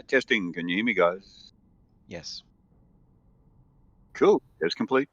Testing. Can you hear me, guys? Yes. Cool. Test complete.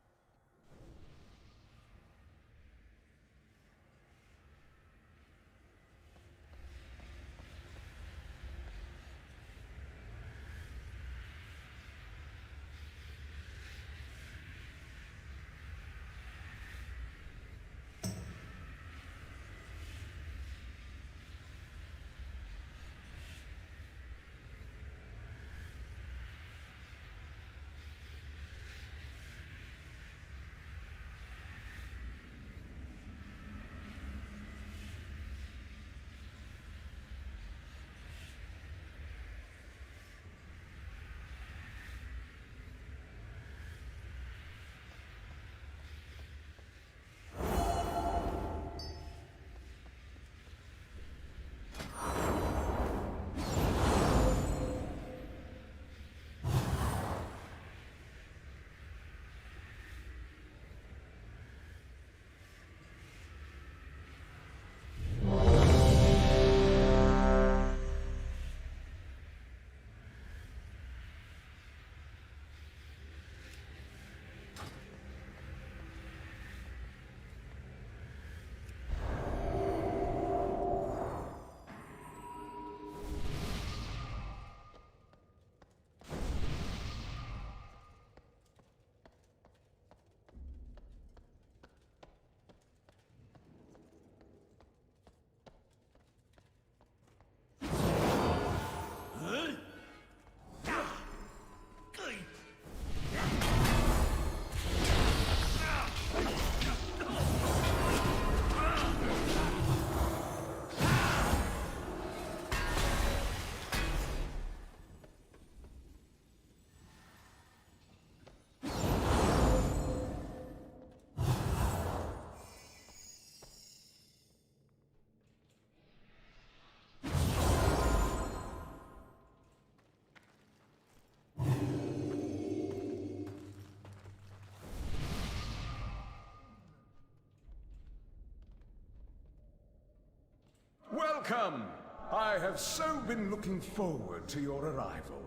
Welcome! I have so been looking forward to your arrival.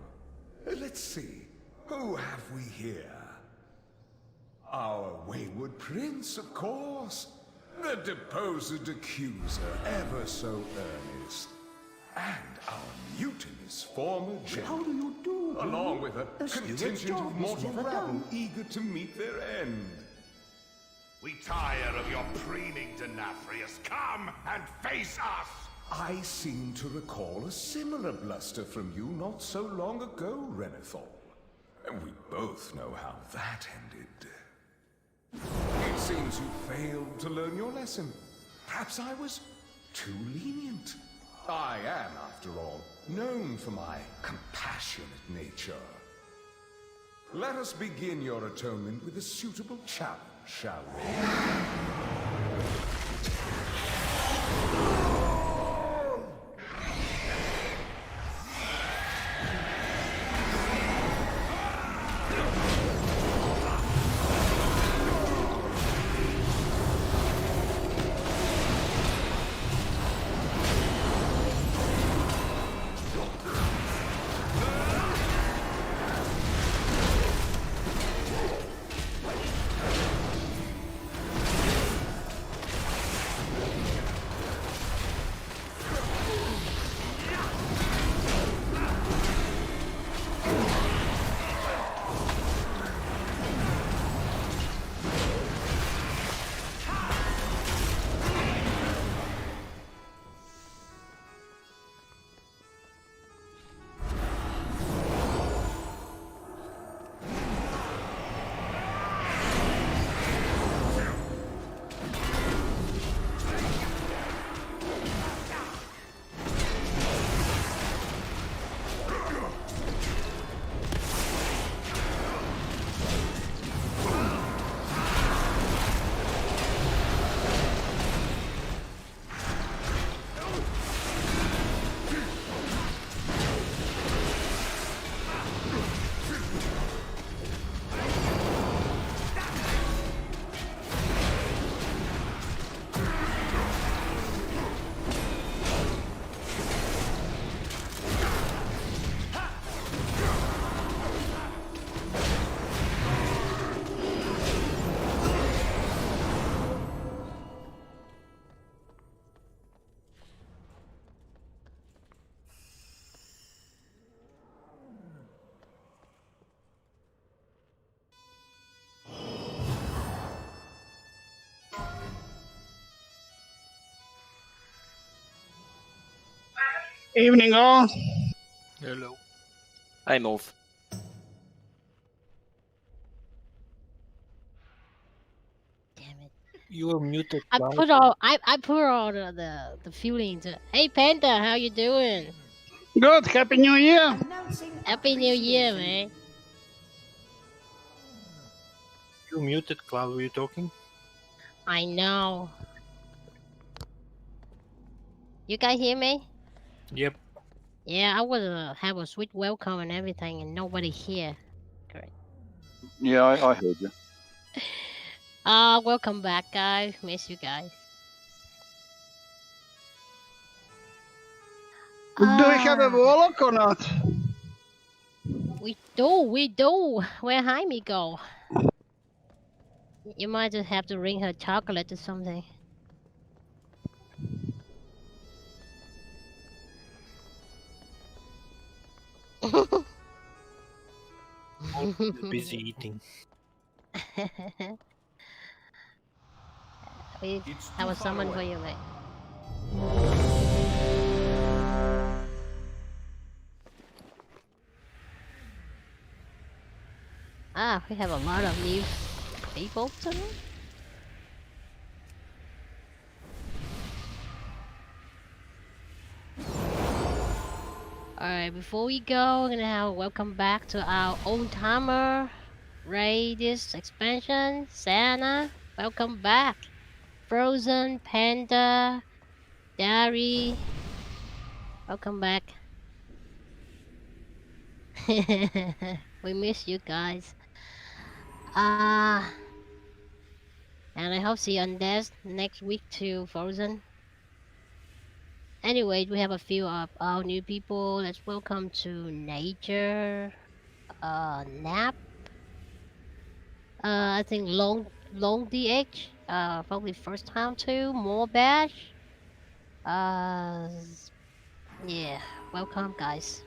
Let's see, who have we here? Our wayward prince, of course. The deposed accuser, ever so earnest. And our mutinous former general. How do you do? Along with a steward's contingent job of is mortal never rabble done. eager to meet their end. We tire of your preening, Denathrius. Come and face us! I seem to recall a similar bluster from you not so long ago, Renethal. And we both know how that ended. It seems you failed to learn your lesson. Perhaps I was too lenient. I am, after all, known for my compassionate nature. Let us begin your atonement with a suitable challenge, shall we? Evening all. Hello. I move. Damn it. You are muted. I Cloud. put all the feelings. Hey Panda, how you doing? Good. Happy New Year. Happy New Year, man. You muted, Cloud. Were you talking? I know. You guys hear me? Yep. Yeah, I would have a sweet welcome and everything, and nobody here. Great. Yeah, I heard you. Welcome back, guys. Miss you guys. Do we have a warlock or not? We do. Where Jaime go? You might just have to bring her chocolate or something. Busy eating. We It's have too a far summon for away. you, mate. We have a lot of new people tonight. Alright, before we go, we're gonna have welcome back to our old timer Radius expansion. Santa, welcome back. Frozen, Panda, Dari, welcome back. We miss you guys. And I hope see you on this next week too, Frozen. Anyway, we have a few of our new people. Let's welcome to Nature, Nap. I think Long DH. Probably first time too. More Bash. Yeah. Welcome, guys.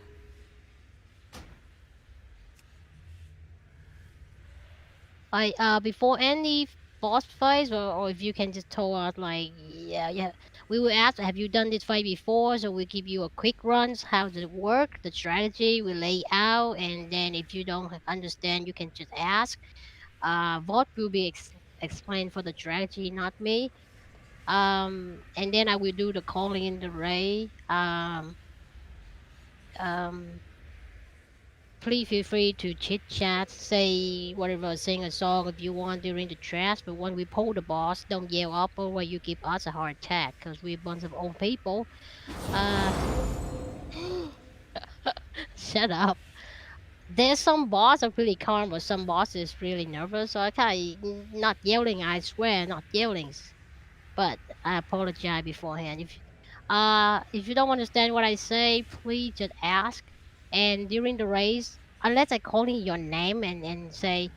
Before any boss fights, or if you can just tell us like, yeah, we will ask, have you done this fight before? So we give you a quick runs, how does it work, the strategy we lay out, and then if you don't understand, you can just ask. What will be explained for the strategy, not me. And then I will do the calling in the ray. Please feel free to chit chat, say whatever, sing a song if you want during the chat. But when we pull the boss, don't yell up or you give us a heart attack, because we're a bunch of old people. Shut up. There's some boss are really calm, but some boss is really nervous. So I can't not yelling. I swear, not yelling. But I apologize beforehand. If you don't understand what I say, please just ask. And during the race, unless I call in your name and say,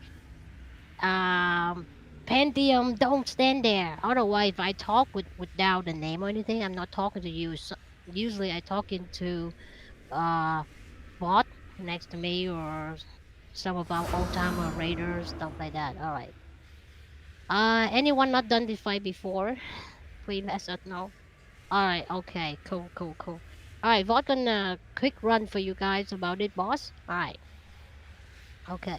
Pentium, don't stand there. Otherwise, if I talk without the name or anything, I'm not talking to you. So usually I talking to bot next to me or some of our old timer raiders, stuff like that. All right. Anyone not done this fight before? Please let us know. Alright, okay, cool. Alright, Vought gonna quick run for you guys about it, boss. Alright. Okay.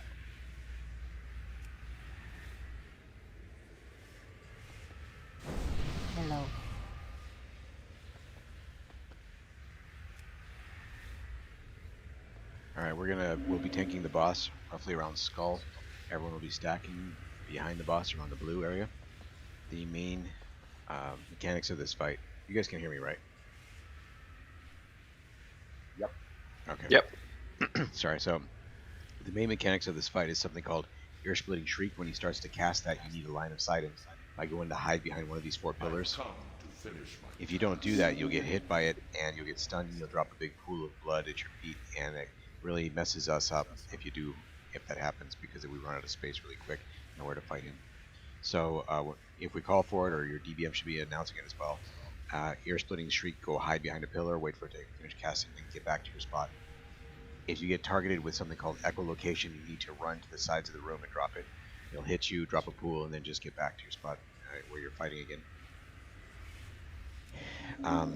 Hello. Alright, we'll be tanking the boss roughly around Skull. Everyone will be stacking behind the boss around the blue area. The main mechanics of this fight. You guys can hear me, right? Yep. Okay. Yep. Sorry, so the main mechanics of this fight is something called Ear-Splitting Shriek. When he starts to cast that, you need a line of sight him by going to hide behind one of these 4 pillars. If you don't do that, you'll get hit by it, and you'll get stunned, and you'll drop a big pool of blood at your feet, and it really messes us up if that happens, because we run out of space really quick, nowhere to fight in. So if we call for it, or your DBM should be announcing it as well, Ear-Splitting Shriek, go hide behind a pillar, wait for it to finish casting, and get back to your spot. If you get targeted with something called echolocation, you need to run to the sides of the room and drop it. It'll hit you, drop a pool, and then just get back to your spot where you're fighting again.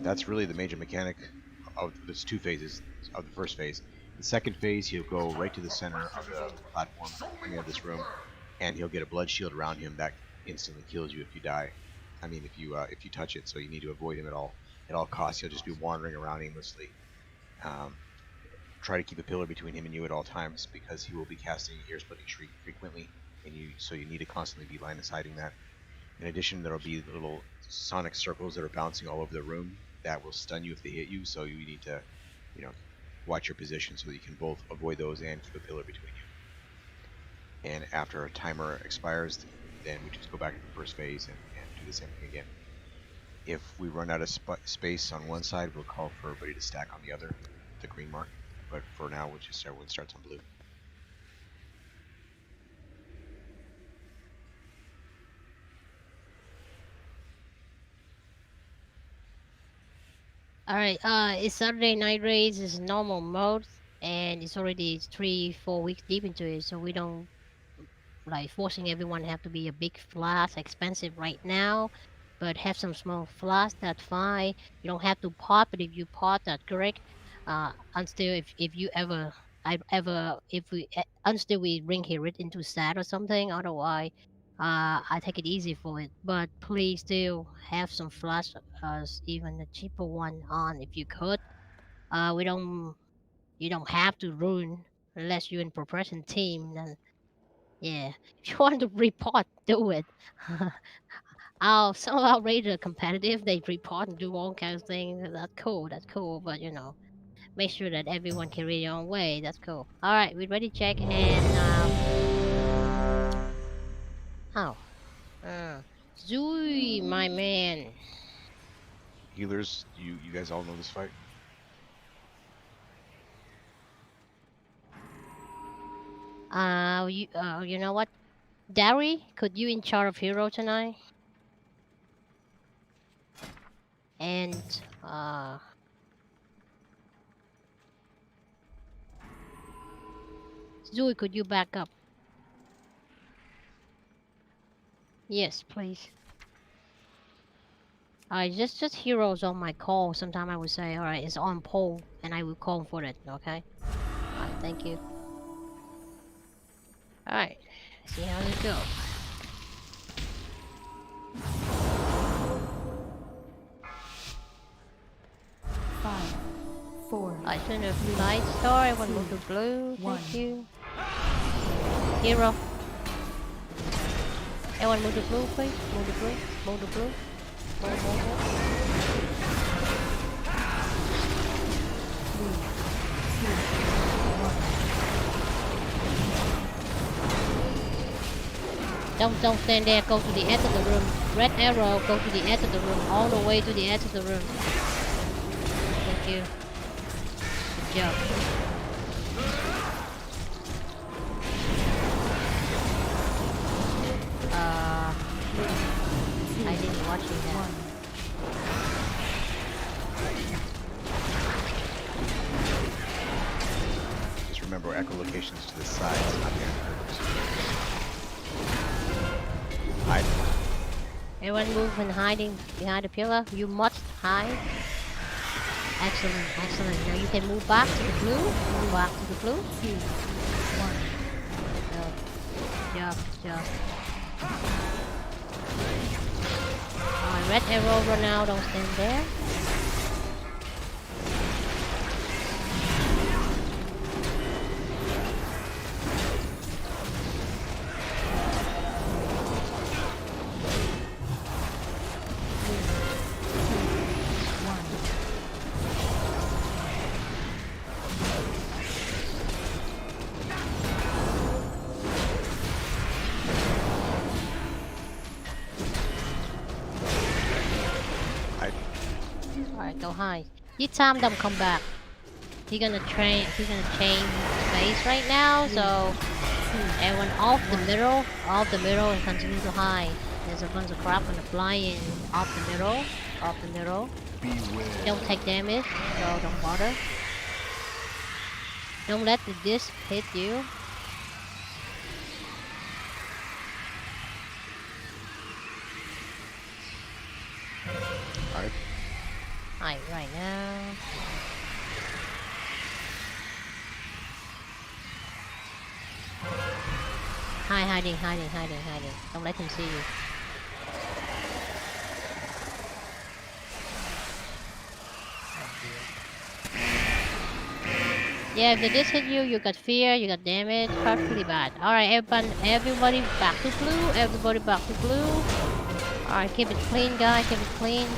That's really the major mechanic there's 2 phases of the first phase. The second phase, he'll go right to the center of the platform coming out of this room, and he'll get a blood shield around him that instantly kills you if you die. I mean, if you touch it, so you need to avoid him at all costs. He'll just be wandering around aimlessly. Try to keep a pillar between him and you at all times, because he will be casting Ear-Splitting Shriek frequently, and so you need to constantly be line of sighting that. In addition, there will be little sonic circles that are bouncing all over the room that will stun you if they hit you, so you need to, watch your position so that you can both avoid those and keep a pillar between you. And after a timer expires, then we just go back to the first phase and do the same thing again. If we run out of space on one side, we'll call for everybody to stack on the other, the green mark. But for now, we'll just everyone starts on blue. Alright, it's Saturday Night Raids is normal mode, and it's already 3-4 weeks deep into it, so we don't like forcing everyone have to be a big flask, expensive right now, but have some small flask, that's fine. You don't have to pot, but if you pot, that's correct. Until if you ever, until we bring it into SAT or something, otherwise, I take it easy for it. But please still have some flash, even the cheaper one on if you could. You don't have to ruin unless you're in progression team. Then yeah, if you want to report, do it. Some of our raiders are competitive. They report and do all kinds of things. That's cool. That's cool. But make sure that everyone can read their own way. That's cool. All right, we ready? Check and Zui, my man. Healers, you guys all know this fight? You know what? Dari, could you in charge of hero tonight? And Zui, could you back up? Yes, please. Alright, just heroes on my call. Sometime I would say, alright, it's on poll, and I will call for it, okay? Alright, thank you. Alright, see how this goes. Five, four, I turn a light star, I want to move to blue, thank you. Hero. Everyone move to blue, please. Move to blue. Move to blue. Move. Don't stand there, go to the edge of the room. Red arrow, go to the edge of the room, all the way to the edge of the room. Thank you. Good job. I didn't watch that. Just remember echolocations to the sides, not the ends. Hide. Everyone move and hiding behind the pillar. You must hide. Excellent, excellent. Now you can move back to the blue. Move back to the blue. 2, 1. Job. Alright, red arrow run out, don't stand there. Go high. This time them come back. He's gonna change space right now, so everyone off the middle and continue to hide. There's a bunch of crap gonna fly in off the middle. Don't take damage, so don't bother. Don't let the disc hit you. Alright. Right now. Hiding. Don't let him see you. Yeah, if they just hit you, you got fear, you got damage, perfectly bad. Alright, everybody back to blue, everybody back to blue. Alright, keep it clean, guys, keep it clean.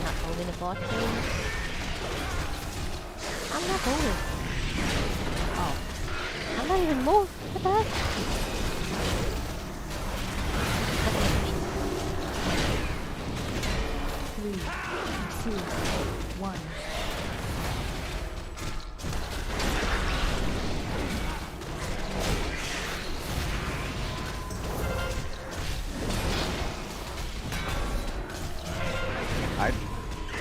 Not moving the bot, please. I'm not moving. Oh. I'm not even moving. What the heck? Three, two, one.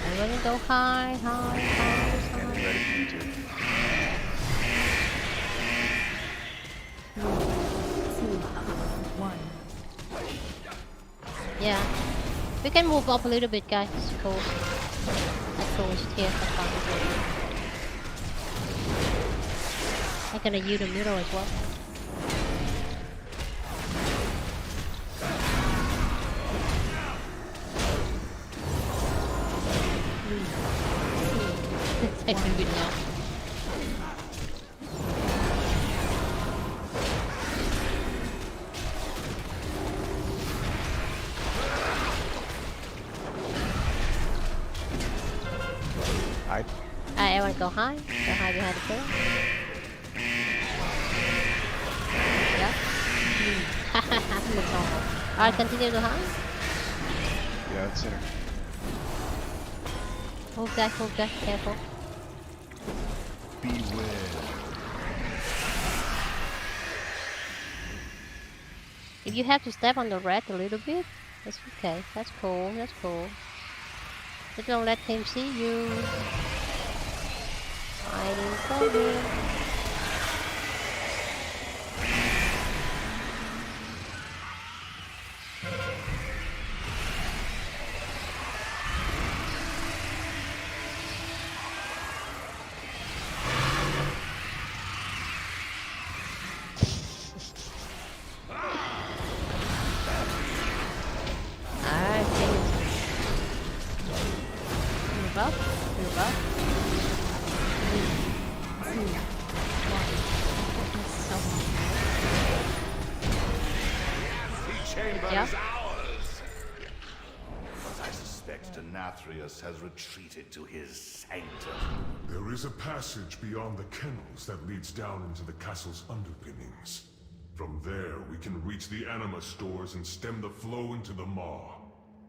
Everybody go high. And be ready for you too. 3, 2, 1. Yeah. We can move up a little bit, guys. It's cool. That's cool. It's here. That's fine. I'm gonna use the middle as well. Take a bit now. Hide. Everyone go high. Go high behind the pillar. Yeah. Looks awful. Alright, continue to high. Get out of the center. Move guys, careful. If you have to step on the red a little bit, that's okay. That's cool. Just don't let him see you. Hiding from him. Alright, move up. 3, 2, 1. So The chamber Yeah. is ours. But I suspect Denathrius has retreated to his sanctum. There is a passage beyond the kennels that leads down into the castle's underpinnings. From there, we can reach the anima stores and stem the flow into the maw.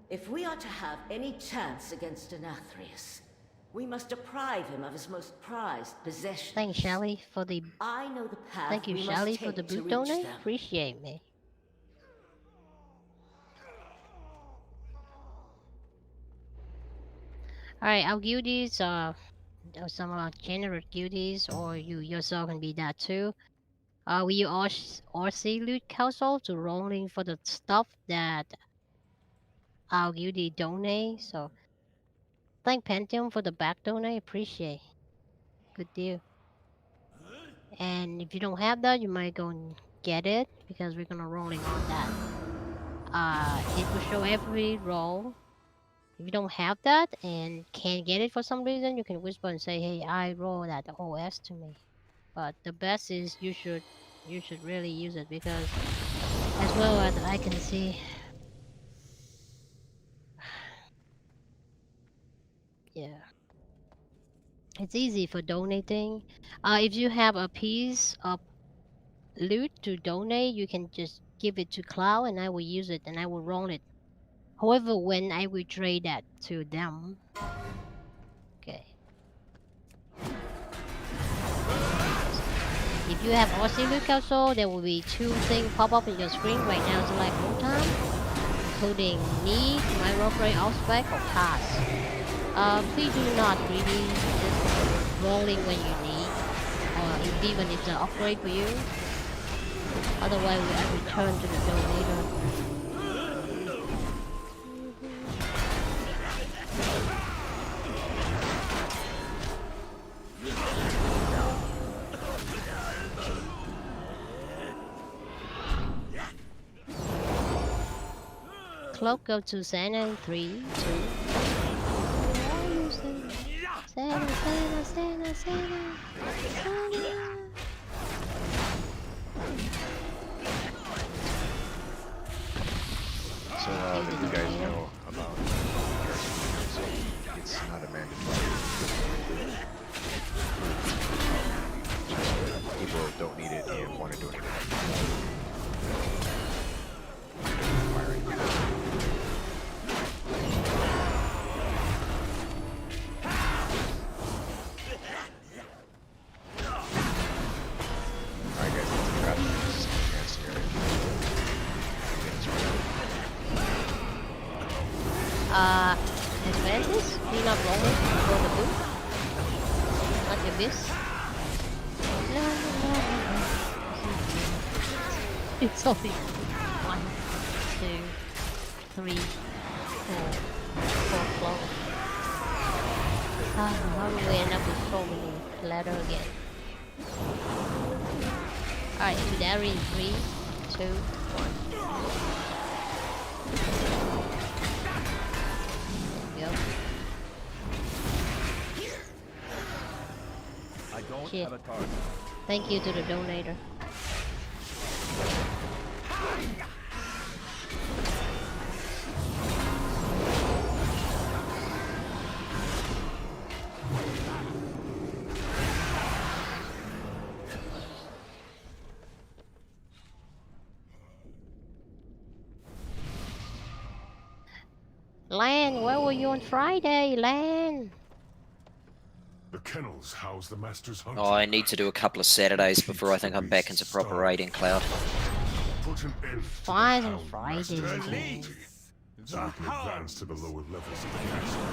If we are to have any chance against Denathrius, we must deprive him of his most prized possession. Thanks, Shelly, for the. I know the path Thank you, we Shelly, must for the take to boot reach donate. them. Appreciate me. Alright, our guildies are some of our general guildies, or you yourself can be that too. We RC Loot Council to rolling for the stuff that our guildie donate. So thank Pentium for the back donate. Appreciate. Good deal. And if you don't have that, you might go and get it because we're gonna rolling on that. It will show every roll. If you don't have that and can't get it for some reason, you can whisper and say, "Hey, I roll that OS to me." But the best is you should really use it because, as well as I can see, yeah, it's easy for donating. If you have a piece of loot to donate, you can just give it to Cloud, and I will use it and I will roll it. However, when I will trade that to them, okay. If you have RC Loot Council, there will be 2 things pop up in your screen right now. It's like full time, including need, my rope rate, outspec, or pass. Please do not really just rolling when you need, or even if it's an upgrade for you. Otherwise, I return to the donator. cloak go to Santa in 3, 2. Santa, Santa, Santa, Santa, Santa. So if you guys know about it's not a mandatory. People don't need it and want to do it. Alright guys, let's grab this chance here. Atlantis? Clean up rolling for the boot? Not the abyss? It's only 1, 2, 3, 4 flow. How do we end up with so many ladder again? Alright, to Dari in 3, 2, 1. Yep. I don't Shit. have a target. Thank you to the donator. Lan, where were you on Friday, Lan? The kennels house the master's hunter. Oh, I need to do a couple of Saturdays before I think I'm back into proper raiding, Cloud. Put an end to the Fine on Hound Fridays. Master's cruelty, so we can advance to the lower levels of the castle.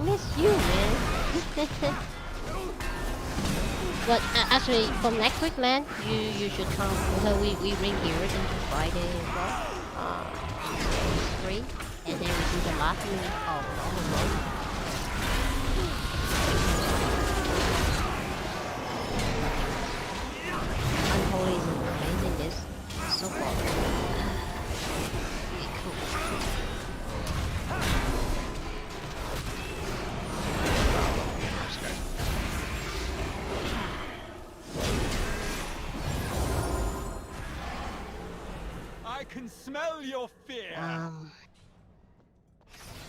Miss you, man. But actually, from next week, Lan, you should come. So we ring here until Friday as well. 3, and then we do the last week of normal road. Unholy is amazing. This so far. Yeah, cool. I can smell your fear.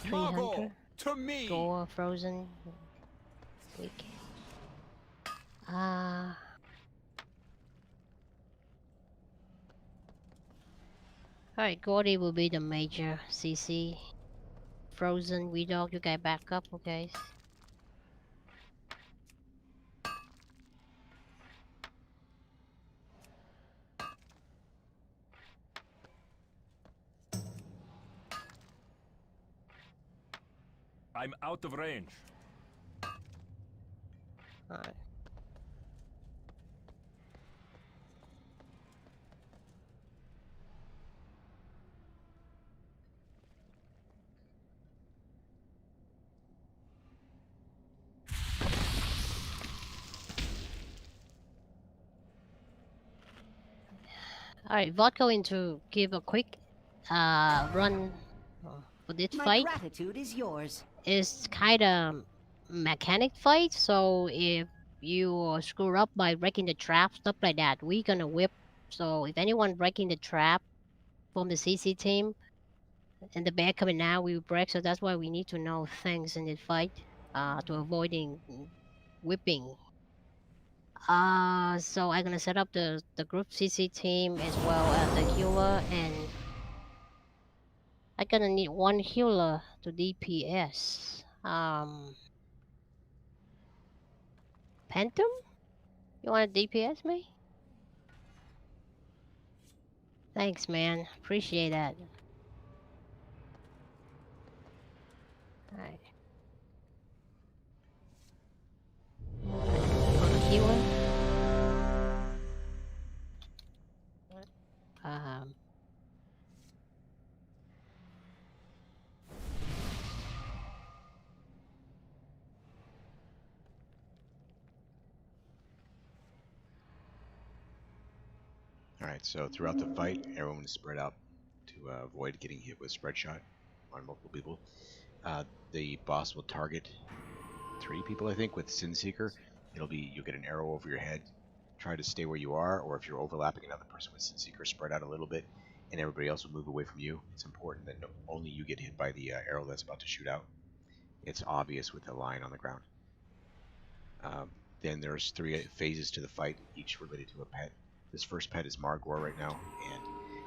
300. To me. Gore, Frozen. Weak. Alright, Gordy will be the major CC. Frozen, we dog, you guys back up, okay? I'm out of range. Alright. Alright, Vought going to give a quick run for this fight. Gratitude is yours. It's kind of mechanic fight, so if you screw up by breaking the trap, stuff like that, we're gonna whip. So if anyone breaking the trap from the CC team and the bear coming out, we will break. So that's why we need to know things in this fight to avoiding whipping. So I'm gonna set up the group CC team as well as the healer, and I'm gonna need 1 healer to DPS. Phantom? You wanna DPS me? Thanks, man. Appreciate that. Alright. For the healer. Alright, so throughout the fight, everyone is spread out to avoid getting hit with spread shot on multiple people. The boss will target 3 people, I think, with Sin Seeker. You'll get an arrow over your head. Try to stay where you are, or if you're overlapping another person with Sin Seeker, spread out a little bit, and everybody else will move away from you. It's important that only you get hit by the arrow that's about to shoot out. It's obvious with the line on the ground. Then there's 3 phases to the fight, each related to a pet. This first pet is Margor right now, and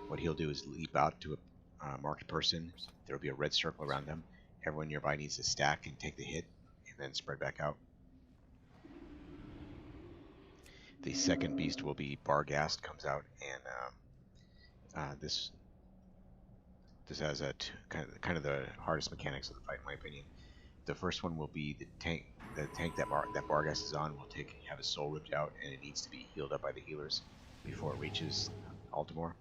what he'll do is leap out to a marked person. There will be a red circle around them. Everyone nearby needs to stack and take the hit, and then spread back out. The second beast will be Barghast, comes out, and this has a kind of the hardest mechanics of the fight, in my opinion. The first one will be the tank. The tank that Barghast is on will have his soul ripped out, and it needs to be healed up by the healers before it reaches Altamore.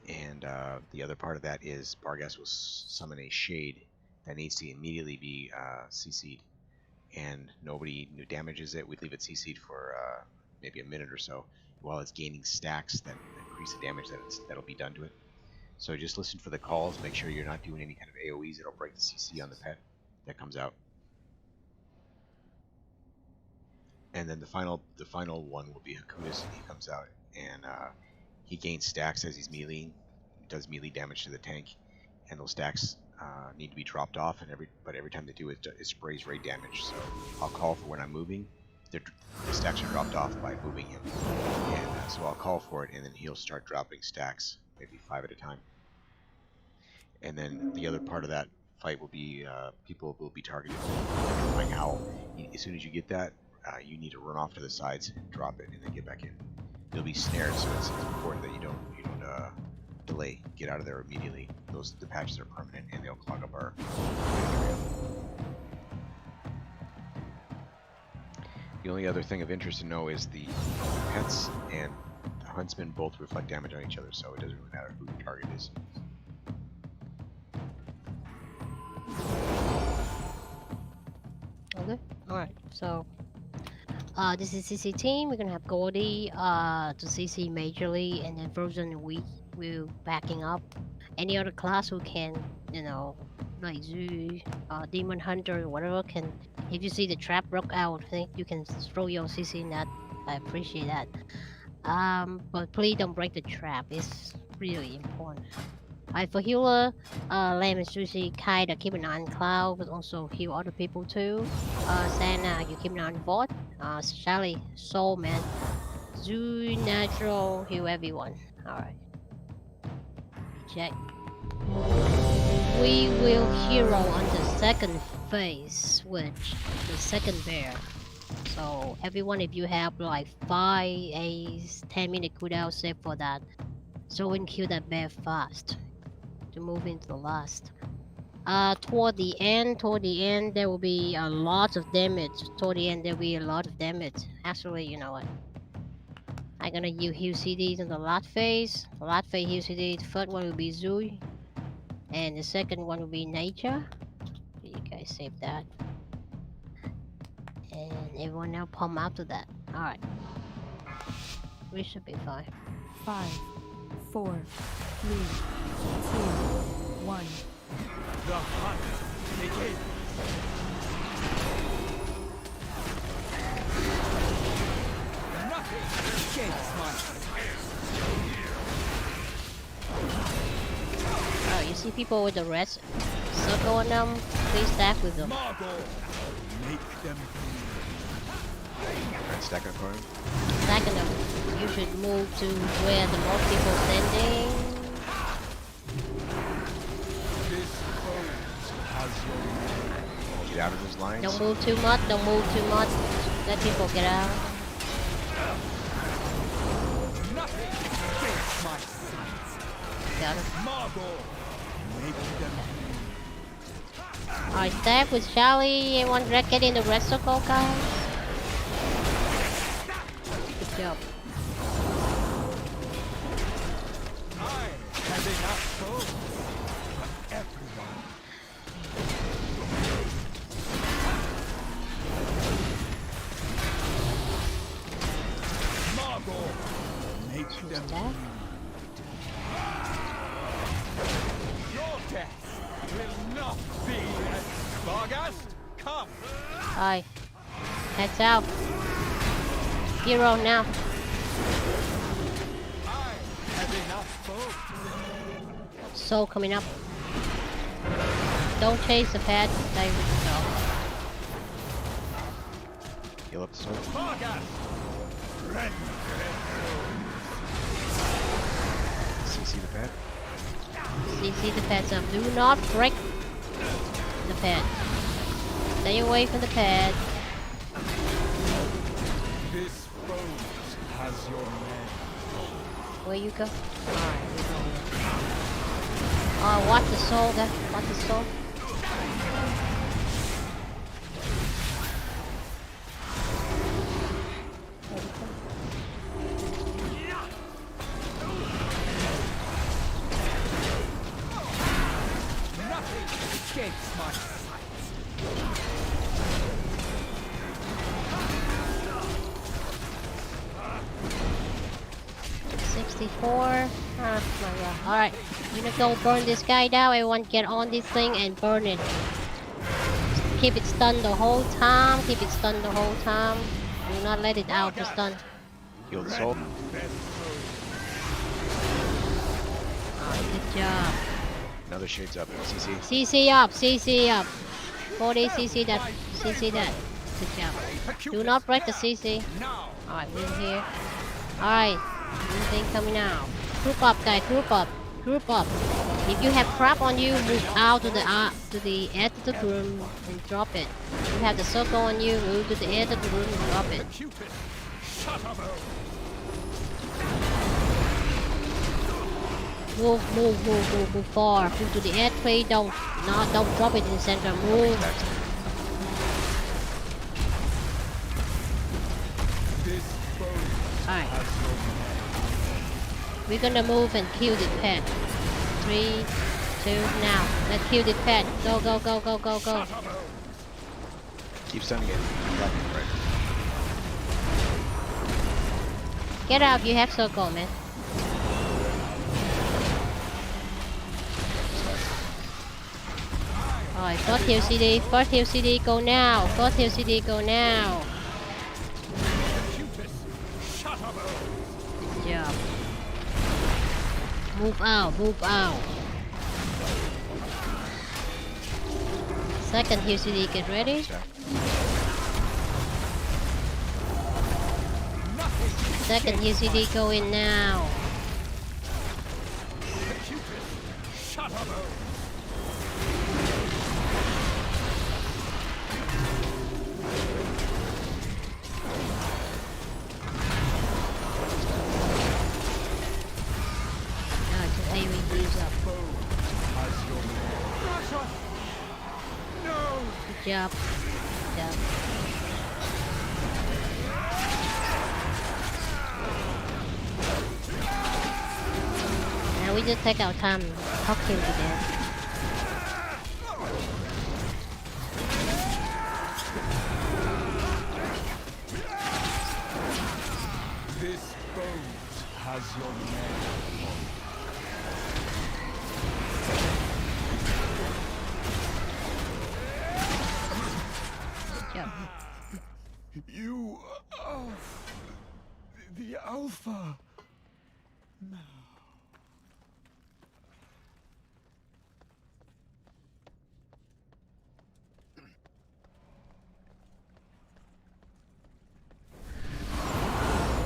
And the other part of that is Barghast will summon a shade that needs to immediately be CC'd, and nobody damages it. We leave it CC'd for maybe a minute or so while it's gaining stacks that increase the damage that'll be done to it. So just listen for the calls. Make sure you're not doing any kind of AoEs that'll break the CC on the pet that comes out. And then the final one will be Hakutis. He comes out and he gains stacks as he's meleeing, does melee damage to the tank, and those stacks need to be dropped off. But every time they do it sprays raid damage. So I'll call for when I'm moving. The stacks are dropped off by moving him, and so I'll call for it, and then he'll start dropping stacks, maybe 5 at a time. And then the other part of that fight will be people will be targeted with Flying Owl. As soon as you get that, you need to run off to the sides, drop it, and then get back in. You'll be snared, so it's important that you don't delay. Get out of there immediately. The patches are permanent, and they'll clog up our area. The only other thing of interest to know is the pets and the huntsman both reflect damage on each other, so it doesn't really matter who the target is. Okay, alright, so this is CC team. We're gonna have Gordy to CC majorly, and then Frozen and we will backing up. Any other class who can, like Zoo, Demon Hunter, or whatever can. If you see the trap broke out, I think you can throw your CC in that. I appreciate that. But please don't break the trap. It's really important. Alright, for healer, Lamb and Sushi kinda keep an eye on Cloud, but also heal other people too. Sana, you keep an eye on Bot. Shelly, Soul Man, Zoo, Natural, heal everyone. Alright. Check. We will hero on the second phase, which is second bear. So everyone, if you have like 5 A's, 10-minute cooldown, save for that. So we can kill that bear fast to move into the last. Toward the end, there will be a lot of damage. Toward the end, there will be a lot of damage. Actually, you know what? I'm gonna use heal CDs in the last phase. The last phase heal CD. The first one will be Zui, and the second one will be Nature. You guys save that, and everyone now pump after that. All right, we should be fine. 5, 4, 3, 2, 1. The hunt begins. Nothing escapes my Oh, you see people with the red circle on them? Please stack with them. Margot, make them Red stack up for him. Stacking them. You should move to where the most people standing. this foe has your Get out of those lines. Don't move too much. Don't move too much. Let people get out. nothing escapes my sight. Got it. Margot, make them Alright, stack with Charlie. Everyone get in the red circle, guys. Good job. I have enough foes for everyone. Margot, make them Stack. Alright. Heads out. Hero now. Soul coming up. Don't chase the pad. Stay with the soul. Heal up the soul. CC the pad. CC the pads up. Do not break the pad. Stay away from the pad. This boat has your name. Where you go? Alright, we go here. Oh, watch the soul there. Watch the soul. Escapes my sight. 64. Oh my god. Alright. I'm gonna go burn this guy down. Everyone get on this thing and burn it. Keep it stunned the whole time. Keep it stunned the whole time. Do not let it out to stun. Heal the soul. Alright, good job. Another shades up. CC. CC up, CC up. 40 CC that, CC that. Good job. Do not break the CC. Alright, we're here. Alright, new thing coming out. Group up, guys, group up. Group up. If you have crap on you, move out to the edge of the room and drop it. If you have the circle on you, move to the edge of the room and drop it. Move far. Move to the edge, please. Don't drop it in the center. Move. Alright. We're gonna move and kill this pet. 3, 2, now. Let's kill this pet. Go, go, go, go, go, go. Keep stunning it. Right. Get out, you have circle, man. Alright, first heal CD, first heal CD, go now. First heal CD, go now. Good job. Move out, move out. Second heal CD, get ready. Second heal CD, go in now. Good job. Good job. Now we just take our time. Talk him to death. This boat has your name. You are the Alpha. Now.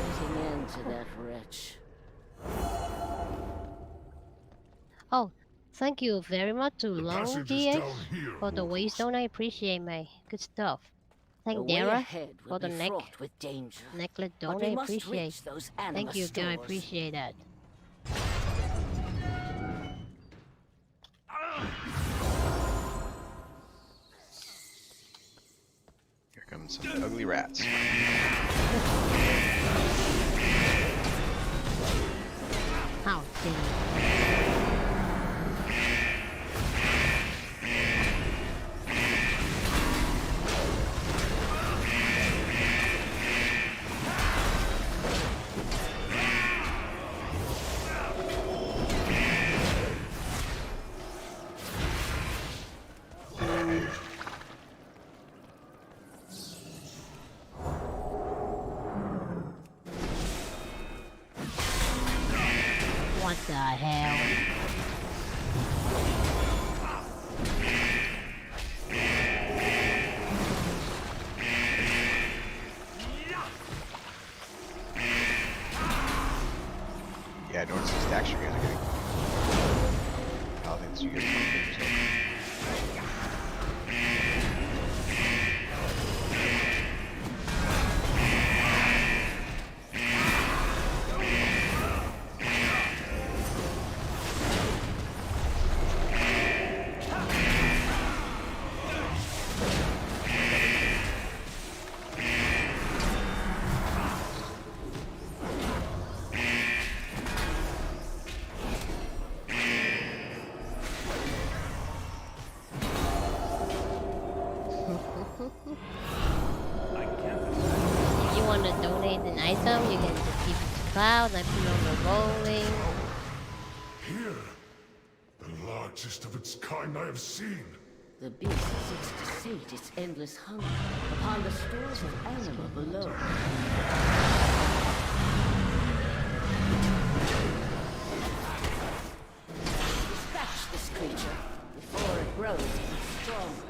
There's an end to that wretch. Oh, thank you very much to Long passage is DX down here, for the waystone. I appreciate, mate. Good stuff. The Thank way Dara ahead will for the be neck fraught with danger. necklet But don't we I must appreciate. reach those Thank animal you, guy. I stores. appreciate that. Here comes some ugly rats. How dare you? hell? Yeah, don't see stacks you guys are getting. I think you guys are getting so. If you want to donate an item, you can just give it to Cloud. I put on the rolling. Here, the largest of its kind I have seen. The beast seeks to sate its endless hunger upon the stores of animal below. Dispatch this creature before it grows even stronger.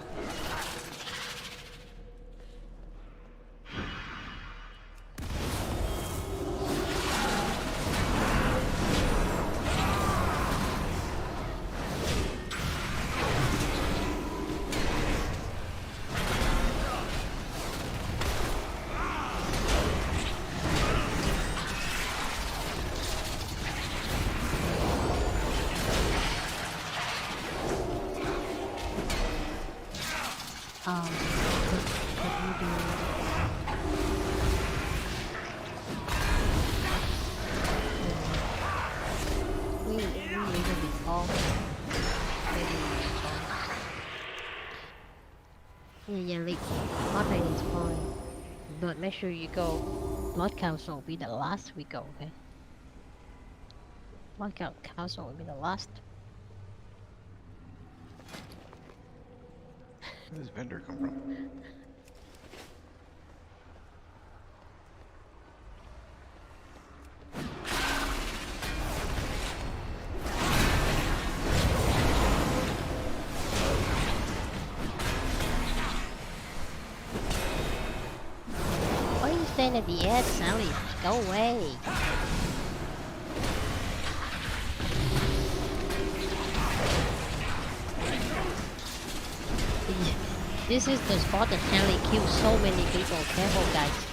Yeah, like, heart rate is fine. But make sure you go. Blood Council will be the last we go, okay? Blood Council will be the last. Where does Bender come from? Why are you staying at the edge, Sally? Go away. This is the spot that Sally kills so many people. Careful, guys.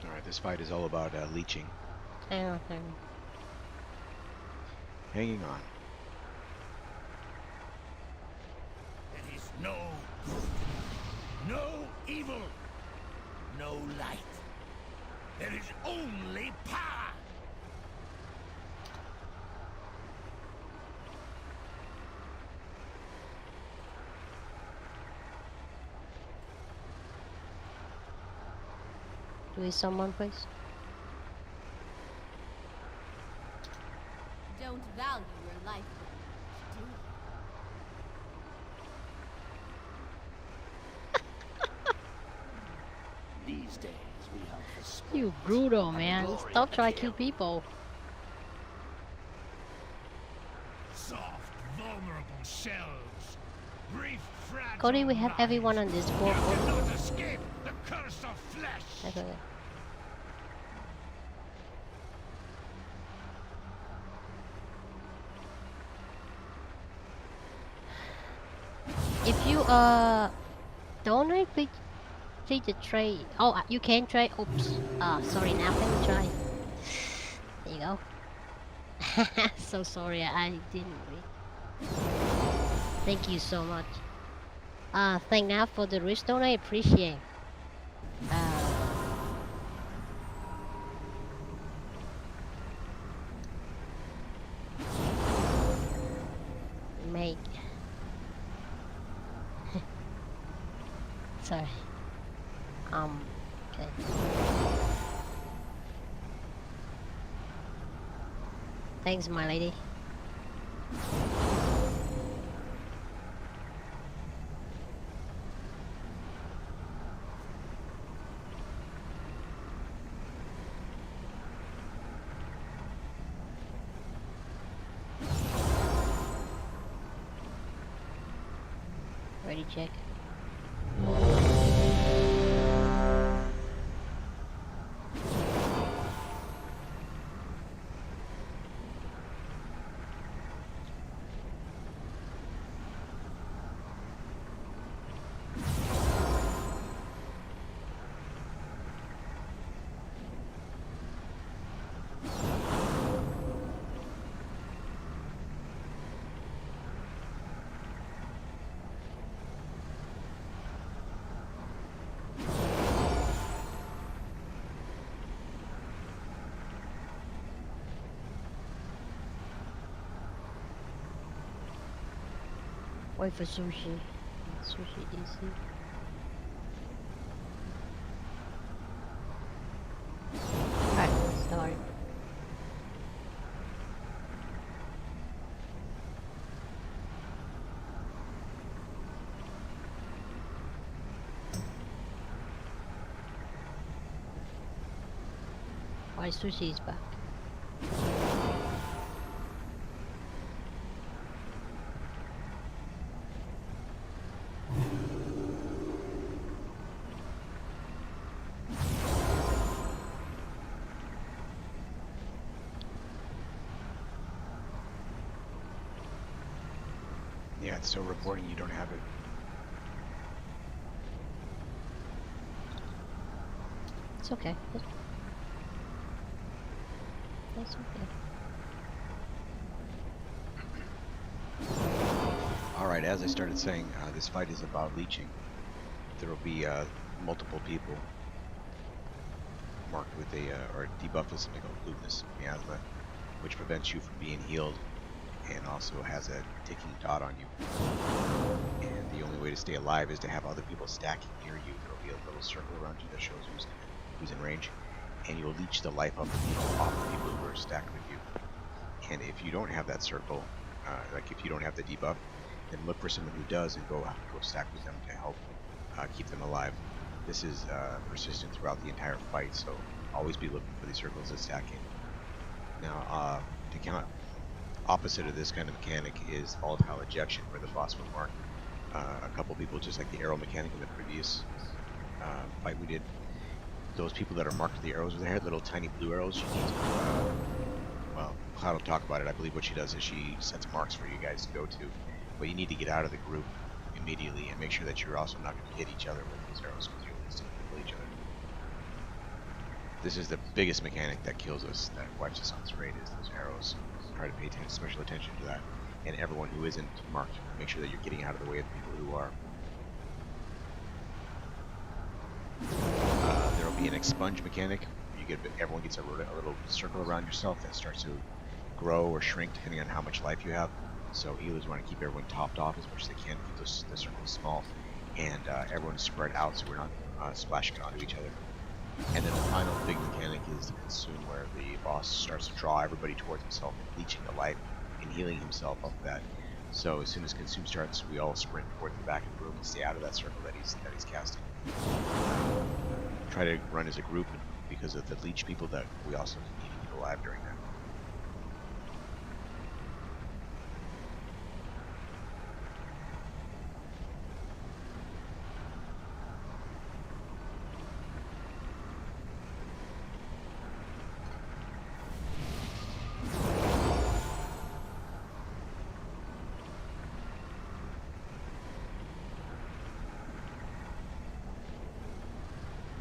Alright, this fight is all about leeching. Okay. Hanging on. There is no good, no evil, no light. There is only power. Do we someone, please? Don't value your life, do you? These days we have the sport. You brutal, man. Stop trying to kill people. Soft, vulnerable shells. Brief, fragile Cody, we have lives. everyone on this board. You cannot escape the curse of flesh. That's okay. If you donate, please the trade. Oh, you can trade. Oops. Sorry. Now can you try? you go. So sorry, I didn't read. Thank you so much. Thank now for the restore, I appreciate. Make. Sorry. Okay. Thanks, my lady. Ready, check. Wait for sushi. Sushi DC. Alright, start. Why sushi is back? Yeah, it's still reporting you don't have it. It's okay. It's okay. Alright, as I started saying, this fight is about leeching. There will be multiple people marked with a, or debuffed with something called Lupus Miasma, which prevents you from being healed and also has a ticking dot on you. And the only way to stay alive is to have other people stacking near you. There will be a little circle around you that shows who's in range, and you'll leech the life of the people off the people who are stacked with you. And if you don't have that circle, like if you don't have the debuff, then look for someone who does and go stack with them to help keep them alive. This is persistent throughout the entire fight, so always be looking for these circles to stack in. Now, to count opposite of this kind of mechanic is volatile ejection, where the boss will mark a couple people, just like the arrow mechanic in the previous fight we did. Those people that are marked with the arrows with their head, little tiny blue arrows, you need to, well, Cloud will talk about it. I believe what she does is she sets marks for you guys to go to, but you need to get out of the group immediately and make sure that you're also not going to hit each other with those arrows, because you'll instantly kill each other. This is the biggest mechanic that kills us, that wipes us on this raid, is those arrows. Try to pay special attention to that, and everyone who isn't marked, make sure that you're getting out of the way of the people who are. There will be an expunge mechanic. Everyone gets a little circle around yourself that starts to grow or shrink depending on how much life you have. So healers want to keep everyone topped off as much as they can, keep the circle small, and everyone's spread out so we're not splashing onto each other. And then the final big mechanic is the consume, where the boss starts to draw everybody towards himself and leeching the life and healing himself off that. So as soon as consume starts, we all sprint towards the back of the room and stay out of that circle that he's casting. Try to run as a group, because of the leech people that we also need to keep alive during that.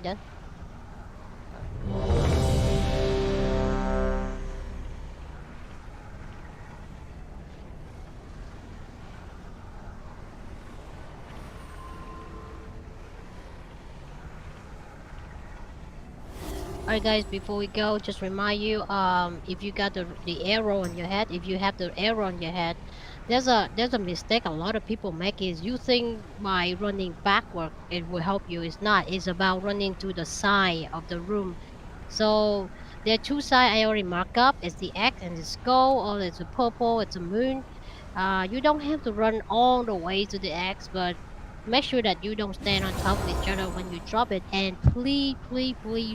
Done. Alright guys, before we go, just remind you, if you got the arrow on your head, if you have the arrow on your head, there's a mistake a lot of people make is you think by running backward it will help you. It's not. It's about running to the side of the room. So there are two sides I already marked up. It's the X and the skull, or it's a purple, it's a moon. You don't have to run all the way to the X, but make sure that you don't stand on top of each other when you drop it, and please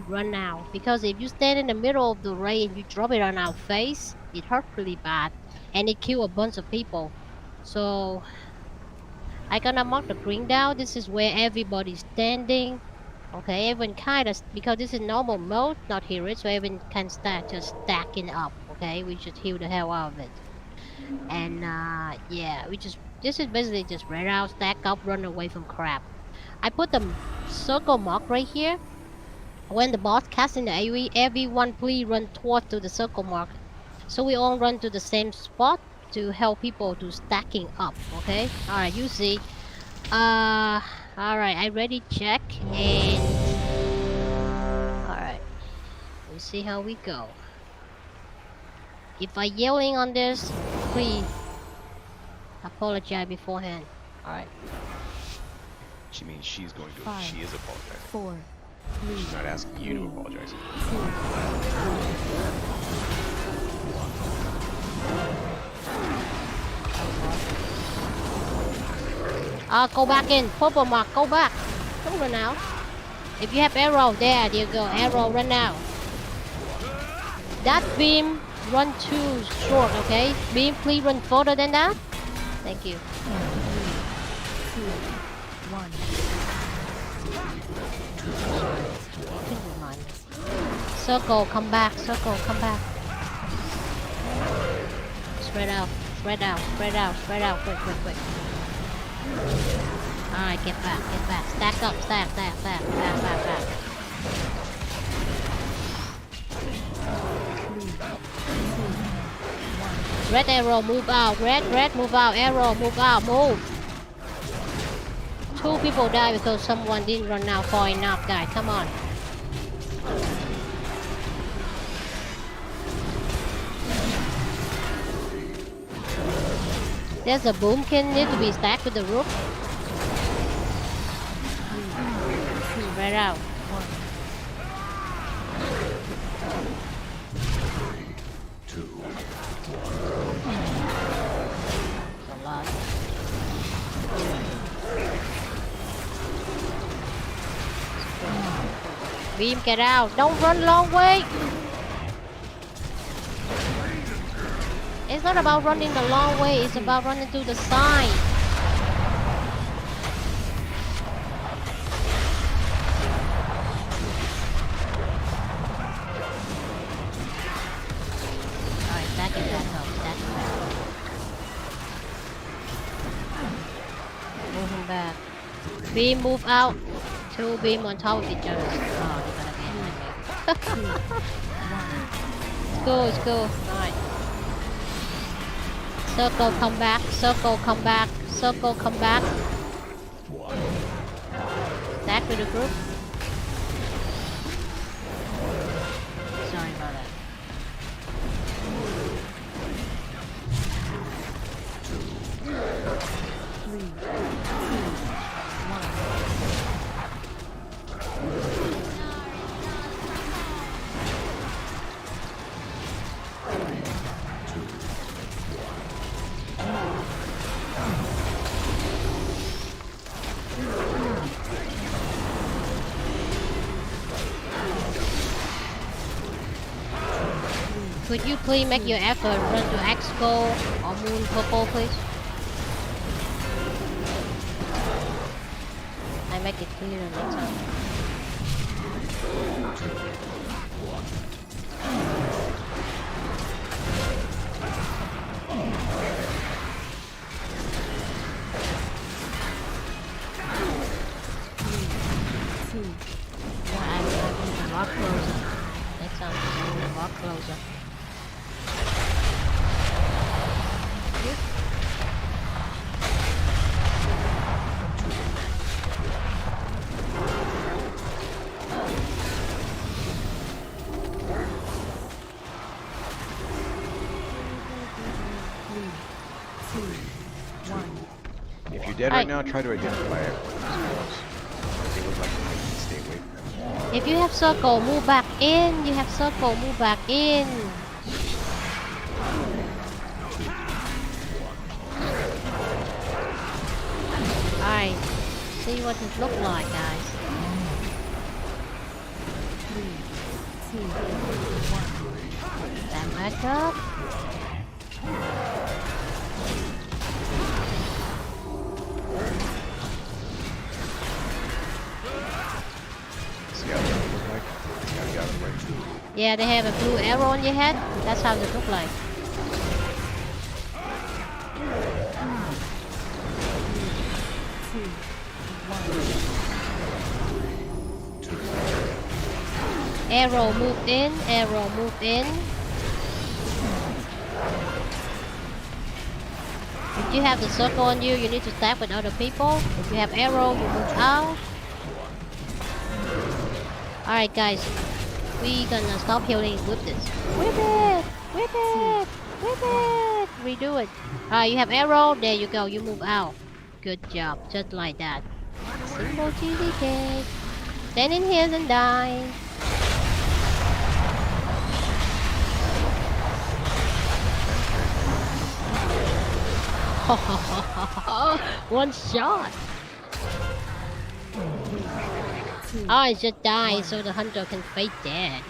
run out, because if you stand in the middle of the ray and you drop it on our face, it hurt really bad and it kill a bunch of people. So I gonna mark the green down. This is where everybody's standing. Okay, everyone kind of, because this is normal mode, not hero, so everyone can start just stacking up. Okay, we should heal the hell out of it. And yeah, this is basically just spread out, stack up, run away from crap. I put the circle mark right here. When the boss casting the AoE, everyone please run towards to the circle mark, so we all run to the same spot to help people to stacking up. Okay, all right, you see. All right, I ready check, and all right, we see how we go. If I yelling on this, please apologize beforehand. Alright. She means she's going to. 5, she is apologizing. 4, 3. She's not asking you to apologize. Go back in. Purple mark, go back. Don't run out. If you have arrow, there you go. Arrow, run out. That beam, run too short, okay? Beam, please run further than that. Thank you. 3, 2, 1. Circle, come back. Circle, come back. Spread out. Spread out. Spread out. Spread out. Quick, quick, quick. Alright, get back. Get back. Stack up. Stack, stack, stack. Back, back, back. Red arrow, move out. Red, move out. Arrow, move out. Move. 2 people die because someone didn't run out far enough, guys. Come on. There's a boomkin need to be stacked with the roof. Right out. 1. Beam, get out. Don't run long way. It's not about running the long way. It's about running to the side. Alright, stack it back up. Stack it back up. Move him back. Beam, move out. 2 beam on top of each other. Oh, they're gonna get me. Let's go, let's go. Alright. Circle, come back. Circle, come back. Circle, come back. Stack with the group. Sorry about that. Could you please make your effort run to X goal or moon purple, please? I make it clear next time. I'm moving a lot closer. Next time, I'm moving a lot closer. If you're dead right now, try to identify it. They look like they need to stay away from them. If you have circle, move back in. You have circle, move back in. Alright, see what it looks like, guys. 3, 2, 1. Stand back up. See how they look like? You gotta get right. Yeah, they have a blue arrow on your head. That's how they look like. Arrow move in, arrow move in. If you have the circle on you, you need to stack with other people. If you have arrow, you move out. Alright guys, we gonna stop healing with this. Whip it! Whip it! Whip it! Redo it. Alright, you have arrow, there you go, you move out. Good job, just like that. Simple cheesy cake. Stand in here and die. One shot. Oh, it just died so the hunter can fade dead.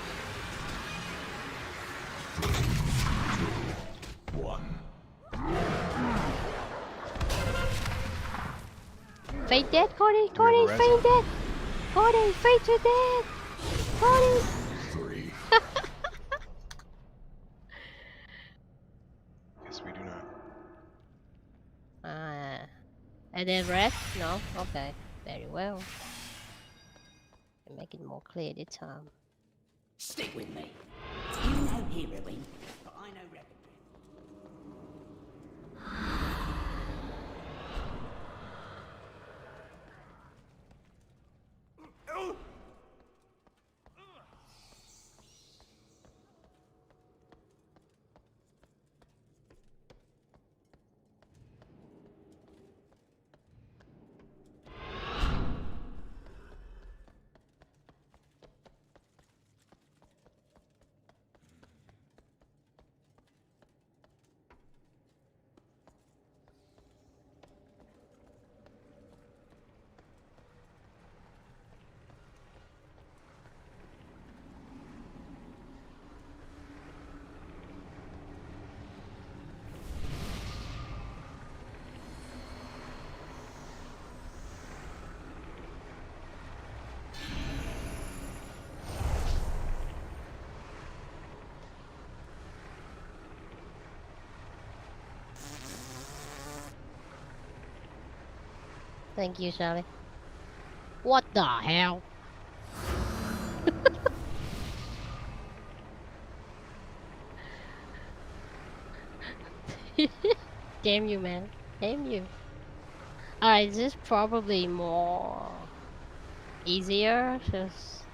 Fade dead, Cody? Cody, fade dead! Cody, fade to dead! Cody! Yes, we do not. And then rest? No? Okay. Very well. Make it more clear this time. Stick with me. You know heroing, but I know weaponry. Thank you, Sally. What the hell? Damn you, man. Damn you. Alright, this is probably more easier. Just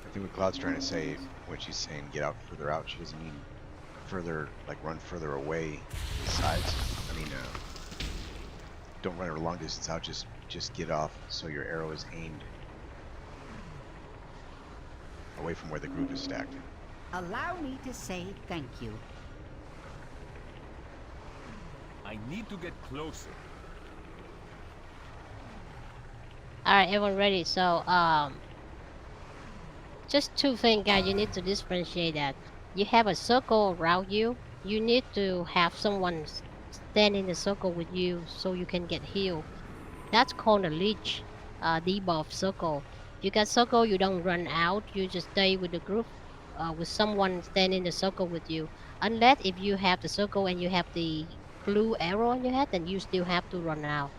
I think what Cloud's trying to say, when she's saying get out further out, she doesn't mean further, like run further away sides. I mean, don't run a long distance out, just get off so your arrow is aimed away from where the group is stacked. Allow me to say thank you. I need to get closer. alright, everyone ready? So, just two things, guys. You need to differentiate that. You have a circle around you. You need to have someone stand in the circle with you so you can get healed. That's called a leech debuff circle. You got circle, you don't run out. You just stay with the group, with someone stand in the circle with you. Unless if you have the circle and you have the blue arrow on your head, then you still have to run out.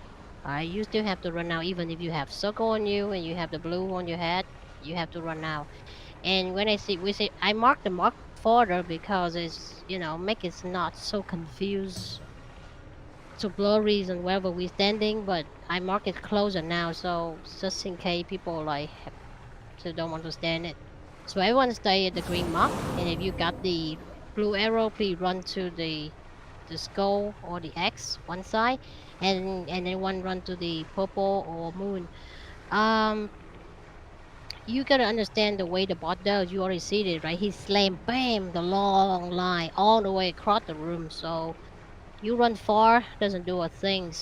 Alright, you still have to run out even if you have circle on you and you have the blue on your head. You have to run out. And when I mark the mark further because it's, you know, make it not so confused. too blurry and wherever we're standing, but I mark it closer now, so just in case people like so don't understand it. So everyone stay at the green mark, and if you got the blue arrow, please run to the skull or the X one side, and then one run to the purple or moon. You gotta understand the way the bot does. You already see it, right? He slammed, bam, the long line all the way across the room. So you run far, doesn't do a thing.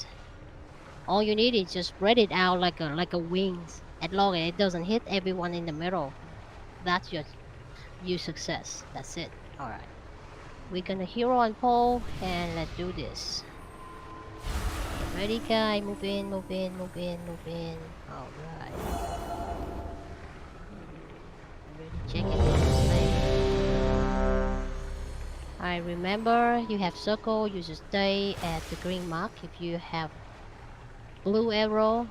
All you need is just spread it out like a wings. As long as it doesn't hit everyone in the middle, that's your success. That's it. All right. We're gonna hero on pole, and let's do this. Get ready, guy. Move in, move in, move in, move in. All right. Checking this thing. Alright, remember you have circle, you should stay at the green mark. If you have blue arrow,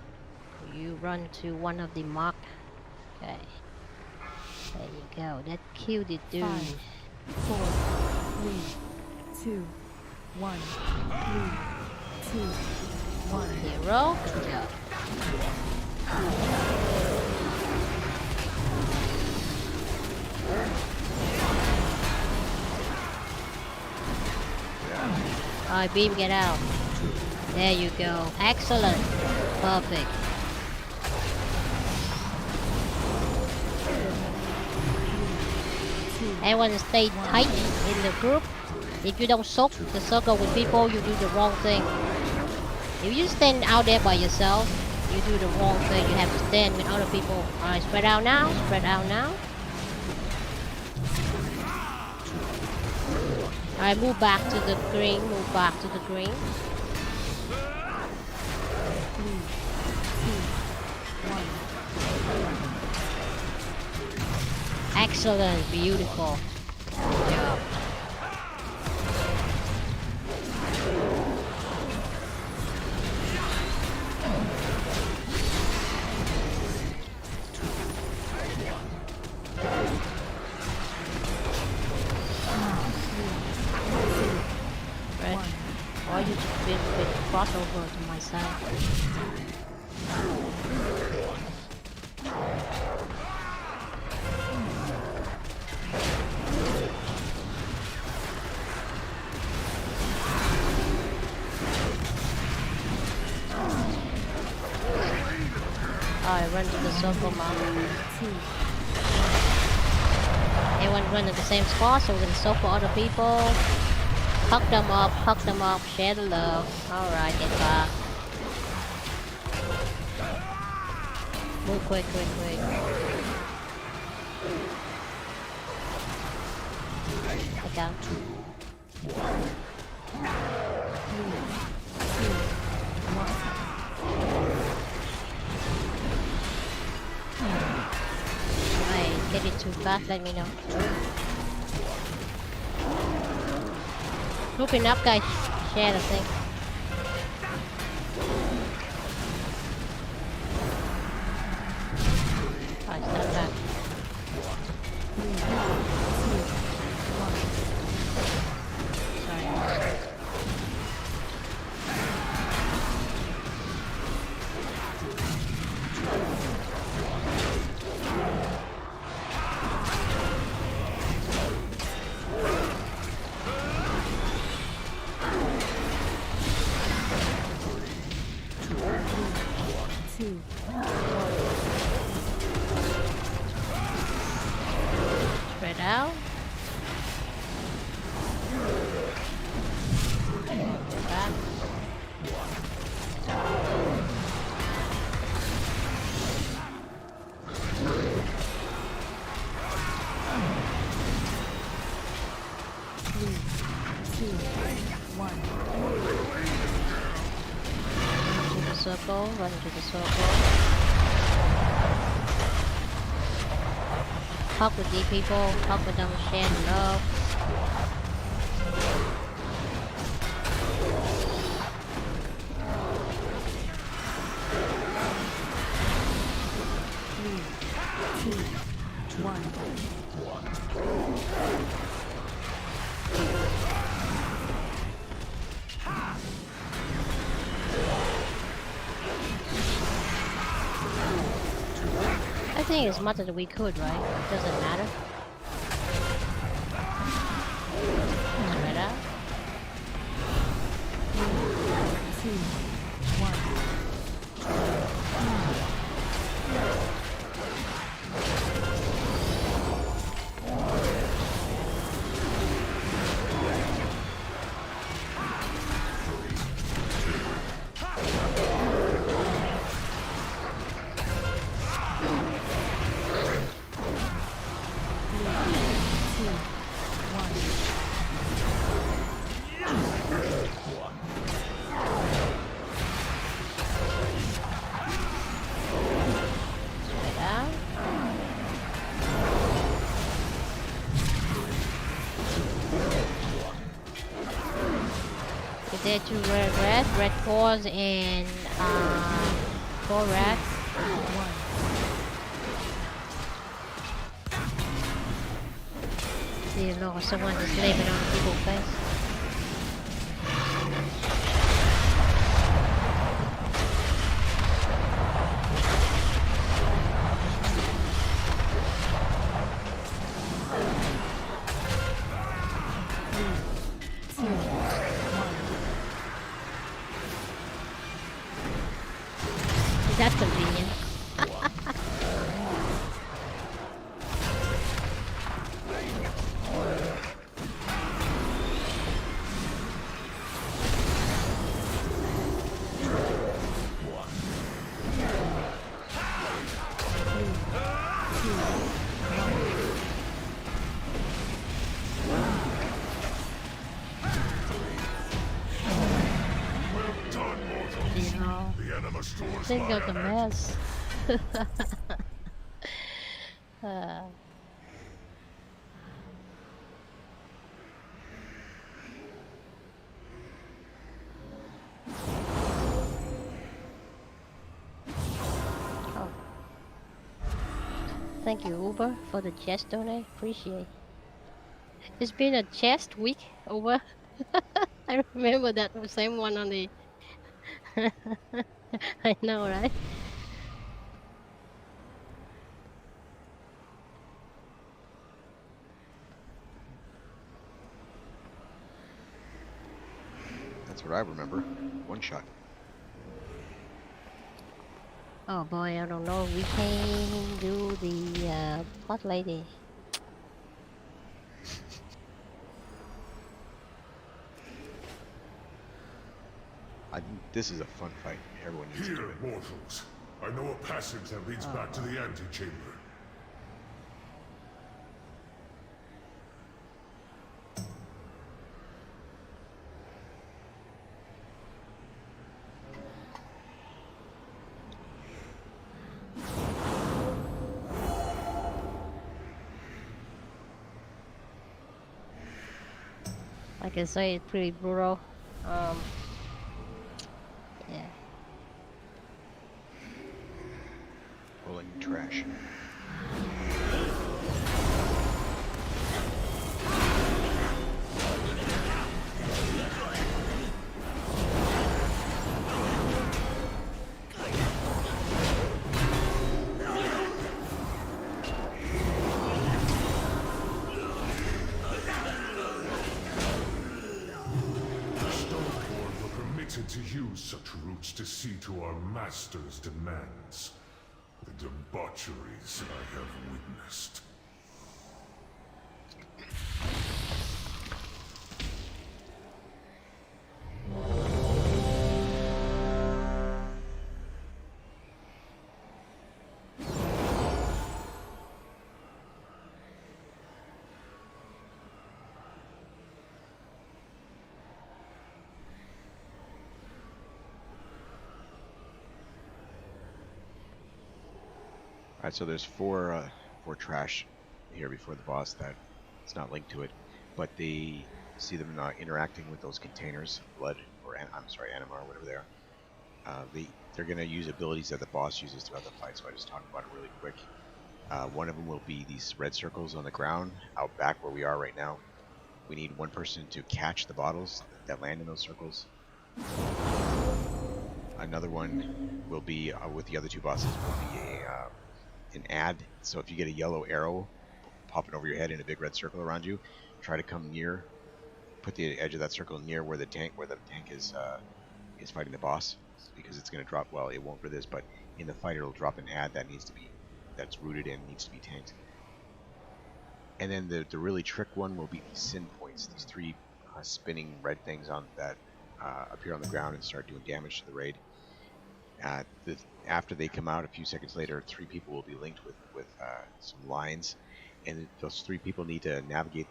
you run to one of the mark. Okay. There you go. That killed the dude. 5, 4, 3, 2, 1. 3, 2, 1. Hero, good job. Alright, beam, get out. There you go. Excellent. Perfect. Everyone stay tight in the group. If you don't soak the circle with people, you do the wrong thing. If you stand out there by yourself, you do the wrong thing. You have to stand with other people. Alright, spread out now. Spread out now. Alright, move back to the green. Move back to the green. 3, 2, 1. Excellent. Beautiful. Good job. Or you just build a bit crossover to my side. Alright, run to the circle, mom. Everyone run to the same spot, so we're gonna circle other people. Hug them up, share the love. Alright, get back. Move quick. Look out. 3, 2, 1. Alright, get it too fast, let me know. Grouping up, guys. Share the thing. Alright, stand back. 3, 2, 1. Sorry. Spread out. Back. Run to the circle. Talk with the people, talk with them, share the love. everything as much as we could, right? It doesn't matter. Spread out. 2, 1. There to red paws and 4 red. You know, someone is living on people's face. That's convenient. Think of the mess. Oh. Thank you, Uber, for the chest donate. Appreciate. It's been a chest week over. I remember that same one on the. I know, right? That's what I remember. One shot. Oh boy, I don't know. We can do the pot lady. This is a fun fight. Everyone needs to do Here, it. mortals. I know a passage that leads back to the antechamber. Like I say, it's pretty brutal. Yeah. Pulling trash. To use such routes to see to our master's demands. The debaucheries I have witnessed. Alright, so there's four trash here before the boss that it's not linked to it, but they see them interacting with those containers, blood, or I'm sorry, Animar, whatever they are. They're going to use abilities that the boss uses throughout the fight, so I just talked about it really quick. One of them will be these red circles on the ground out back where we are right now. We need one person to catch the bottles that land in those circles. Another one will be with the other two bosses will be an ad. So if you get a yellow arrow popping over your head in a big red circle around you, try to come near, put the edge of that circle near where the tank is fighting the boss, because it's going to drop. Well, it won't for this, but in the fight it'll drop an ad that's rooted in, needs to be tanked. And then the really trick one will be these sin points, these 3 spinning red things on that appear on the ground and start doing damage to the raid. After they come out a few seconds later, 3 people will be linked with some lines, and those 3 people need to navigate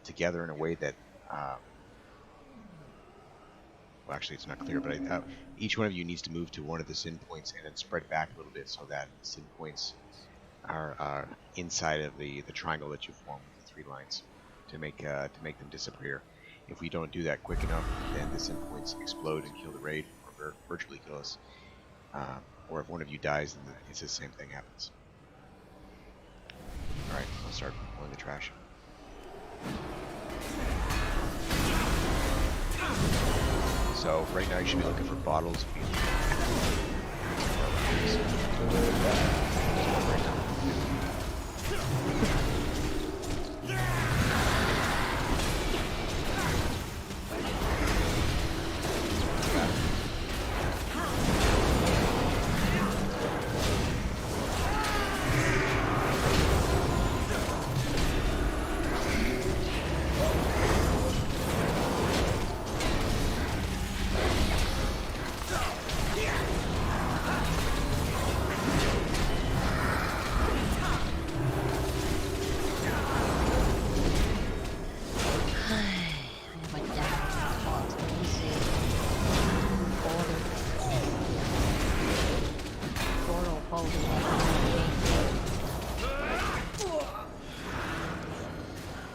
together in a way that well, actually it's not clear, but each one of you needs to move to one of the sin points and then spread back a little bit so that sin points are inside of the triangle that you form with the 3 lines to make them disappear. If we don't do that quick enough, then the sin points explode and kill the raid, or virtually kill us. Or if one of you dies, then it's the same thing happens. Alright, I'll start pulling the trash. So right now you should be looking for bottles.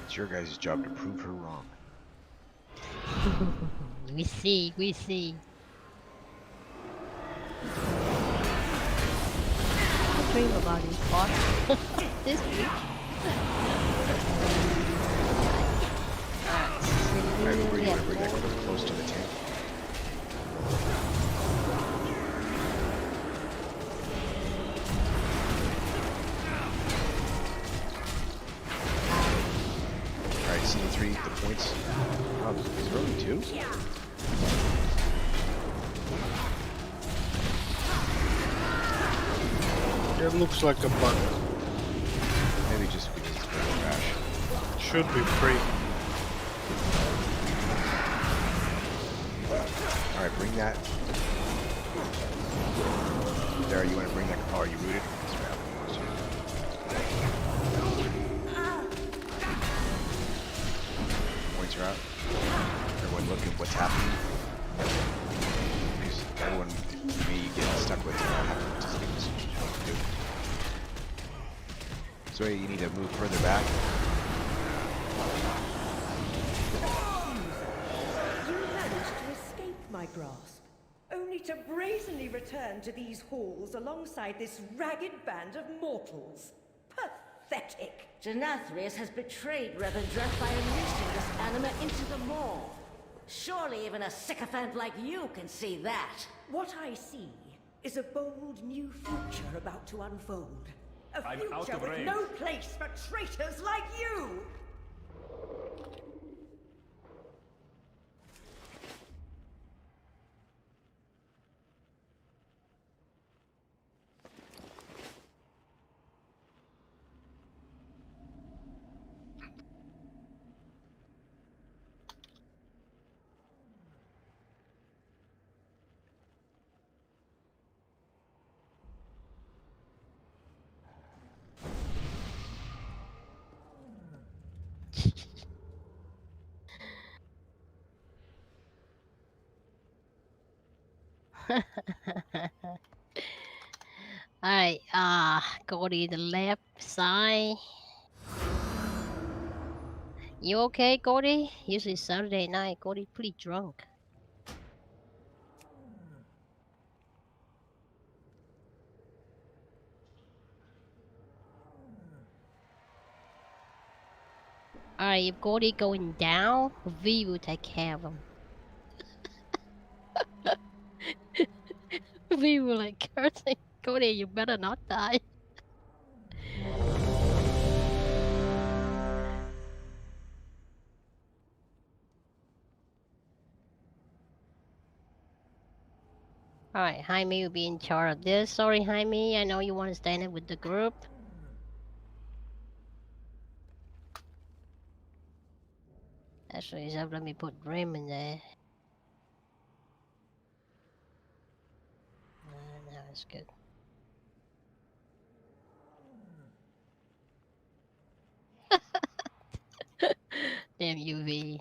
It's your guys' job to prove her wrong. We see. I dream about this part this week. Everybody want to bring that close to the tank. Alright, see the 3, the points. Oh, is there only 2? It looks like a bug. Maybe just we need to put the trash. Should be free. Alright, bring that. There, you want to bring that. Oh, are you rooted? Points are out. Everyone look at what's happening. Because everyone, me, get stuck with just things you do. So you need to move further back. You managed to escape my grasp, only to brazenly return to these halls alongside this ragged band of mortals. Pathetic! Denathrius has betrayed Revendreth by unleashing this anima into the maw. Surely even a sycophant like you can see that. What I see is a bold new future about to unfold. A future with no place for traitors like you! Alright, go to the left side. You okay, Cody? Usually Saturday night, Cody pretty drunk. Alright, if Cody going down, V will take care of him. V will like cursing. Cody, you better not die. Alright, Jaime will be in charge of this. Sorry, Jaime, I know you want to stand up with the group. Actually, so let me put Grim in there. No, that's good. Damn UV.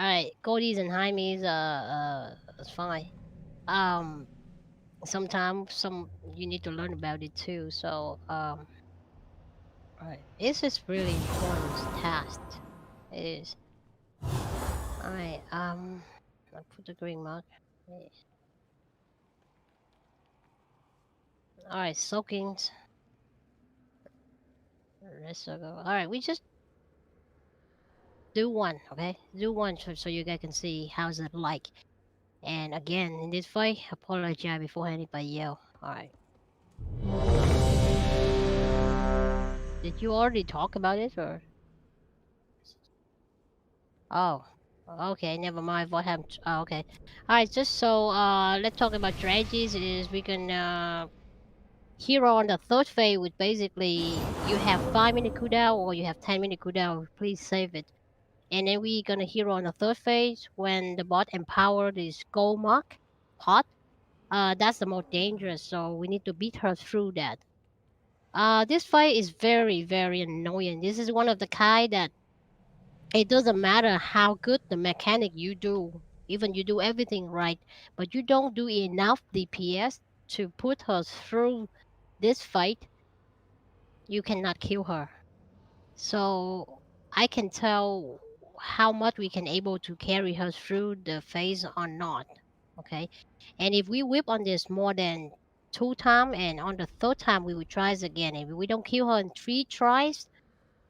Alright, Cody's and Jaime's it's fine. Sometimes you need to learn about it too, so alright. This is really important task. It is. Alright, I'll put the green mark. Yeah. Alright, soakings. Rest of go. Alright, we just do one, okay? Do one so you guys can see how's it like. And again, in this fight, apologize before anybody yell. Alright. Did you already talk about it or? Oh. Okay, never mind. What happened? Oh, okay. Alright, just so let's talk about strategies. Is we can hero on the third phase, which basically you have 5-minute cooldown or you have 10-minute cooldown. Please save it. And then we gonna hero on the third phase when the bot empowered is gold mark pot. That's the most dangerous, so we need to beat her through that. This fight is very, very annoying. This is one of the kind that it doesn't matter how good the mechanic you do, even you do everything right, but you don't do enough DPS to put her through this fight, you cannot kill her. So I can tell how much we can able to carry her through the phase or not. Okay, and if we whip on this more than 2 times and on the 3rd time we will try again. If we don't kill her in 3 tries,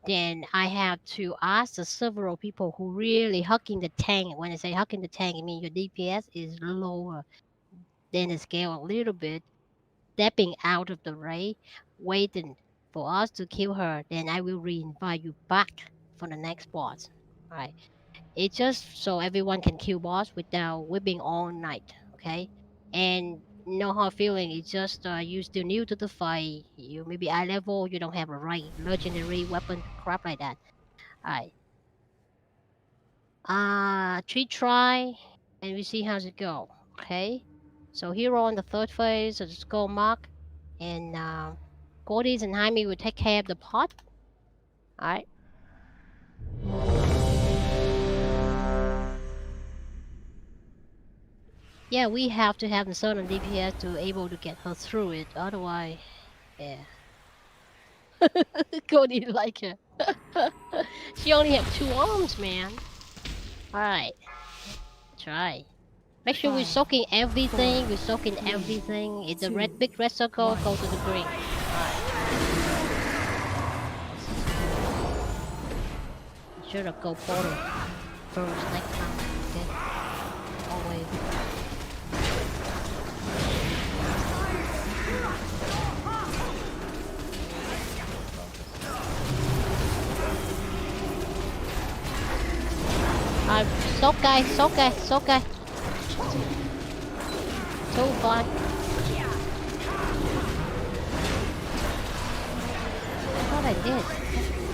then I have to ask the several people who really hucking the tank. When I say hucking the tank, I mean your DPS is lower than the scale a little bit, stepping out of the raid, waiting for us to kill her, then I will re-invite you back for the next boss. Alright. It's just so everyone can kill boss without whipping all night, okay? And no hard feeling, it's just you still new to the fight, you maybe eye level, you don't have a right legendary weapon, crap like that. Alright. 3 try, and we see how's it go, okay? So hero on the 3rd phase, so just go mark, and Gordy's and Jaime will take care of the pot. Alright. Yeah, we have to have a certain DPS to able to get her through it, otherwise, yeah. Gordy like her. She only have 2 arms, man. Alright. Try. Make sure we're soaking everything, we're soaking everything. It's a big red circle, go to the green. Should have go portal first next time, okay? Always. Soak guy, soak guy, soak guy. So fun. I thought I did.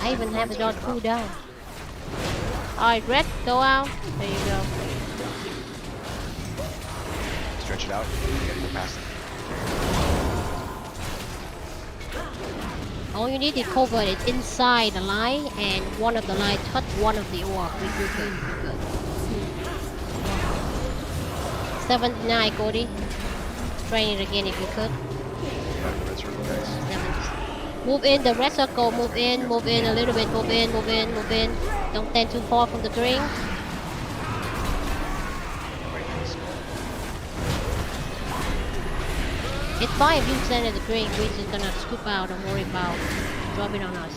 I even have it on cooldown. Alright, red, go out. There you go. Stretch it out. You gotta go past it. All you need is cover it inside the line, and one of the line touch one of the orb. We're good. 79, Cody. Train it again if you could. Move in the red circle, move in a little bit, move in. Don't stand too far from the green. It's fine if you stand at the green, we're just gonna scoop out, don't worry about dropping on us.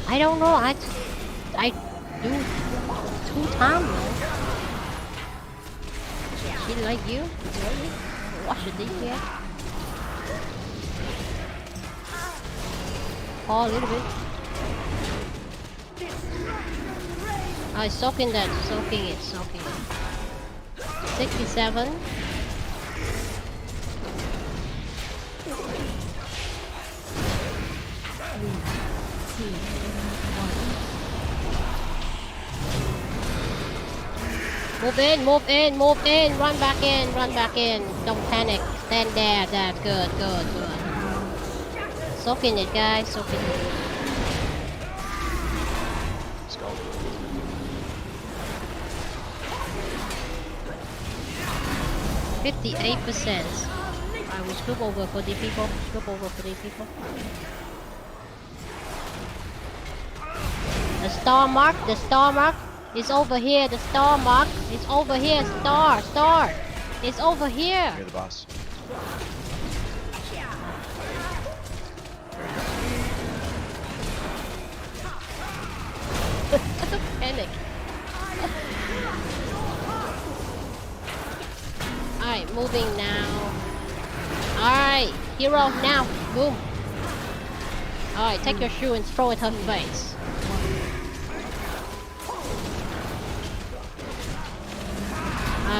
I don't know, I do 2 times though. She like you? Really? Watch the DPS. Oh, a little bit. I soaking that, soaking it. 67. Move in, move in, move in, run back in, run back in. Don't panic. Stand there. That's good, good, good. Soaking it, guys, soaking it. Skull. 58%. I will scoop over for the people. Scoop over for the people. The star mark is over here. The star mark is over here. Star. It's over here. Near the boss. Panic. Alright, moving now. Alright, hero now. Boom. Alright, take your shoe and throw it at her face.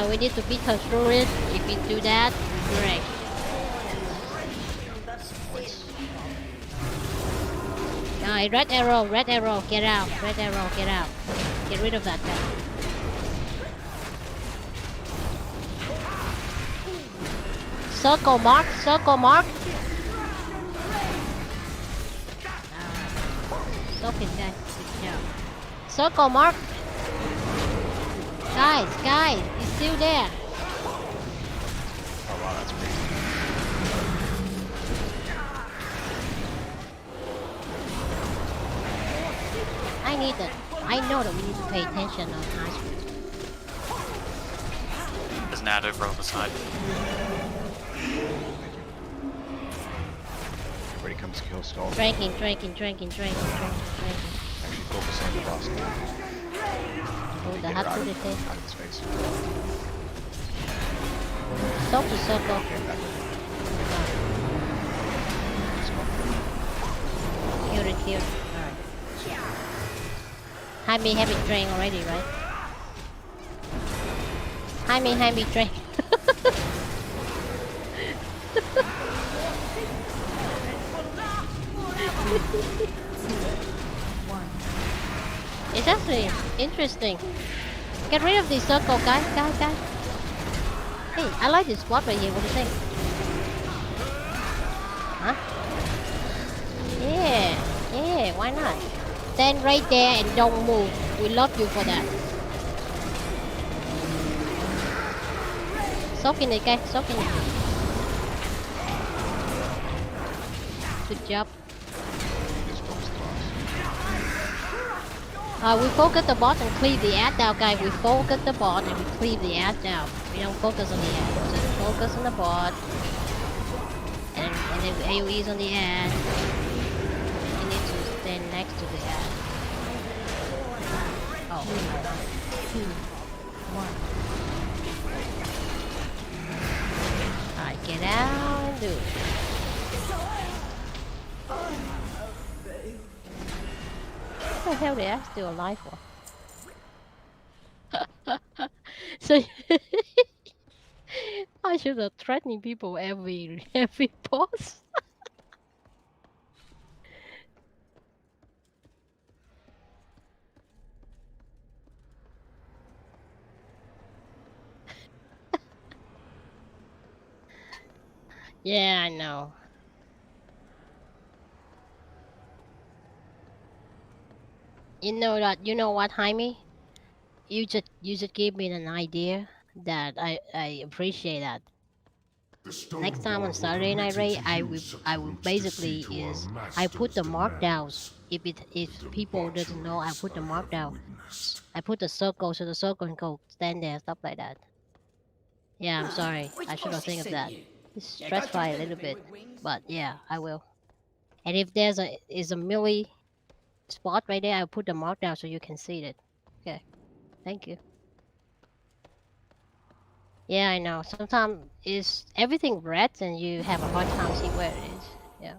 We need to beat her through it. If we do that, great. Alright, red arrow, get out. Red arrow, get out. Get rid of that guy. Circle mark. Soaking, guys. Good job. Circle mark. Guys, he's still there. Oh wow, that's crazy. I know that we need to pay attention on high speed. There's an ad over on the side. Everybody comes kill Skull. Drinking. Actually focus on the boss. Oh, the Get hot her food out is there. of his face. Stop the circle. Kill. Alright. Jaime have it drained already, right? Jaime drained. It's actually interesting. Get rid of this circle, guys. Hey, I like this spot right here. What do you think? Huh? Yeah, why not? Stand right there and don't move. We love you for that. Soaking it, guys. Soaking it. Good job. We focus the boss and cleave the ad down, guys. We focus the boss and we cleave the ad down. We don't focus on the ad. Just focus on the boss. And then the AoE's on the ad. You need to stand next to the ad. Oh. 2, 1. Alright, get out and do it. What the hell they are still alive for? So I should have threatened people every boss. Yeah, I know. You know what, Jaime? You just gave me an idea that I appreciate that. Next time on Saturday Night Raid, I will basically I put the markdowns. If people doesn't know, I put the markdown. I put the circle so the circle can go stand there, stuff like that. Yeah, I'm sorry. I should have think of that. It's stressful a little bit, but yeah, I will. And if there's a melee spot right there, I'll put the mark down so you can see it. Okay, thank you. Yeah, I know. Sometimes is everything red and you have a hard time see where it is. Yeah.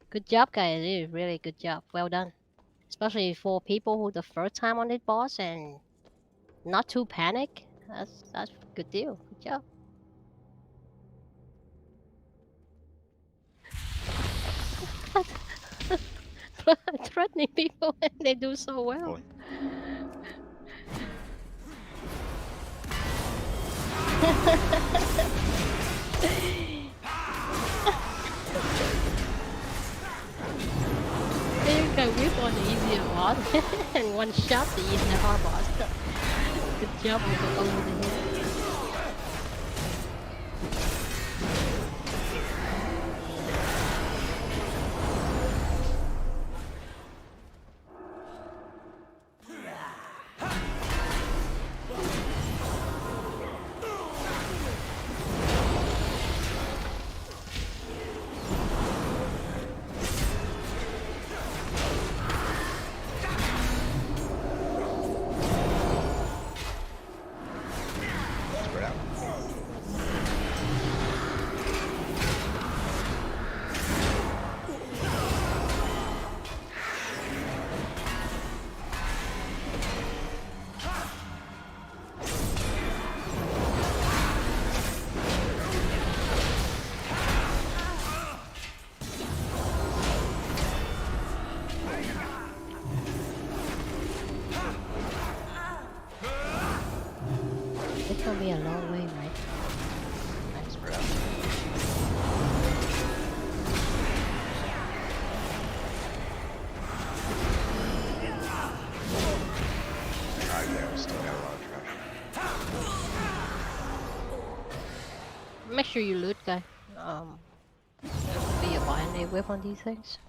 Good job, guys. It is really good job. Well done. especially for people who the first time on this boss and not too panic. That's a good deal. Good job. Threatening people and they do so well. You can whip on the easier boss and one shot the easier hard boss. Good job over the head. It's gonna be a long way, right? Nice, bro. Make sure you loot, guy. Be a binary whip on these things.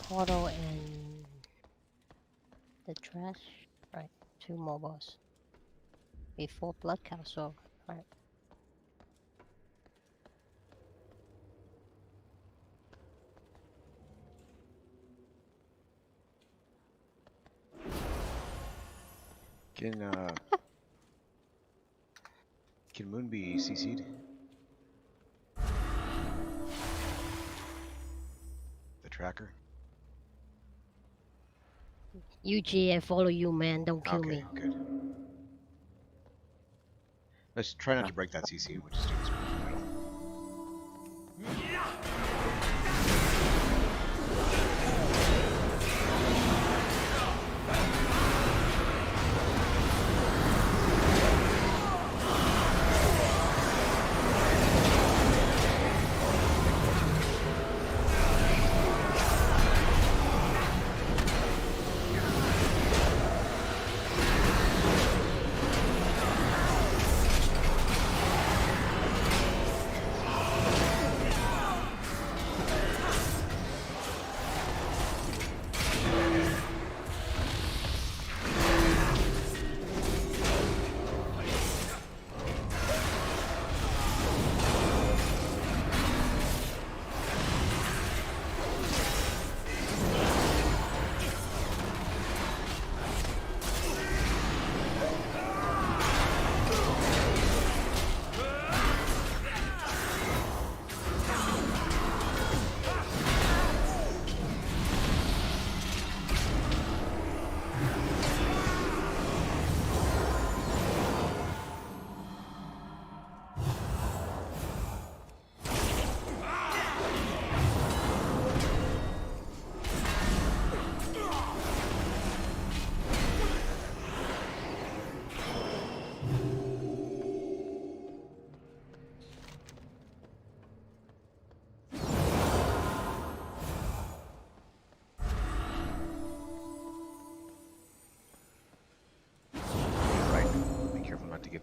Portal and the trash. Right, 2 more boss. Before Blood Council. Right. Can Moon be CC'd? The tracker? UG, I follow you, man. Don't kill me. Good. Let's try not to break that CC, which is too expensive.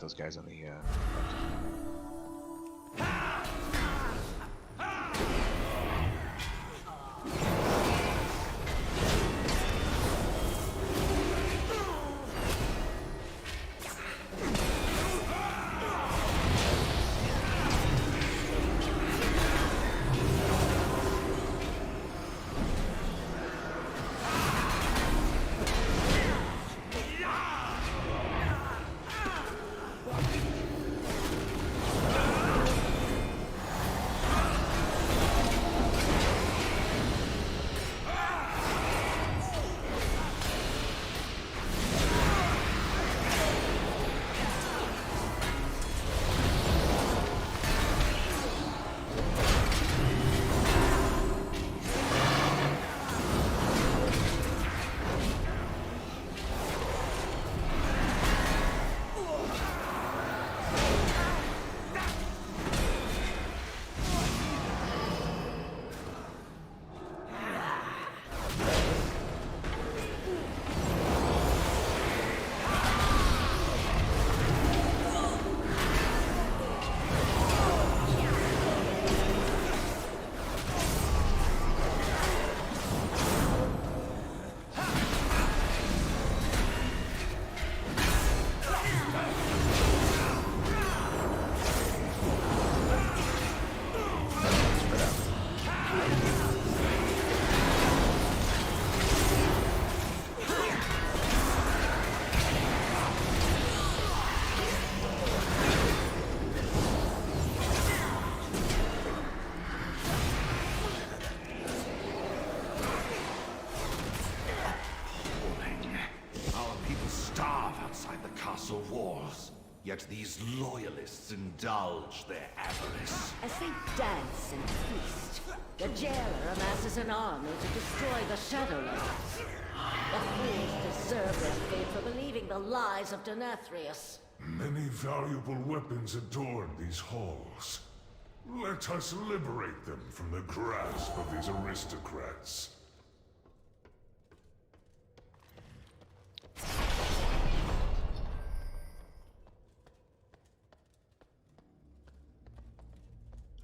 those guys on the. Yet these loyalists indulge their avarice. As they dance and feast, the jailer amasses an army to destroy the Shadowlands. The fools deserve their fate for believing the lies of Denathrius. Many valuable weapons adorn these halls. Let us liberate them from the grasp of these aristocrats.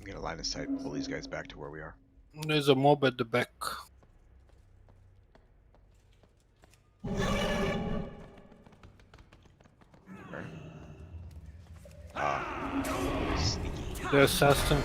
I'm gonna line of sight, pull these guys back to where we are. There's a mob at the back. Where? Sneaky. The assassin.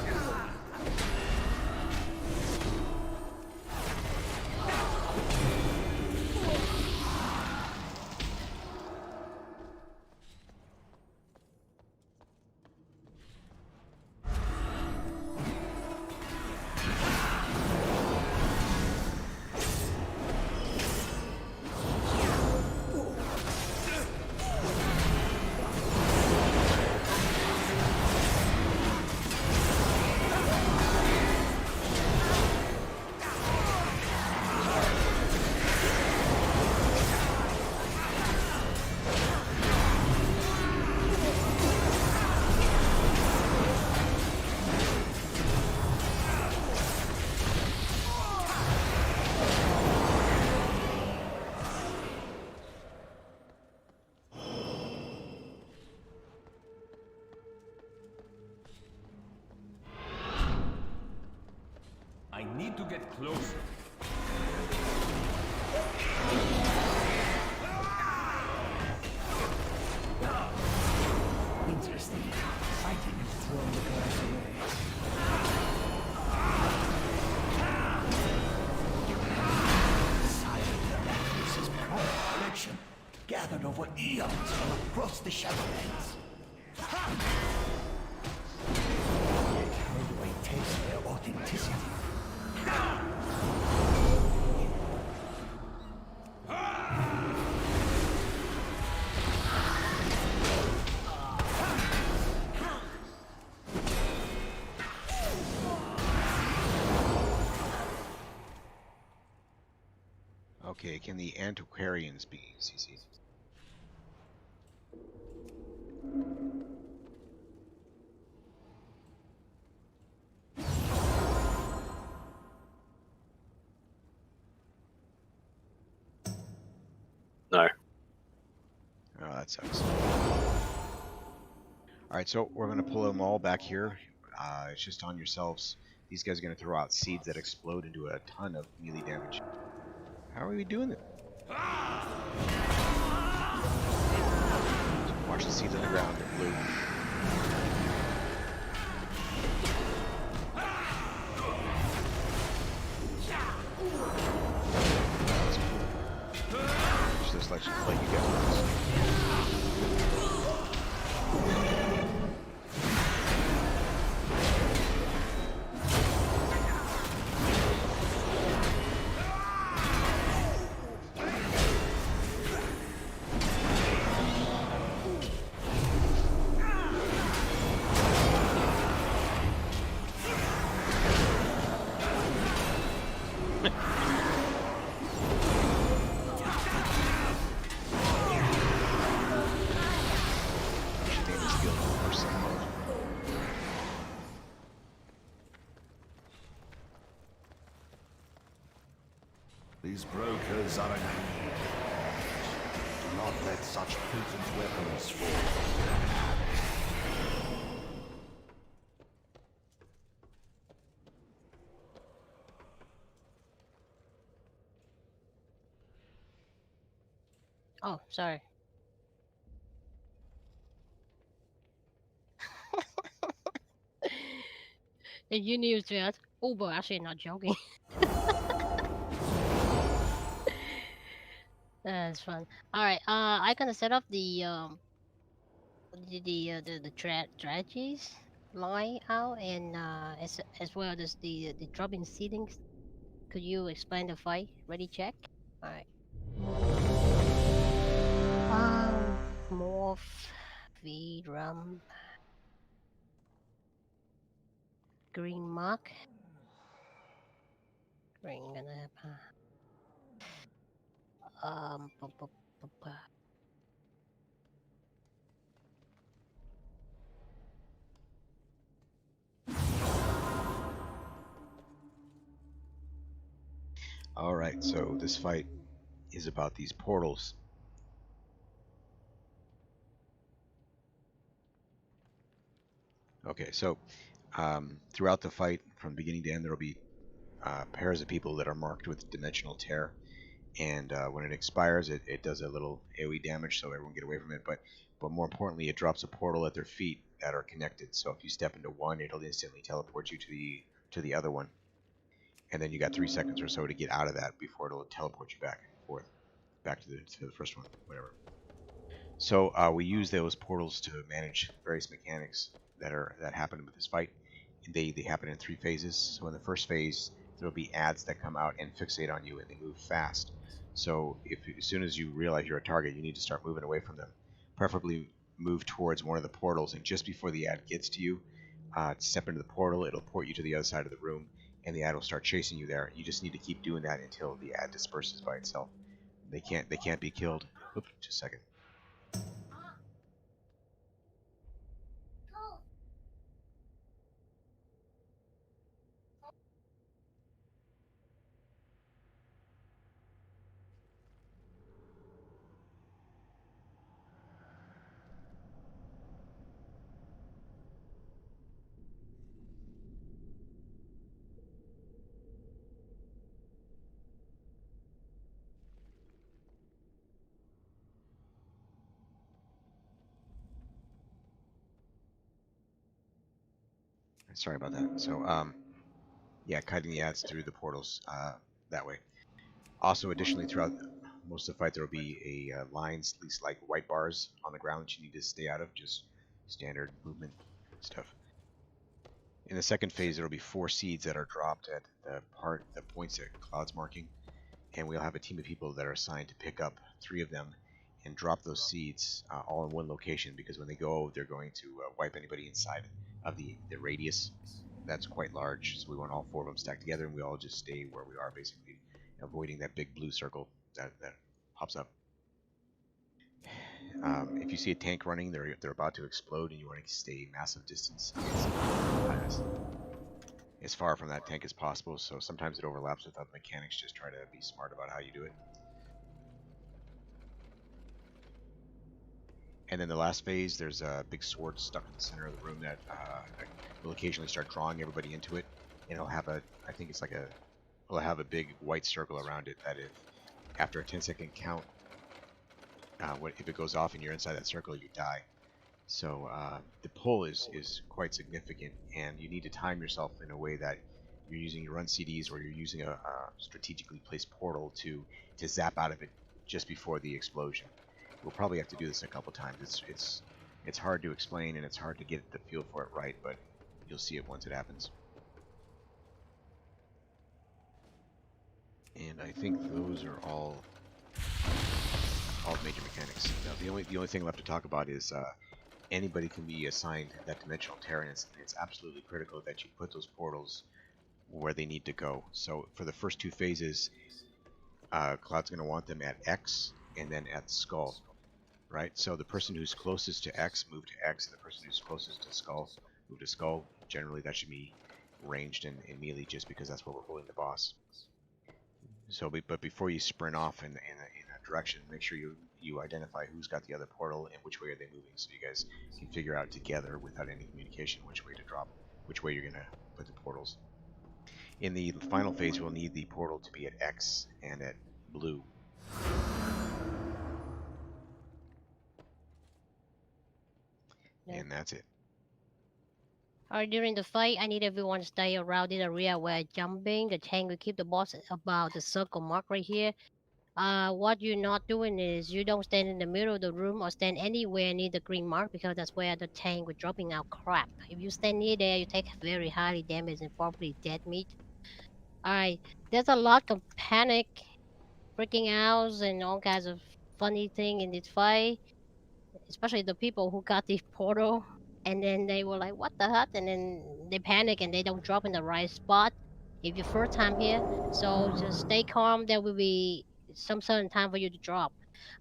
I need to get closer. Interesting. Fighting has thrown the glass away. This is private collection, gathered over eons from across the Shadowlands. How do I taste their authenticity? Okay, can the antiquarians be CC'd? No. Oh, that sucks. Alright, so we're going to pull them all back here. It's just on yourselves. These guys are going to throw out seeds that explode into a ton of melee damage. How are we doing it? Watch the seeds on the ground. They're blue. That's cool. Just like you guys. These brokers are an enemy. Do not let such potent weapons fall from their hands. Oh, sorry. And you knew that. Oh, but actually, not joking. That's fun. All right. I gonna set up the strategies line out, and as well as the dropping seedings. Could you explain the fight? Ready? Check. All right. Morph, V-Rum, green mark. Green gonna have Alright, so this fight is about these portals. Okay, so throughout the fight, from beginning to end, there will be pairs of people that are marked with Dimensional Tear. And when it expires, it does a little AoE damage, so everyone get away from it. But more importantly, it drops a portal at their feet that are connected. So if you step into one, it'll instantly teleport you to the other one. And then you got 3 seconds or so to get out of that before it'll teleport you back and forth, back to the first one, whatever. So we use those portals to manage various mechanics that happen with this fight. And they happen in 3 phases. So in the first phase, there'll be ads that come out and fixate on you, and they move fast. So as soon as you realize you're a target, you need to start moving away from them. Preferably move towards one of the portals, and just before the ad gets to you, step into the portal. It'll port you to the other side of the room, and the ad will start chasing you there. You just need to keep doing that until the ad disperses by itself. They can't be killed. Oops, just a second. Sorry about that. So, yeah, cutting the ads through the portals that way. Also, additionally, throughout most of the fight, there will be lines, at least like white bars on the ground that you need to stay out of, just standard movement stuff. In the second phase, there will be 4 seeds that are dropped at the points that Cloud's marking, and we'll have a team of people that are assigned to pick up 3 of them and drop those seeds all in one location, because when they go, they're going to wipe anybody inside of the radius. That's quite large, so we want all 4 of them stacked together, and we all just stay where we are, basically, avoiding that big blue circle that pops up. If you see a tank running, they're about to explode, and you want to stay massive distance as far from that tank as possible. So sometimes it overlaps with other mechanics. Just try to be smart about how you do it. And then the last phase, there's a big sword stuck in the center of the room that will occasionally start drawing everybody into it, and it'll have I think it's like it'll have a big white circle around it that if after a 10-second count, if it goes off and you're inside that circle, you die. So the pull is quite significant, and you need to time yourself in a way that you're using your run CDs or you're using a strategically placed portal to zap out of it just before the explosion. We'll probably have to do this a couple times. It's hard to explain and it's hard to get the feel for it right, but you'll see it once it happens. And I think those are all major mechanics. Now the only thing left to talk about is anybody can be assigned that dimensional terror, and it's absolutely critical that you put those portals where they need to go. So for the first 2 phases, Cloud's going to want them at X and then at Skull, right? So the person who's closest to X, move to X, and the person who's closest to Skull, move to Skull. Generally that should be ranged and melee, just because that's where we're holding the boss. So, but before you sprint off in a direction, make sure you identify who's got the other portal and which way are they moving, so you guys can figure out together without any communication which way to drop, which way you're going to put the portals. In the final phase, we'll need the portal to be at X and at blue. And that's it. Alright, during the fight, I need everyone to stay around the area where jumping. The tank will keep the boss about the circle mark right here. What you're not doing is you don't stand in the middle of the room or stand anywhere near the green mark, because that's where the tank will dropping out crap. If you stand near there, you take very highly damage and probably dead meat. Alright, there's a lot of panic, freaking out, and all kinds of funny thing in this fight. Especially the people who got the portal, and then they were like, what the heck? And then they panic and they don't drop in the right spot if your first time here. So just stay calm. There will be some certain time for you to drop.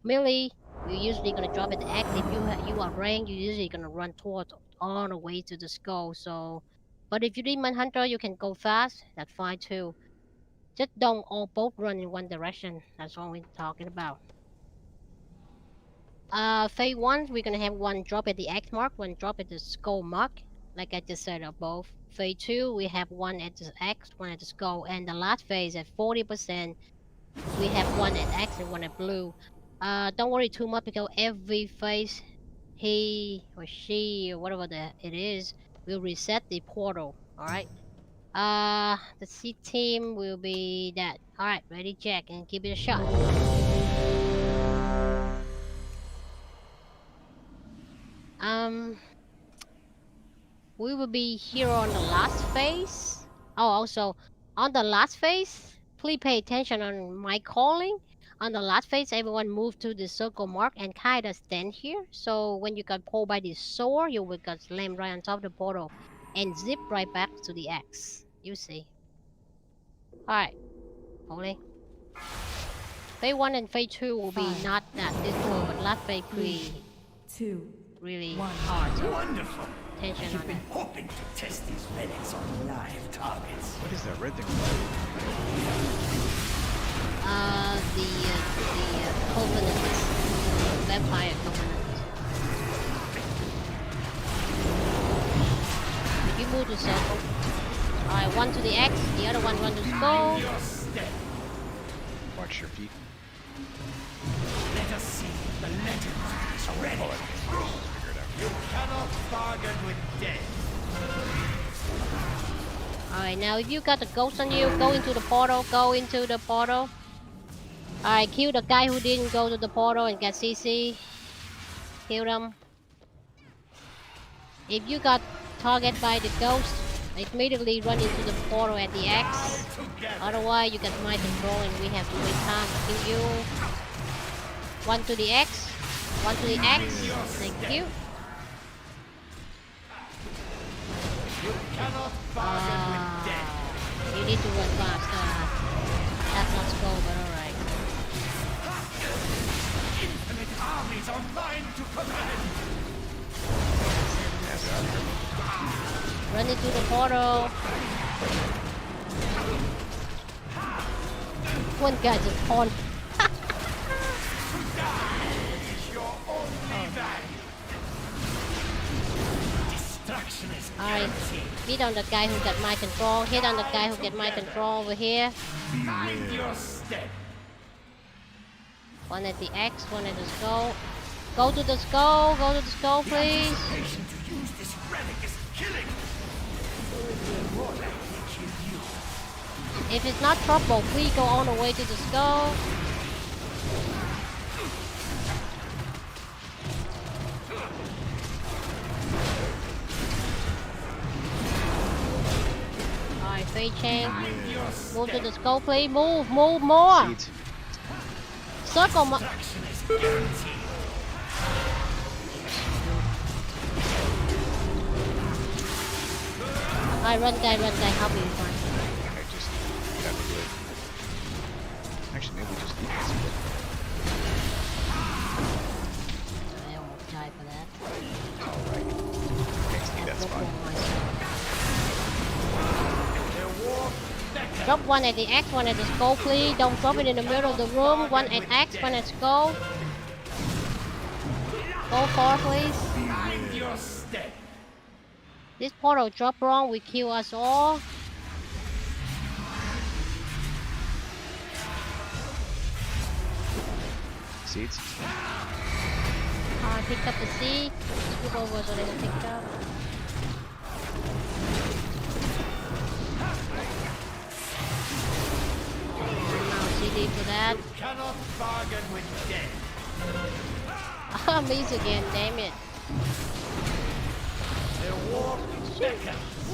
Melee, you're usually going to drop at the X. If you are ranked, you're usually going to run towards all the way to the Skull. So, but if you're Demon Hunter, you can go fast. That's fine too. Just don't all both run in one direction. That's all we're talking about. Phase 1, we're gonna have one drop at the X mark, one drop at the Skull mark, like I just said above. Phase 2, we have one at the X, one at the Skull, and the last phase at 40%, we have one at X and one at blue. Don't worry too much, because every phase, he or she or whatever it is, will reset the portal. Alright. The C team will be that. Alright, ready, Jack, and give it a shot. We will be here on the last phase. Oh, also, on the last phase, please pay attention on my calling. On the last phase, everyone move to the circle mark and kind of stand here. So when you got pulled by the sword, you will get slammed right on top of the portal and zip right back to the X. You see. Alright. Holy. Phase 1 and Phase 2 will be not that difficult, but last phase 3, 2, really 1. hard. So Wonderful. tension You've on been it. hoping to test these relics on live targets. What is that red thing? The covenant, vampire covenant. If you move to circle, alright, one to the X, the other one run to Skull. Watch your feet. Let us see the legend is ready. You cannot bargain with death. Alright, now if you got the ghost on you, go into the portal, go into the portal. Alright, kill the guy who didn't go to the portal and get CC. Kill them. If you got targeted by the ghost, immediately run into the portal at the X. Otherwise, you get mind control and we have to wait time to kill you. One to the X. One to the X. Thank you. You need to run fast. That's not slow, but alright. Infinite armies online to command. Run into the portal. One guy just pawned. Your only value. Alright, hit on the guy who got my control. Hit on the guy who get my control over here. Mind your step. One at the X, one at the skull. Go to the skull, go to the skull, please. Anticipation to use this relic is killing. More likely kill you. If it's not trouble, please go all the way to the skull. Alright, Fei Chang. Move to the skull, please. Move more. Seeds. Circle. Alright, run guy, help me fine. I just got to do it. Actually, maybe just leave this. I don't have time for that. Alright. Okay, Steve, that's fine. Drop one at the X, one at the skull, please. Don't drop it in the middle of the room. One at X, one at skull. Go far, please. Mind your step. This portal drop wrong will kill us all. Seeds. I picked up the seed. Scoop over so they can pick it up. Now CD for that. You cannot bargain with death. I miss again, damn it. The war beckons.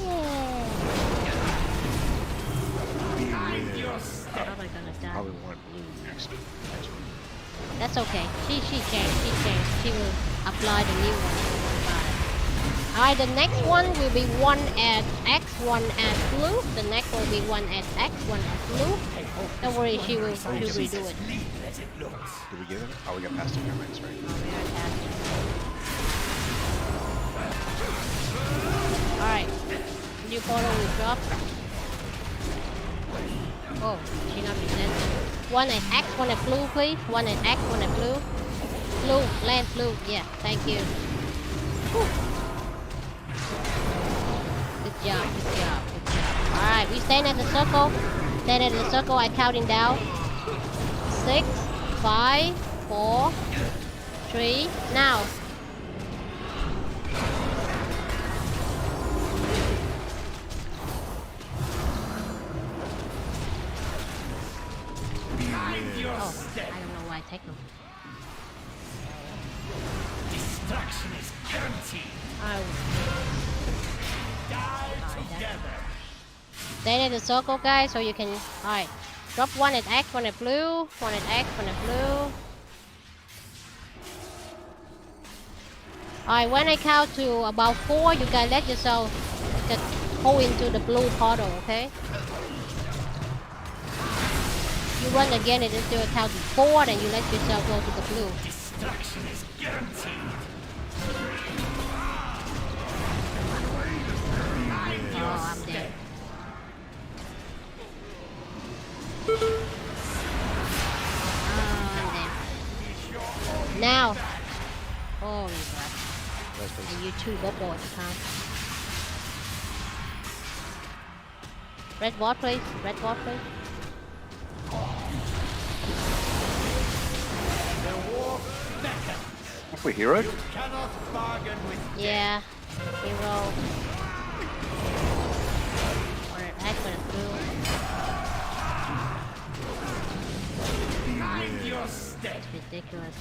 Mind your step. How am I gonna die? Probably want blue next one. That's okay. She changed. She will apply the new one. Alright, the next one will be one at X, one at blue. The next will be one at X, one at blue. Don't worry, she will redo it. Did we get it? Oh, we got past the pyramids, right? Alright. New portal will drop. Oh, she not present. One at X, one at blue, please. One at X, one at blue. Blue, land blue. Yeah, thank you. Whew. Good job. Alright, we stand at the circle. Stand at the circle, I'm counting down. 6, 5, 4, 3, now. Oh, I don't know why I take them. Destruction is guaranteed. Die together. Stay in the circle, guys, so you can. Alright. Drop one at X, one at blue. One at X, one at blue. Alright, when I count to about 4, you guys let yourself just go into the blue portal, okay? You run again and until I count to 4, then you let yourself go to the blue. Destruction is guaranteed. Oh, I'm dead. I'm dead. Now. Holy crap. And you two go boys, huh? Red ball, please. Red ball, please. If we hero? Cannot bargain with Yeah. Hero. Or an X and a blue. Mind your step. It's ridiculous.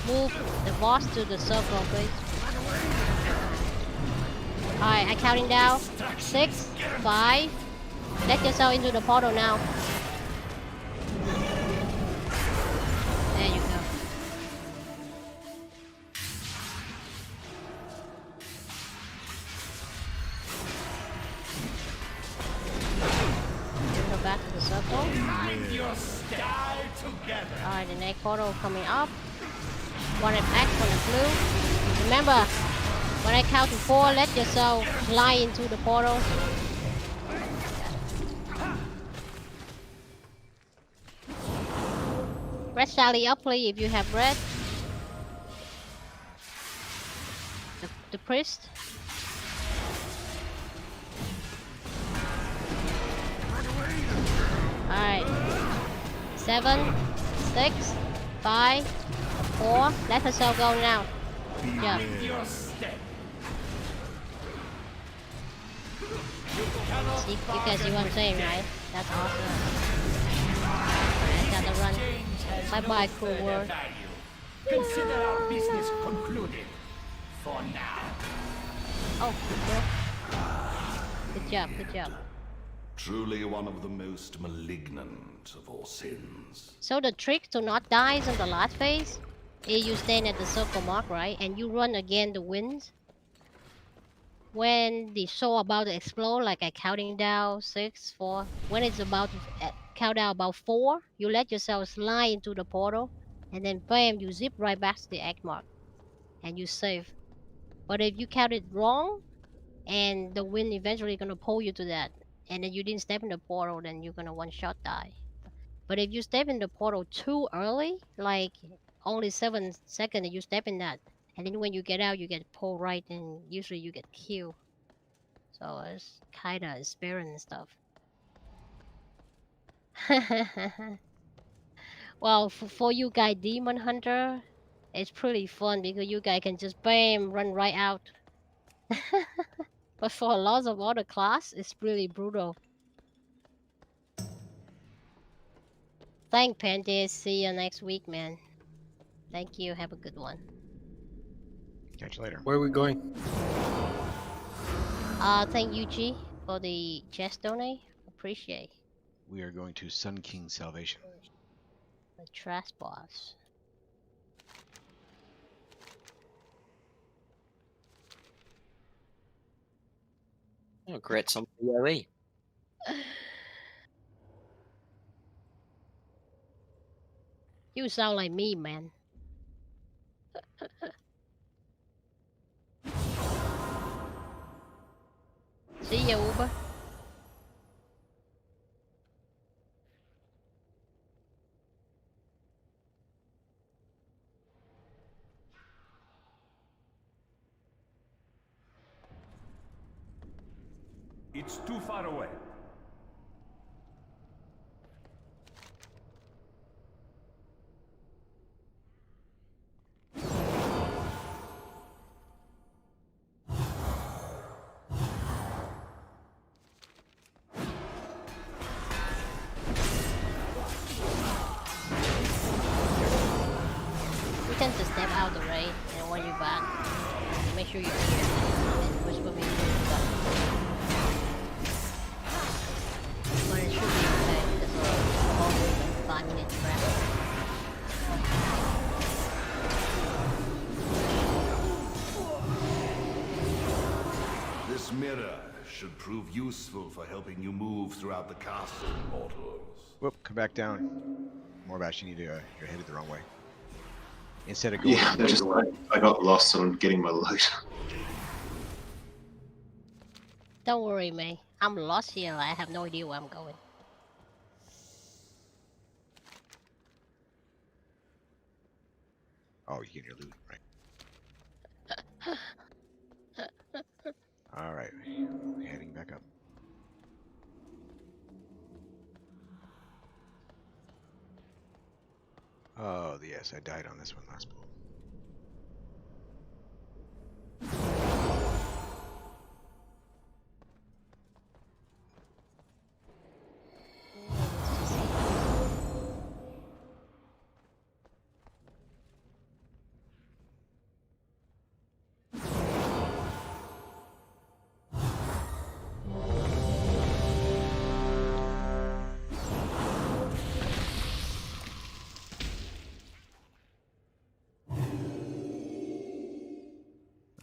Move the boss to the circle, please. Alright, I'm counting down. 6, 5. Let yourself into the portal now. There you go. Go back to the circle. Mind your step. Die together. Alright, the next portal coming up. One at X, one at blue. Remember, when I count to 4, let yourself fly into the portal. Red Sally Upley if you have red. The priest. Alright. 7, 6, 5, 4. Let herself go now. Jump. Your step. See, you guys see what I'm saying, right? That's awesome. I gotta run. Bye bye, cool world. Consider our business concluded. For now. Oh, good job, good job. Truly one of the most malignant of all sins. So the trick to not die is in the last phase is you stand at the circle mark, right? And you run again the winds. When the soul about to explode, like a counting down 6, 4. When it's about to count down about 4, you let yourself slide into the portal, and then bam, you zip right back to the egg mark, and you save. But if you count it wrong, and the wind eventually gonna pull you to that, and then you didn't step in the portal, then you're gonna one-shot die. But if you step in the portal too early, like only 7 seconds, and you step in that, and then when you get out, you get pulled right, and usually you get killed. So it's kind of sparing and stuff. Well, for you guys, Demon Hunter, it's pretty fun because you guys can just bam, run right out. But for lots of other class, it's really brutal. Thank Pandas. See you next week, man. Thank you. Have a good one. Catch you later. Where are we going? Thank you, G, for the chest donate. Appreciate. We are going to Sun King Salvation. The trash boss. Oh, great, some PoE. You sound like me, man. See ya, Uber. It's too far away. You tend to step out the way, and when you're back, make sure you're here and whisper me through the button. But it should be okay. It's always like 5 minutes rest. This mirror should prove useful for helping you move throughout the castle, mortals. Whoop, come back down. Morbash, you need to, you're headed the wrong way. Instead of going... Yeah, I got lost on getting my light. Don't worry, man. I'm lost here. I have no idea where I'm going. Oh, you get your loot, right. Alright, heading back up. Oh, yes, I died on this one last pull.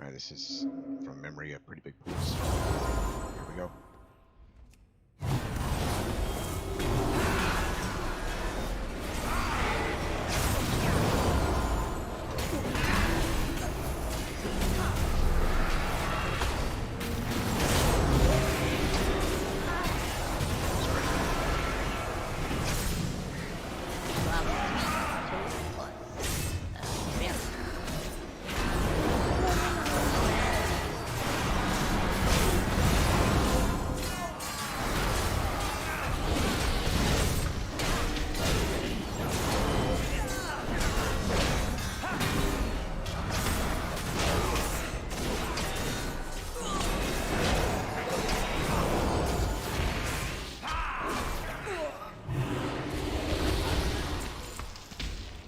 Alright, this is, from memory, a pretty big pulse. Here we go.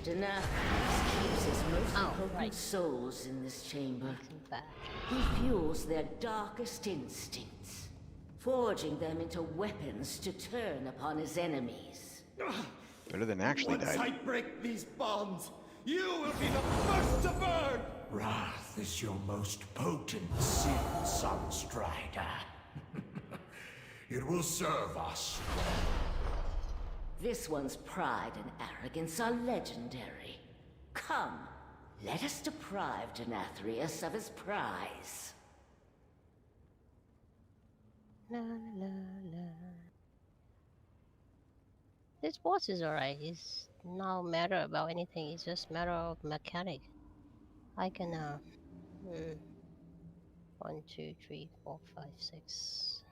Denathrius keeps his most Oh, potent right. souls in this chamber. Back. He fuels their darkest instincts, forging them into weapons to turn upon his enemies. Better than actually Once I died. break these bonds, you will be the first to burn! Wrath is your most potent sin, Sunstrider. It will serve us. This one's pride and arrogance are legendary. Come, let us deprive Denathrius of his prize. La la la. This boss is alright. It's no matter about anything. It's just matter of mechanic. I can 1, 2, 3, 4, 5, 6.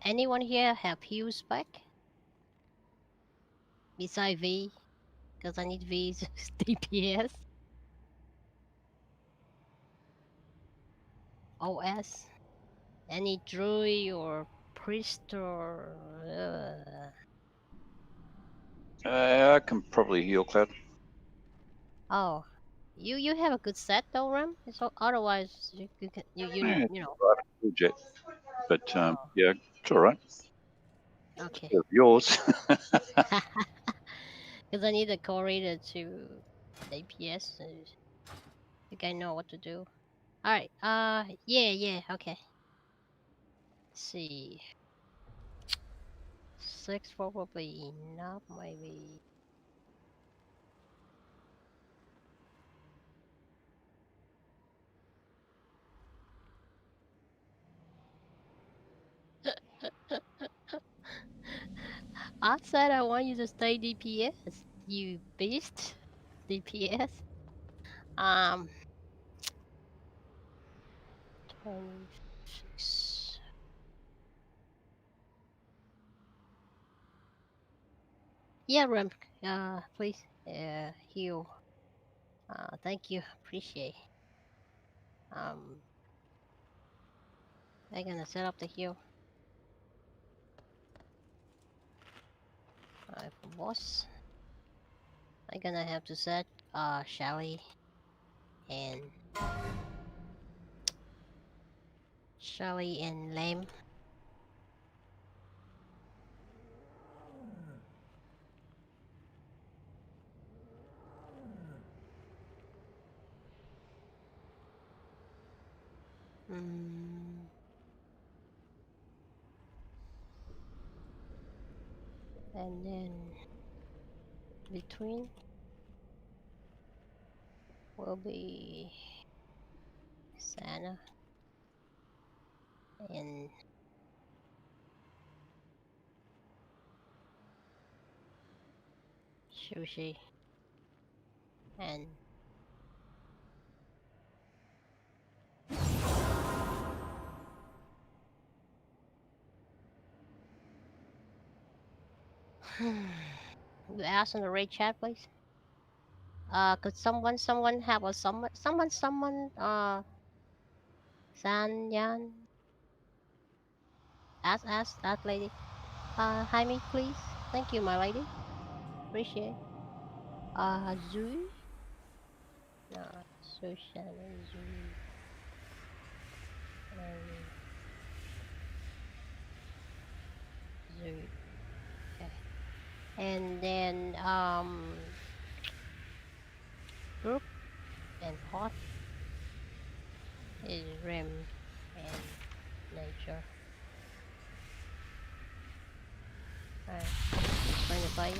Anyone here have heal spec? Beside V? Because I need V's DPS. OS? Any druid or priest or... I can probably heal Cloud. Oh. You have a good set though, Ram? So otherwise you can Yeah, you know. right, full jet. But yeah, it's all right. Okay. It's yours. Because I need a correlator to APS. So I think I know what to do. Alright, yeah, okay. Let's see. 6 probably enough, maybe. I said I want you to stay DPS, you beast. DPS. 26. Yeah, Rem. Please. Heal. Thank you. Appreciate. I'm gonna set up the heal. Alright, for boss. I'm gonna have to set Shelly and Lame. And then between will be Sana and Sushi and ask in the raid chat, please. Could someone have a someone San Yan? Ask that lady. Jaime, please. Thank you, my lady. Appreciate. Zui? No, Sushan and Zui. Zui. Okay. And then group and pot is Rim and nature. Alright, going to fire.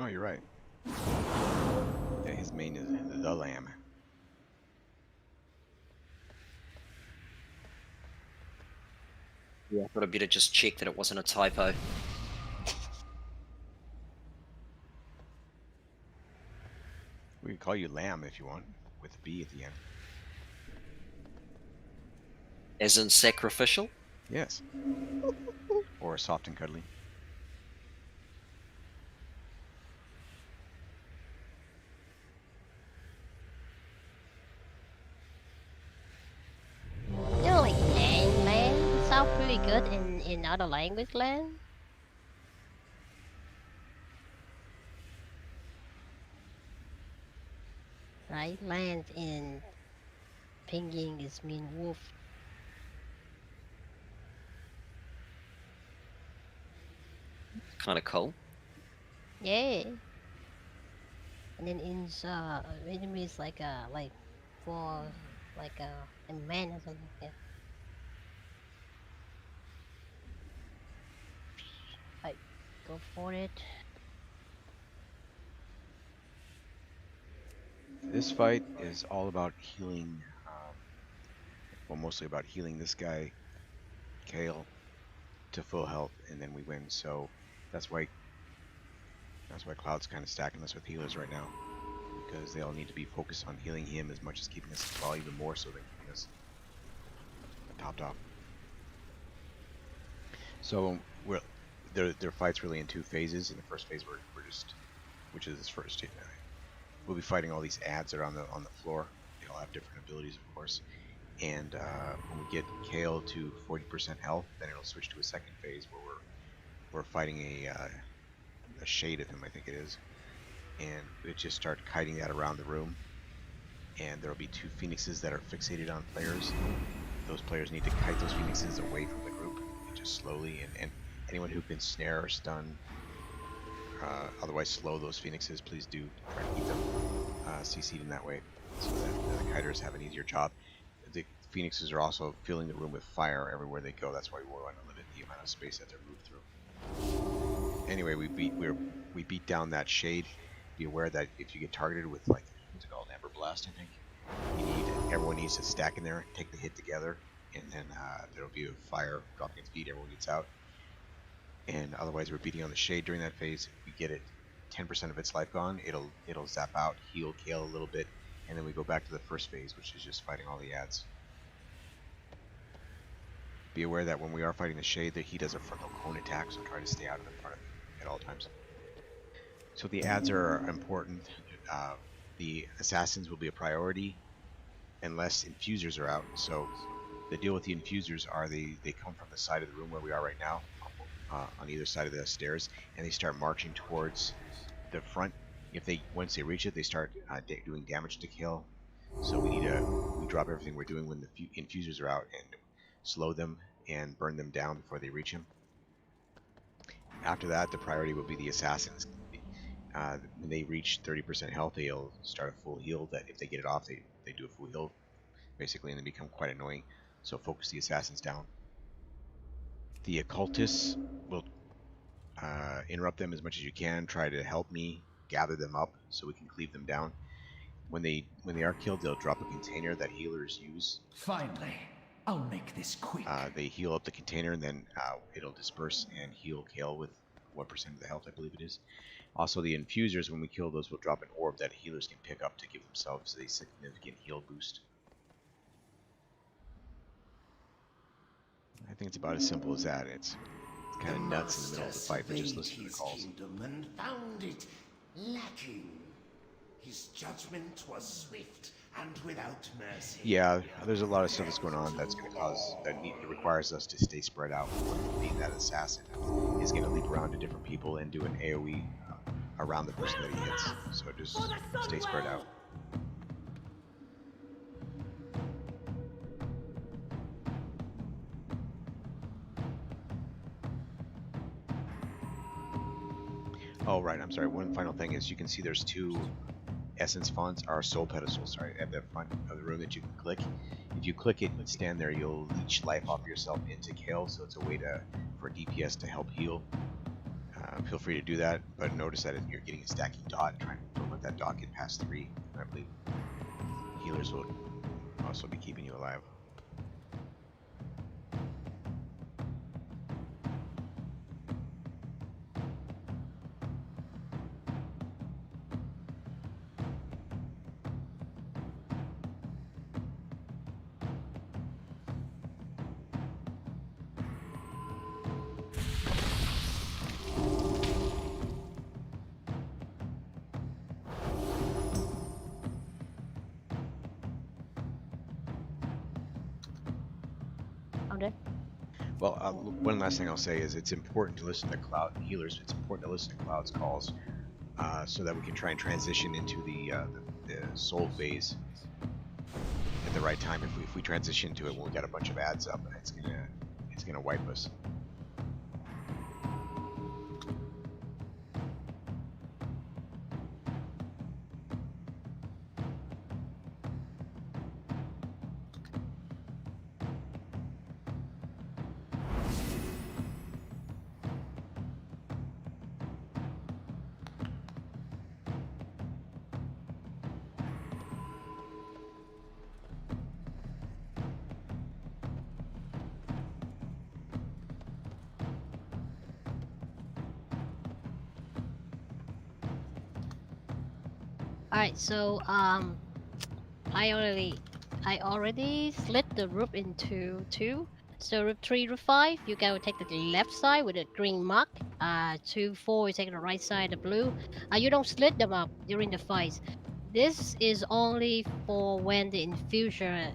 Oh, you're right. Yeah, his main is the lamb. Yeah, I thought I'd better just check that it wasn't a typo. We can call you Lamb if you want, with a B at the end. As in sacrificial? Yes. Or soft and cuddly. You know, like land sound pretty good in other language land. Right? Land in Pinyin is mean wolf. Kind of cool. Yeah. And then in enemy is like for like a man or something. Yeah. Right, go for it. This fight is all about healing, well, mostly about healing this guy, Kale, to full health, and then we win. So that's why Cloud's kind of stacking us with healers right now, because they all need to be focused on healing him as much as keeping us, well, even more so than keeping us topped off. So their fight's really in two phases. In the first phase, which is this first. We'll be fighting all these ads that are on the floor. They all have different abilities, of course. And when we get Kale to 40% health, then it'll switch to a second phase where we're fighting a shade of him, I think it is. And we just start kiting that around the room. And there'll be two phoenixes that are fixated on players. Those players need to kite those phoenixes away from the group, and just slowly. And anyone who can snare or stun, otherwise slow those phoenixes, please do try to keep them CC'd in that way, so that the kiters have an easier job. The phoenixes are also filling the room with fire everywhere they go. That's why we want to limit the amount of space that they're moved through. Anyway, we beat down that shade. Be aware that if you get targeted with, like, what's it called, Amber Blast, I think, everyone needs to stack in there, take the hit together, and then there'll be a fire dropping its feet. Everyone gets out. And otherwise, we're beating on the shade during that phase. If we get it 10% of its life gone, it'll zap out, heal Kale a little bit, and then we go back to the first phase, which is just fighting all the ads. Be aware that when we are fighting the shade, that he does a frontal cone attack, so try to stay out of the front of it at all times. So the ads are important. The assassins will be a priority unless infusers are out. So the deal with the infusers are they come from the side of the room where we are right now, on either side of the stairs, and they start marching towards the front. Once they reach it, they start doing damage to Kale. So we drop everything we're doing when the infusers are out and slow them and burn them down before they reach him. After that, the priority will be the assassins. When they reach 30% health, they'll start a full heal. That if they get it off, they do a full heal, basically, and they become quite annoying. So focus the assassins down. The occultists will interrupt them as much as you can. Try to help me gather them up so we can cleave them down. When they are killed, they'll drop a container that healers use. Finally, I'll make this quick. They heal up the container, and then it'll disperse and heal Kale with 1% of the health, I believe it is. Also, the infusers, when we kill those, will drop an orb that healers can pick up to give themselves a significant heal boost. I think it's about as simple as that. It's kind of nuts in the middle of the fight, but just listen to the calls. And found it lacking. His judgment was swift and without mercy. Yeah, there's a lot of stuff that's going on that's going to cause it requires us to stay spread out. Being that assassin is going to leap around to different people and do an AOE around the person that he hits. So just stay spread out. Oh, right, I'm sorry. One final thing is you can see there's two essence fonts, or soul pedestals, sorry, at the front of the room that you can click. If you click it and stand there, you'll leech life off yourself into Kale, so it's a way for DPS to help heal. feel free to do that, but notice that if you're getting a stacking dot, don't let that dot get past 3. I believe healers will also be keeping you alive. Well, one last thing I'll say is it's important to listen to Cloud healers. It's important to listen to Cloud's calls so that we can try and transition into the soul phase at the right time. If we transition to it when we got a bunch of ads up, it's gonna wipe us. Alright, so I already split the group into 2. So group 3, group 5, you guys will take the left side with the green mark. 2, 4, you take the right side, the blue. You don't split them up during the fights. This is only for when the infuser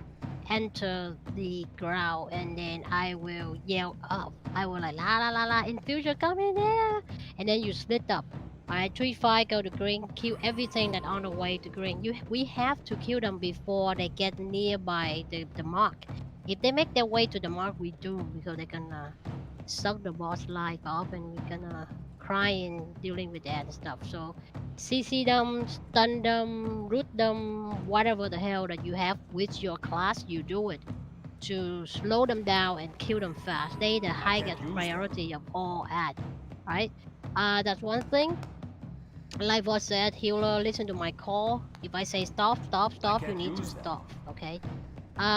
enter the ground, and then I will yell up. I will like la la la la, infuser come in there, and then you split up. Alright, 3, 5 go to green, kill everything that on the way to green. We have to kill them before they get nearby the mark. If they make their way to the mark, we do, because they're gonna suck the boss life off, and we're gonna cry in dealing with that and stuff. So CC them, stun them, root them, whatever the hell that you have with your class, you do it to slow them down and kill them fast. They the highest priority of all ads, right? That's one thing. Like what said, healer, listen to my call. If I say stop, you need to stop, okay?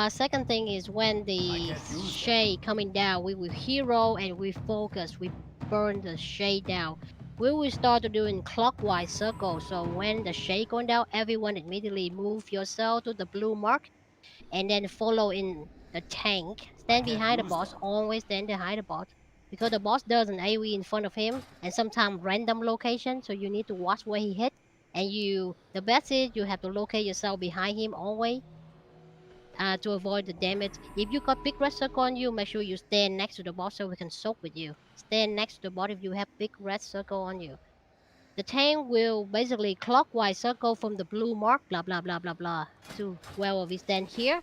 Second thing is when the shade coming down, we will hero and we focus, we burn the shade down. We will start to do in clockwise circle. So when the shade going down, everyone immediately move yourself to the blue mark and then follow in the tank. Stand behind the boss, always stand behind the boss. Because the boss does an AoE in front of him and sometimes random location, so you need to watch where he hit. And the best is you have to locate yourself behind him always to avoid the damage. If you got big red circle on you, make sure you stand next to the boss so we can soak with you. Stand next to the boss if you have big red circle on you. The tank will basically clockwise circle from the blue mark, blah blah blah blah blah, to where we stand here.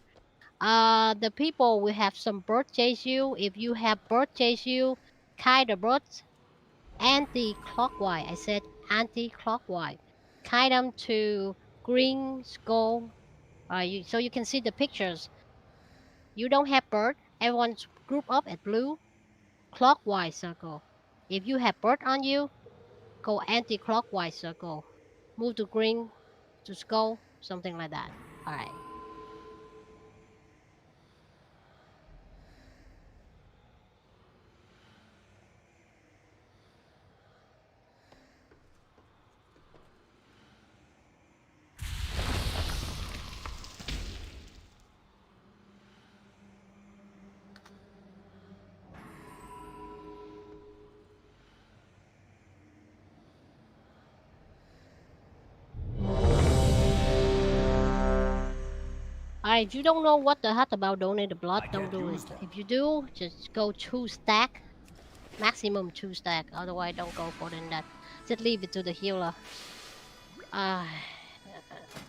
The people will have some bird chase you. If you have bird chase you, kite the birds anti-clockwise. I said anti-clockwise. Kite them to green skull. So you can see the pictures. You don't have bird. Everyone's group up at blue. Clockwise circle. If you have bird on you, go anti-clockwise circle. Move to green, to skull, something like that. Alright. If you don't know what the heck about donated blood, don't do it. If you do, just go 2 stack. Maximum 2 stack. Otherwise, don't go for than that. Just leave it to the healer.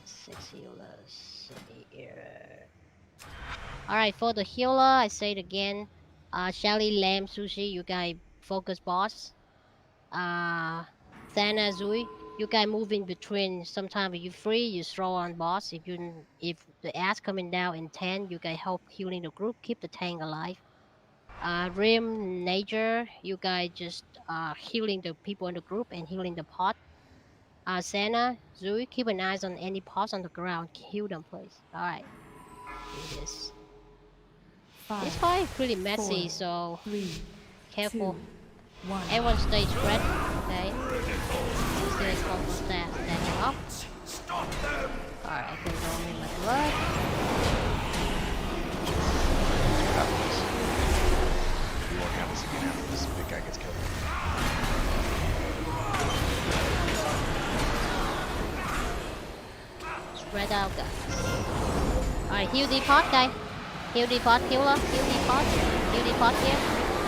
6 healers here. Alright, for the healer, I say it again. Shelly, Lamb, Sushi, you guys focus boss. Thana, Zui, you guys move in between. Sometimes if you're free, you throw on boss. If the ass coming down in 10, you guys help healing the group, keep the tank alive. Rim, Nature, you guys just healing the people in the group and healing the pot. Senna, Zui, keep an eye on any pots on the ground. Heal them, please. Alright. Do this. This fight is pretty messy, so careful. Everyone stay spread. Okay. Stay combo stacking up. Alright, I can go in my blood. We won't have this again after this big guy gets killed. Spread out, guys. Alright, heal the pot, guy. Heal the pot, healer. Heal the pot. Heal the pot here.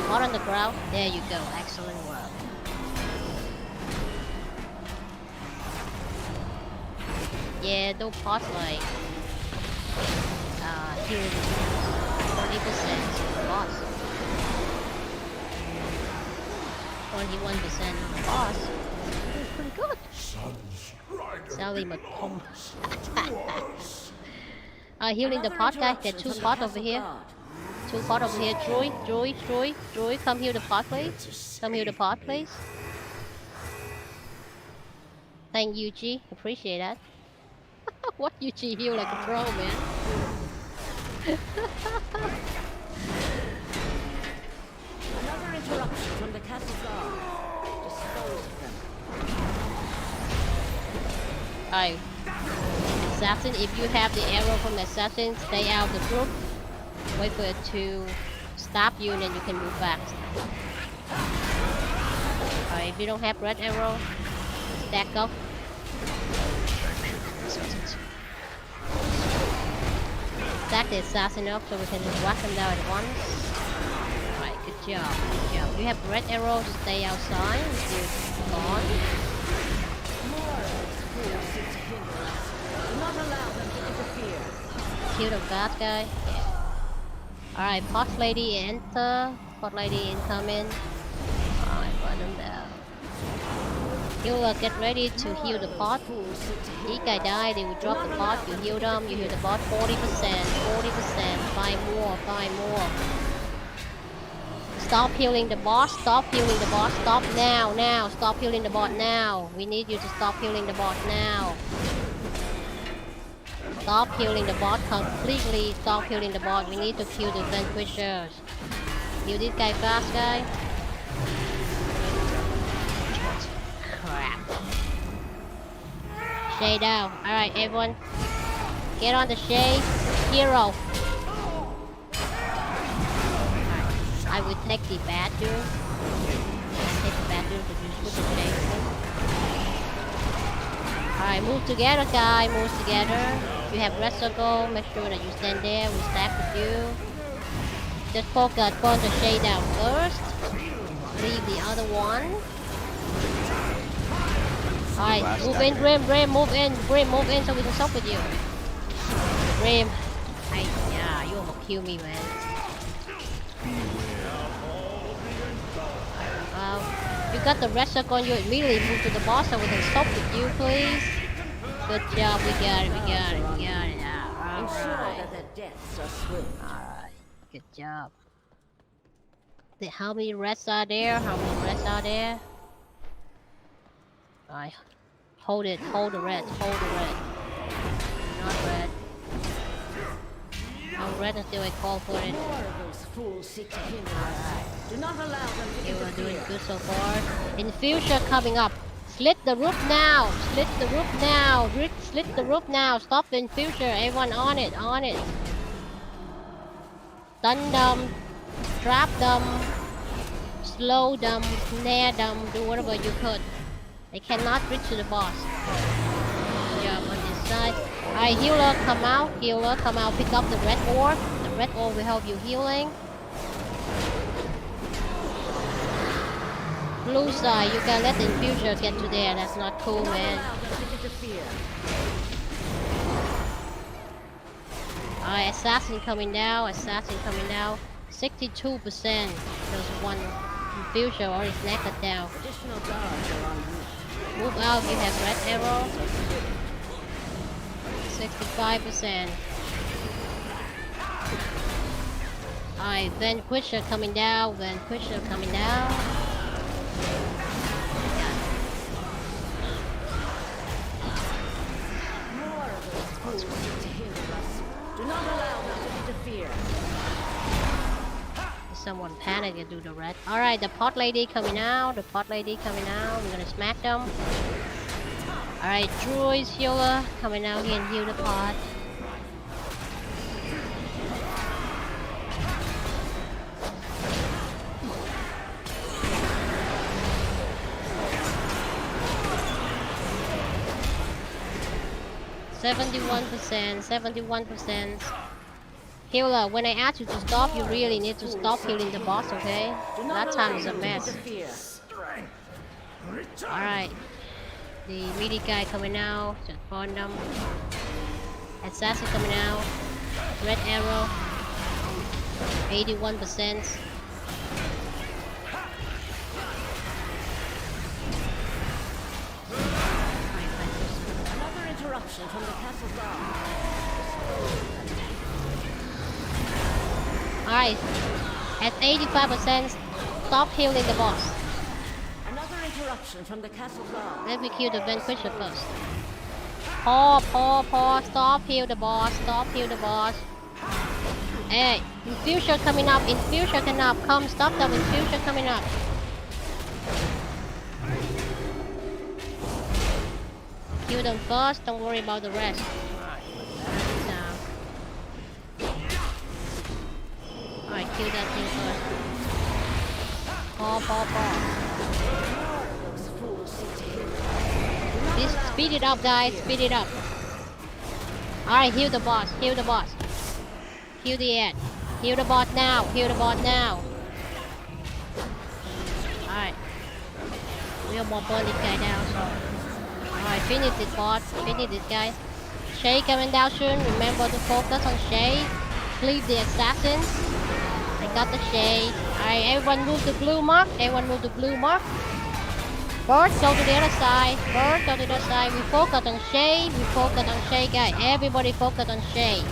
The pot on the ground. There you go. Excellent work. Yeah, those pots like heal 40% boss. 21% on the boss. That's pretty good. Sally McComb. Healing the pot guy. There are 2 pots over here. 2 pots over here. Joy, come heal the pot, please. Come heal the pot, please. Thank you, G. Appreciate that. What you G heal like a pro, man. Another interruption from the castle guard. Dispose of them. Alright. Assassin, if you have the arrow from the assassin, stay out of the group. Wait for it to stop you and then you can move back. Alright, if you don't have red arrow, stack up. Stack the assassin up so we can just whack them down at once. Alright, good job, good job. If you have red arrows, stay outside until it's gone. Not allow them to interfere. Kill the bad guy. Yeah. Alright, pot lady enter. Pot lady incoming. Alright, run them down. Healer, get ready to heal the pot. Each guy die, they will drop the pot. You heal them, you heal the bot 40%, 40%. 5 more, 5 more. Stop healing the boss, stop healing the boss, stop now, stop healing the bot now. We need you to stop healing the bot now. Stop healing the bot completely, stop healing the bot. We need to kill the vanquishers. Heal this guy fast, guy. Crap. Shade down. Alright, everyone. Get on the shade. Hero. I will take the bad dude. Take the bad dude to just put the shade. Alright, move together, guy. Move together. You have red circle. Make sure that you stand there. We stack with you. Just focus on the shade down first. Leave the other one. Alright, move in, Grim, move in, so we can stop with you. Grim. Yeah, you almost kill me, man. You got the red circle on you, immediately move to the boss so we can stop with you, please. Good job, we got it. Alright, good job. How many reds are there? Alright, hold the red. Not red. No red until I call for it. Do not allow them to we're doing good so far. Infuser coming up. Slit the roof now. Slit the roof now. Stop the infuser. Everyone on it. Stun them. Trap them. Slow them. Snare them. Do whatever you could. They cannot reach to the boss. Good job on this side. Alright, healer, come out. Pick up the red orb. The red orb will help you healing. Blue side, you can let the infuser get to there. That's not cool, man. Alright, assassin coming down. 62%. There's one infuser already snapped it down. Move out, you have red arrow. 65%. Alright, Vanquisher coming down, Vanquisher coming down. More of those fools seek to hinder us. Do not allow them to interfere. Someone panic and do the red. Alright, the pot lady coming out, the pot lady coming out. We're gonna smack them. Alright, Druid's healer coming out here and heal the pot. %71%. Healer, when I ask you to stop, you really need to stop healing the boss, okay? That time is a mess. Alright. The melee guy coming out, just burn them. Assassin coming out. Red arrow. 81%. Another interruption from the castle guard. Alright, at 85%, stop healing the boss. Another interruption from the castle guard. Let me kill the Vanquisher first. Pause, stop heal the boss, stop heal the boss. Hey, Infusion coming up, Infusion coming up, come stop them, Infusion coming up. Kill them first, don't worry about the rest. Alright, kill that thing first. Please speed it up, guys, speed it up. Alright, heal the boss, heal the boss. Heal the ad. Heal the bot now, heal the bot now. Alright. We'll more burn this guy down, so. Alright, finish this bot, finish this guy. Shay coming down soon, remember to focus on Shay. Cleave the assassins. I got the Shay. Alright, everyone move to blue mark, everyone move to blue mark. Bird, go to the other side. Bird, go to the other side. We focus on Shay. We focus on Shay guy. Everybody focus on Shay.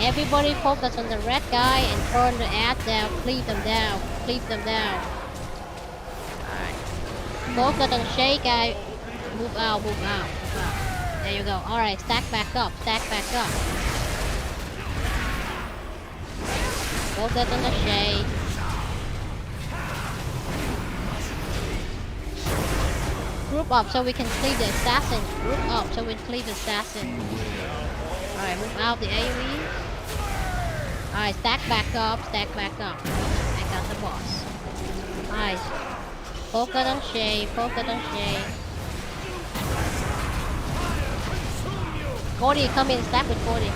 Everybody focus on the red guy and turn the ad down. Cleave them down. Cleave them down. Alright. Focus on Shay guy. Move out, move out, move out. There you go. Alright, stack back up. Stack back up. Focus on the Shay. Group up so we can cleave the assassin. Group up so we can cleave the assassin. Alright, move out the AoE. Alright, stack back up, stack back up. I got the boss. Alright. Focus on Shay, focus on Shay. Cody, come in, stack with Cody.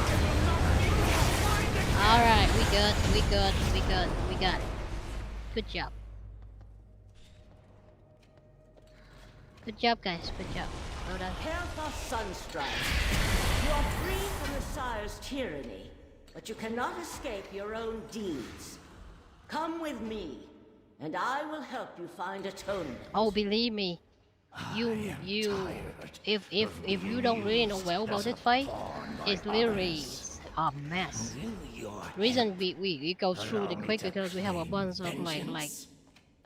Alright, we good, we good, we good, we got it. Good job. Good job, guys. Good job. Well done. Prepare for Sunstrike. You are free from the Sire's tyranny, but you cannot escape your own deeds. Come with me, and I will help you find atonement. Oh, believe me, if you don't really know well about this fight, it's literally a mess. Reason we go through the quick because we have a bunch of like.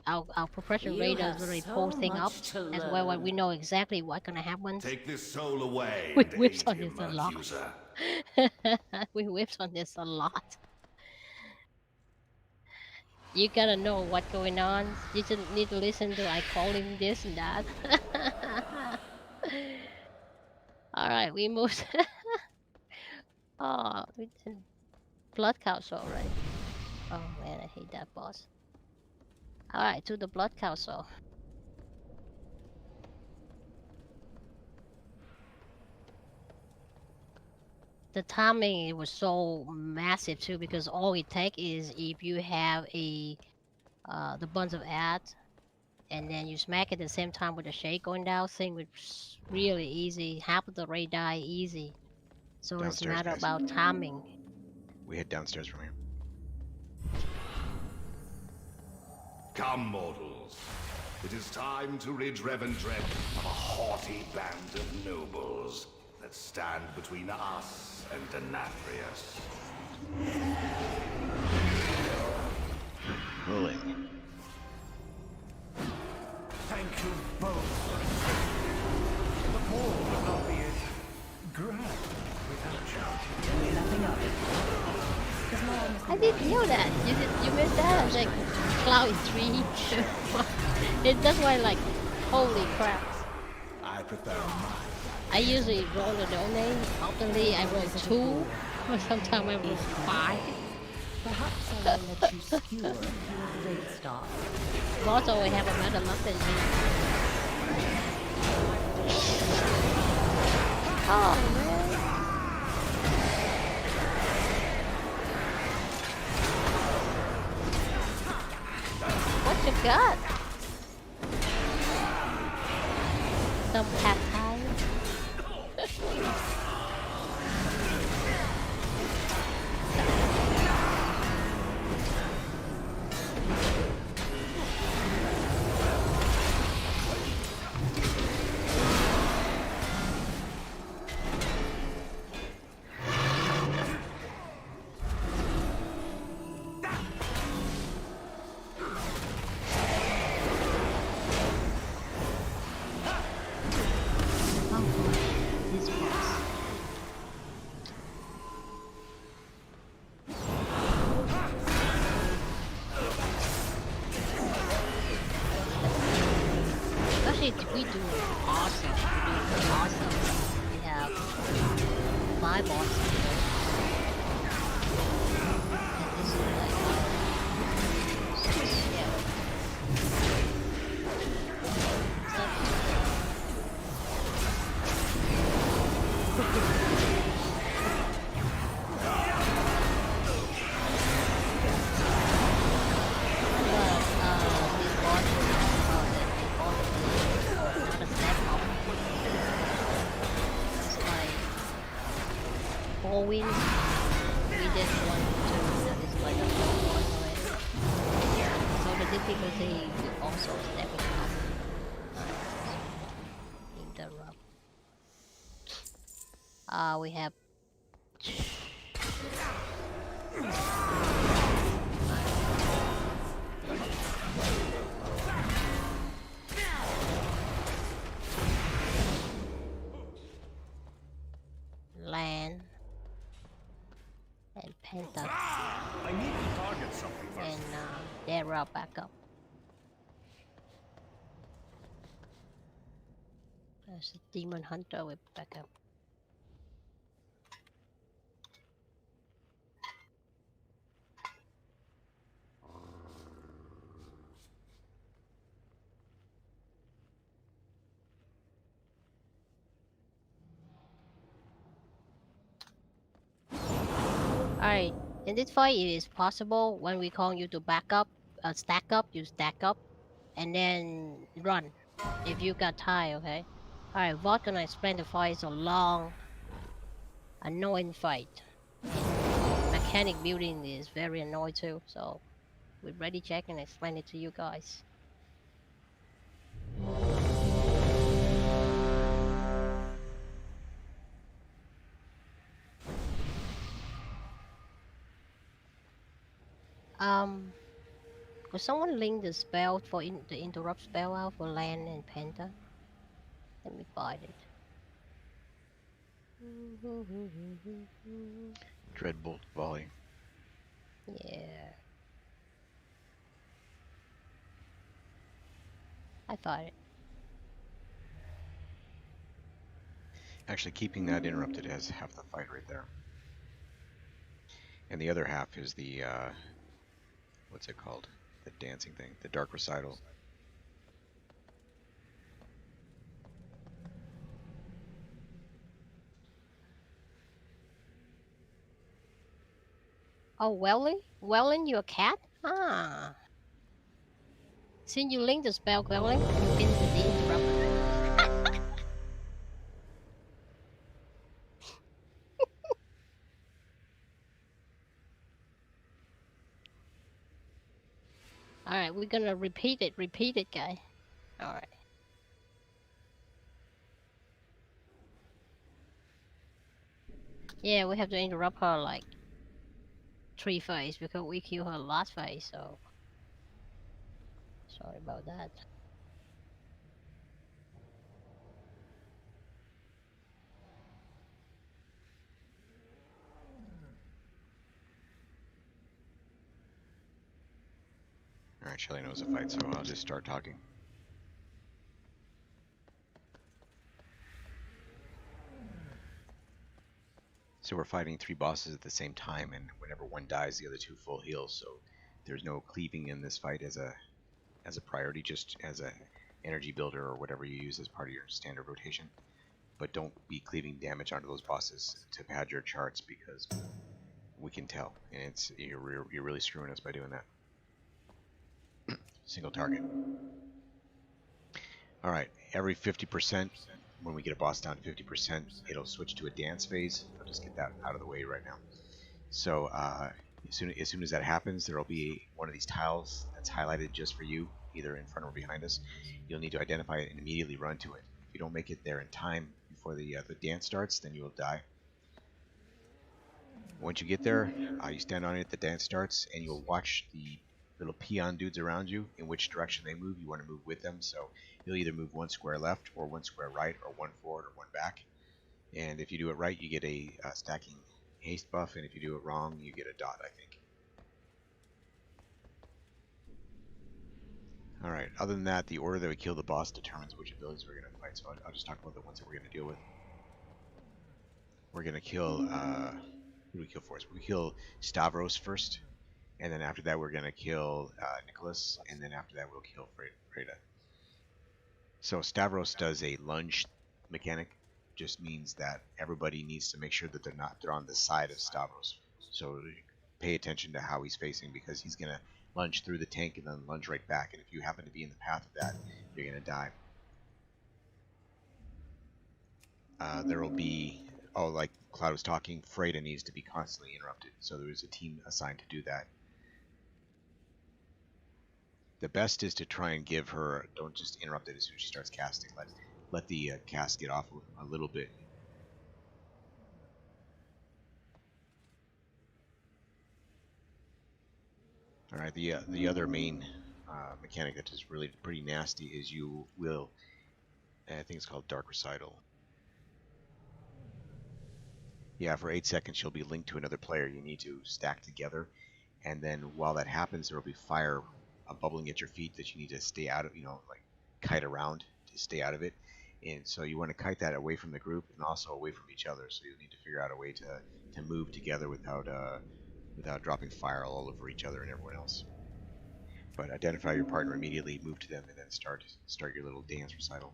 Our professional raiders really pull things up as well. We know exactly what's gonna happen. Take this soul away. We whipped on this a lot. We whipped on this a lot. You gotta know what's going on. You just need to listen to I call him this and that. All right, we moved. Oh, we did Blood Council, right? Oh man, I hate that boss. Alright, to the Blood Council. The timing it was so massive too because all it takes is if you have a the bunch of ads and then you smack it at the same time with the shade going down, thing was really easy. Half of the raid die easy. So Downstairs, it's a matter guys. about timing. We head downstairs from here. Come, mortals. It is time to rid Revendreth of a haughty band of nobles that stand between us and Denathrius. pulling. Thank you both. The ball would not be as grand without you. Nothing up. I didn't know that. You missed that. I was like, Cloud is 3. That's why, like, holy crap. I prefer mine. I usually roll a donate. Oftenly I roll 2, or sometimes I roll 5. Perhaps I will let you skewer your great star. Boss always have a better luck than me. Oh man. What you got? Some peptide? We do awesome. We do awesome. We have 5 bosses here. And this is like 6, yeah. Wins. We did 1, 2, that is like a 4 already. So the difficulty will also stepping up. Interrupt. We have land. And Penta. I need to target something first. And Dara back up. There's a demon hunter with backup. Alright, in this fight it is possible when we call you to back up, stack up, you stack up, and then run if you got time, okay? Alright, Vought gonna explain the fight. It's a long, annoying fight. Mechanic building is very annoying too, so we're ready check and explain it to you guys. Could someone link the spell for the interrupt spell out for Land and Penta? Let me find it. Dreadbolt volley. Yeah. I thought it. Actually, keeping that interrupted has half the fight right there. And the other half is the, what's it called? The dancing thing, the dark recital. Oh, Welling? Welling, you a cat? Ah. Since you linked the spell, Welling, you can interrupt. Alright, we're gonna repeat it, guy. Alright. Yeah, we have to interrupt her like 3 phase because we killed her last phase, so Sorry about that. Alright, Shelly knows the fight, so I'll just start talking. So we're fighting 3 bosses at the same time, and whenever one dies, the other 2 full heal. So there's no cleaving in this fight as a priority, just as a energy builder or whatever you use as part of your standard rotation. But don't be cleaving damage onto those bosses to pad your charts, because we can tell, and you're really screwing us by doing that. Single target. Alright, every 50%, when we get a boss down to 50%, it'll switch to a dance phase. I'll just get that out of the way right now. So as soon as that happens, there will be one of these tiles that's highlighted just for you, either in front or behind us. You'll need to identify it and immediately run to it. If you don't make it there in time before the dance starts, then you will die. Once you get there, you stand on it, the dance starts, and you'll watch the little peon dudes around you in which direction they move. You want to move with them, so you'll either move 1 square left or 1 square right, or 1 forward or 1 back. And if you do it right, you get a stacking haste buff, and if you do it wrong, you get a dot, I think. Alright, other than that, the order that we kill the boss determines which abilities we're going to fight, so I'll just talk about the ones that we're going to deal with. We're going to kill, who do we kill first? We kill Stavros first, and then after that we're going to kill Nicholas, and then after that we'll kill Freda. So Stavros does a lunge mechanic, just means that everybody needs to make sure that they're on the side of Stavros. So pay attention to how he's facing, because he's going to lunge through the tank and then lunge right back, and if you happen to be in the path of that, you're going to die. There will be, like Cloud was talking, Freda needs to be constantly interrupted, so there is a team assigned to do that. The best is to try and give her, don't just interrupt it as soon as she starts casting. Let the cast get off a little bit. Alright, the other main mechanic that is really pretty nasty is you will, I think it's called Dark Recital. Yeah, for 8 seconds you'll be linked to another player. You need to stack together, and then while that happens, there will be fire bubbling at your feet that you need to stay out of, like kite around to stay out of it. And so you want to kite that away from the group and also away from each other, so you need to figure out a way to move together without dropping fire all over each other and everyone else. But identify your partner immediately, move to them, and then start your little dance recital.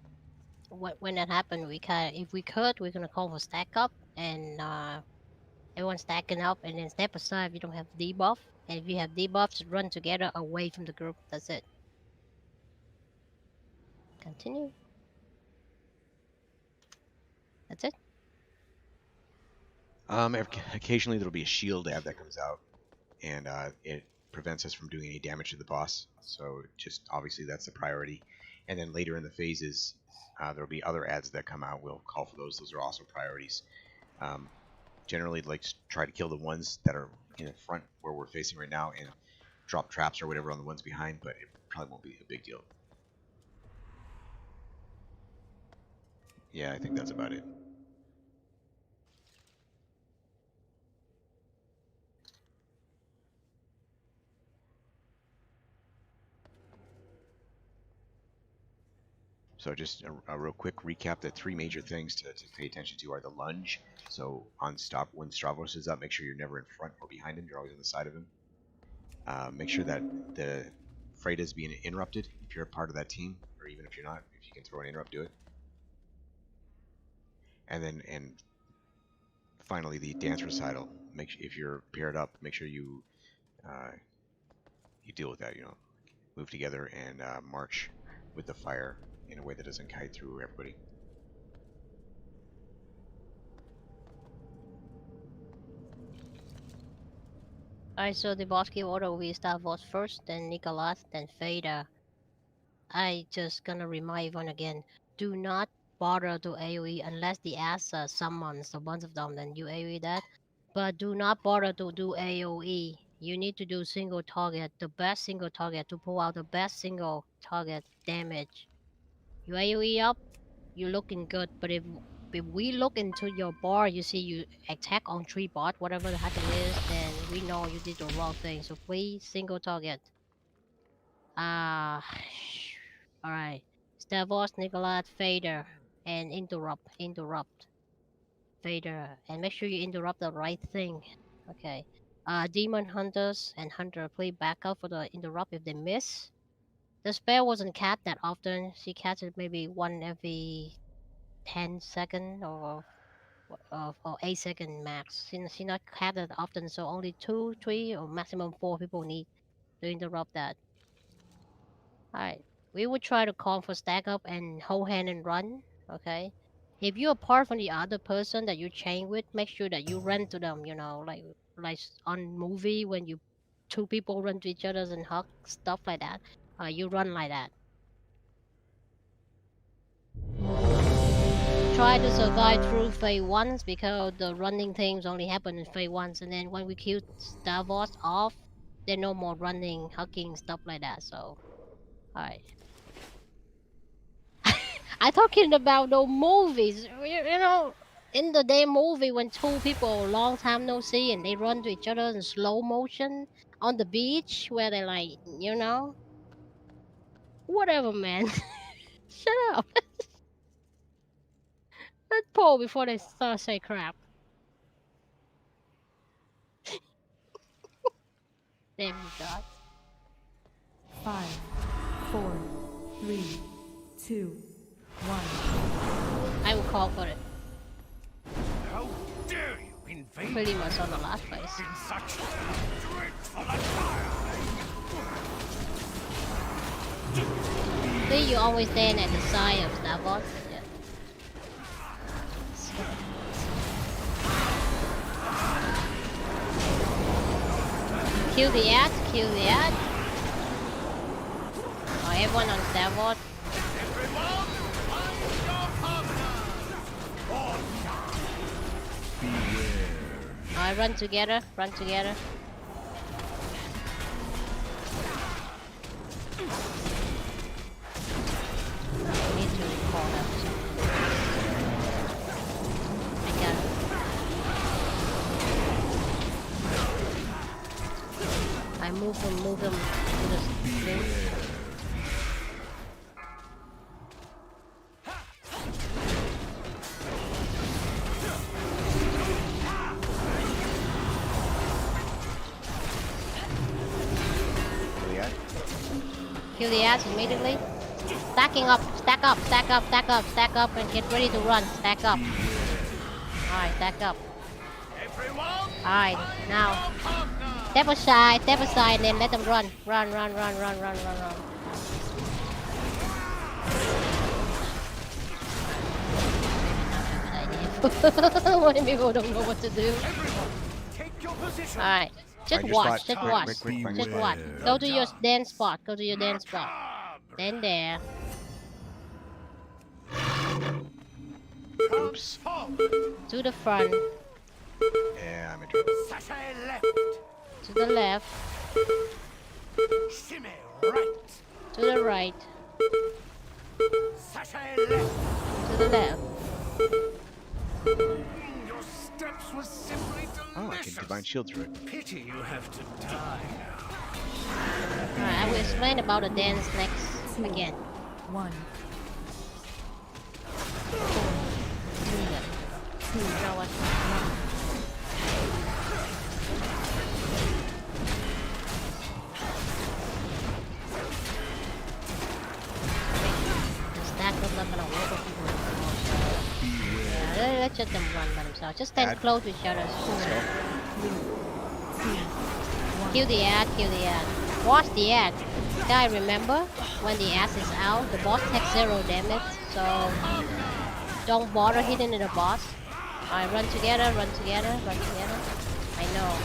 When that happens, if we could, we're gonna call for stack up, and everyone stacking up, and then step aside if you don't have debuff. And if you have debuffs, run together away from the group. That's it. Continue. That's it. Occasionally there'll be a shield ad that comes out, and it prevents us from doing any damage to the boss. So just obviously that's the priority. And then later in the phases, there'll be other ads that come out. We'll call for those. Those are also priorities. Generally, like, try to kill the ones that are in the front where we're facing right now, and drop traps or whatever on the ones behind, but it probably won't be a big deal. Yeah, I think that's about it. So just a real quick recap, the 3 major things to pay attention to are the lunge. So when Stavros is up, make sure you're never in front or behind him, you're always on the side of him. Make sure that the Freda is being interrupted if you're a part of that team, or even if you're not, if you can throw an interrupt, do it. And finally the dance recital. If you're paired up, make sure you deal with that, move together and march with the fire in a way that doesn't kite through everybody. Alright, so the boss kill order will be Stavros first, then Nicholas, then Freda. I just gonna remind everyone again, do not bother to AoE unless the ass summons a bunch of them, then you AoE that. But do not bother to do AoE You need to do single target, the best single target to pull out the best single target damage. Your AoE up, you're looking good. But if we look into your bar, you see you attack on 3 bot, whatever the heck it is, then we know you did the wrong thing. So please single target. Alright. Stavros, Nicolette, Fader, and interrupt. Fader, and make sure you interrupt the right thing. Okay. Demon Hunters and Hunter, play backup for the interrupt if they miss. The spell wasn't capped that often. She capped it maybe 1 every 10 second or 8 second max. She not capped it often, so only 2, 3, or maximum 4 people need to interrupt that. Alright. We would try to call for stack up and hold hand and run. Okay. If you're apart from the other person that you chain with, make sure that you run to them, you know, like on movie when you 2 people run to each other and hug, stuff like that. You run like that. Try to survive through phase 1 because the running things only happen in phase 1, and then when we kill Stavros off, there's no more running, hugging, stuff like that. So, alright. I'm talking about those movies, you know, in the damn movie when 2 people long time no see and they run to each other in slow motion on the beach where they like, you know, whatever, man. Shut up. Let's pull before they start say crap. Damn you, God. 5, 4, 3, 2, 1. I will call for it. How dare you invade Pretty much on the last place. in such dreadful attire? See, you always stand at the side of Stavros. Yeah. Kill the ad, kill the ad. Oh, everyone on Stavros. Alright, run together, run together. I need to recall that. I got it. I move them to the thing. Kill the ads immediately. Stacking up, stack up, stack up, stack up, stack up, and get ready to run. Stack up. Alright, stack up. Alright, now. Step aside, and then let them run. Run. What if people don't know what to do? Alright. Just watch. Just watch. Go to your dance spot. Stand there. Oops. To the front. Yeah, I'm in trouble. To the left. Shimmy right. To the right. Sashay left. To the left. Your steps were simply delicious. Oh, I can divine shield through it. Pity you have to die now. Alright, I will explain about the dance next again. 1. 4, 3, 2, You know what? 1. Stack them not gonna work with people anymore. Yeah, let's let them run by themselves. Just stand close to each other. Kill the ad. Watch the ad. Guy, remember when the ad is out, the boss takes 0 damage, so don't bother hitting the boss. Alright, run together. I know.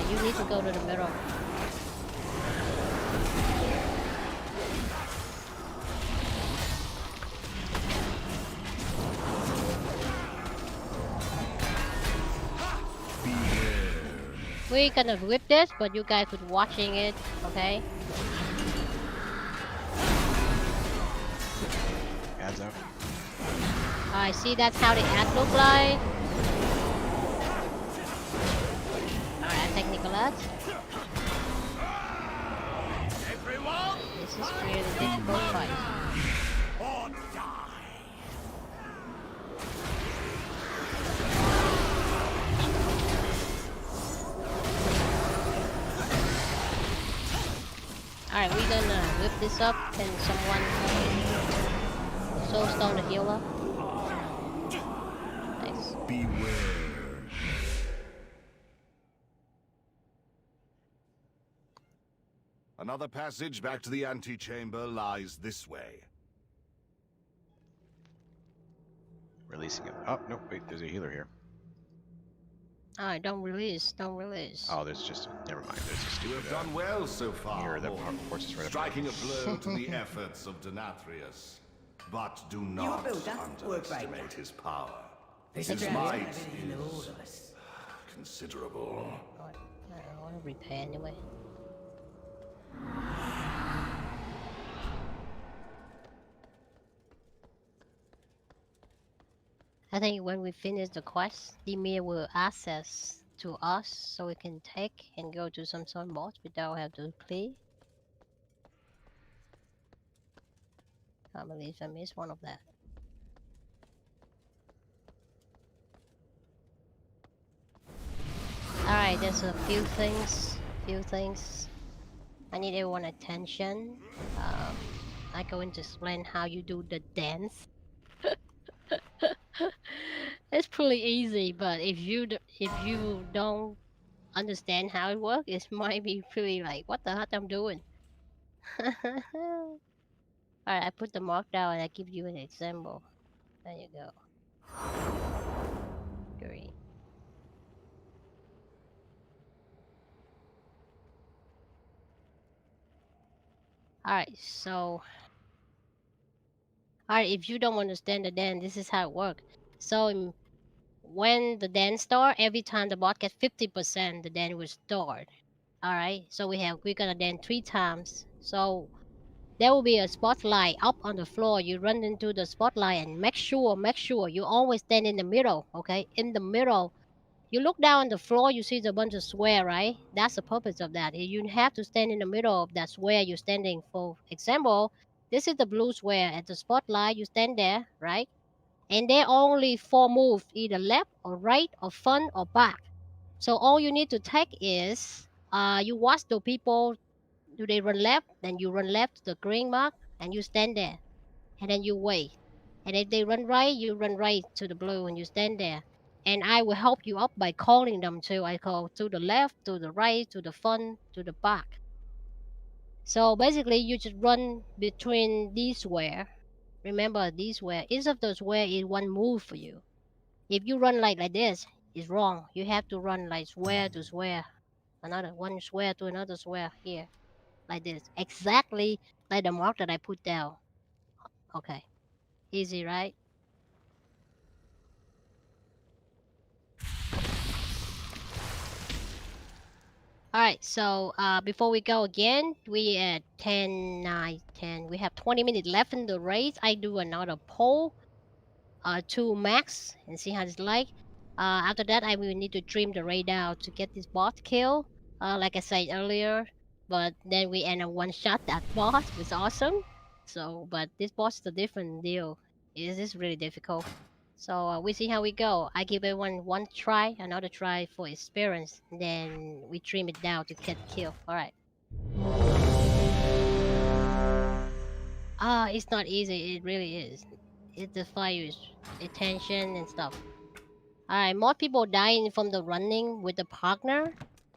You need to go to the middle. We're gonna whip this, but you guys could watching it, okay? Adds up. I see that's how the ad look like. Alright, I take Nicholas. This is really difficult fight. Alright, we're gonna whip this up. Can someone soulstone the healer? Nice. Beware. Another passage back to the antechamber lies this way. Releasing it. Oh, no, wait, there's a healer here. Alright, don't release, don't release. Oh, there's just, never mind, there's a You stupid have done well so far, mirror that Horn, forces right up. striking a blow to the efforts of Denathrius. But do Your not builder, work right. underestimate his power. This His is might everything in is order. considerable. I want to repair anyway. I think when we finish the quest, Dimir will access to us so we can take and go to some sort of boss without have to clear. I believe I missed one of that. Alright, there's a few things. I need everyone attention. I'm going to explain how you do the dance. It's pretty easy, but if you don't understand how it works, it might be pretty like, what the heck I'm doing? Alright, I put the mark down and I give you an example. There you go. Great. Alright, so... Alright, if you don't understand the dance, this is how it works. So, when the dance starts, every time the bot gets 50%, the dance will start. Alright, so we're gonna dance 3 times. So, there will be a spotlight up on the floor. You run into the spotlight and make sure you always stand in the middle, okay? In the middle. You look down on the floor, you see a bunch of square, right? That's the purpose of that. You have to stand in the middle of that square you're standing for. Example, this is the blue square. At the spotlight, you stand there, right? And there are only 4 moves, either left or right or front or back. So all you need to take is, you watch the people, do they run left? Then you run left to the green mark and you stand there. And then you wait. And if they run right, you run right to the blue and you stand there. And I will help you up by calling them too. I call to the left, to the right, to the front, to the back. So basically, you just run between these square. Remember, these square. Each of those square is 1 move for you. If you run like this, it's wrong. You have to run like square to square. Another 1 square to another square here. Like this. Exactly like the mark that I put down. Okay. Easy, right? Alright, so before we go again, we at 10, 9, 10. We have 20 minutes left in the race. I do another poll to max and see how it's like. After that, I will need to trim the raid out to get this boss kill. Like I said earlier, but then we end up one shot that boss, which is awesome. So, but this boss is a different deal. It is really difficult. So we see how we go. I give everyone 1 try, another try for experience, and then we trim it down to get kill. Alright. It's not easy, it really is. It requires attention and stuff. Alright, more people dying from the running with the partner.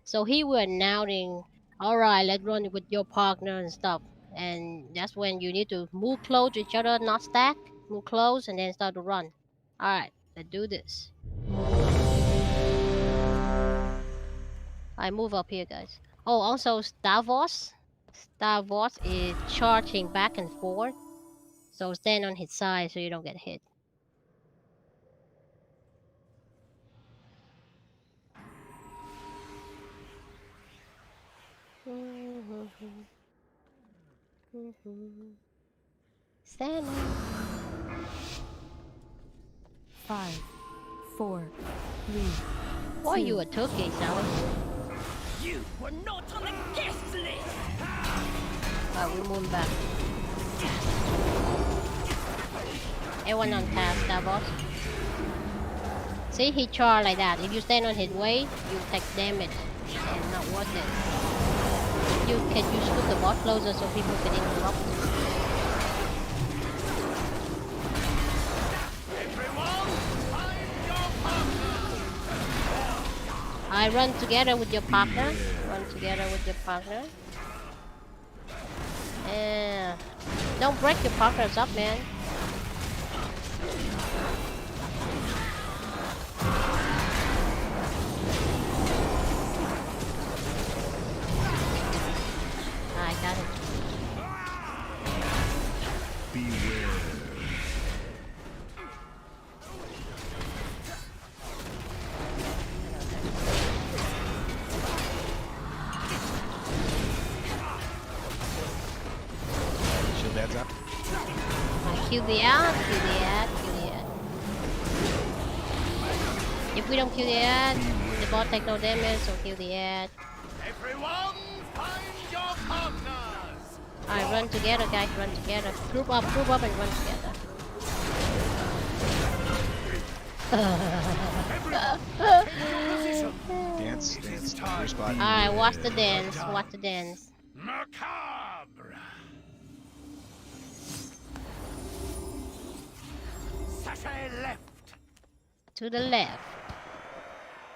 So he will announcing, alright, let's run with your partner and stuff. And that's when you need to move close to each other, not stack. Move close and then start to run. Alright, let's do this. I move up here, guys. Oh, also Stavros. Stavros is charging back and forth. So stand on his side so you don't get hit. Santa. 5, 4, 3. Why you a turkey, Sally? You were not on the guest list! Alright, we move back. Everyone on task, that boss. See, he charged like that. If you stand on his way, you take damage. And not worth it. You can scoot the boss closer so people can interrupt. I run together with your partner. Run together with your partner. Yeah. Don't break your partners up, man. I got it. Beware. Shield adds up. Kill the ad, kill the ad, kill the ad. If we don't kill the ad, the bot take no damage, so kill the ad. Everyone, find your partners! Alright, run together, guys, run together. Group up and run together. Dance, dance, your spot. Alright, watch the dance, watch the dance. Macabre! Sashay left! To the left,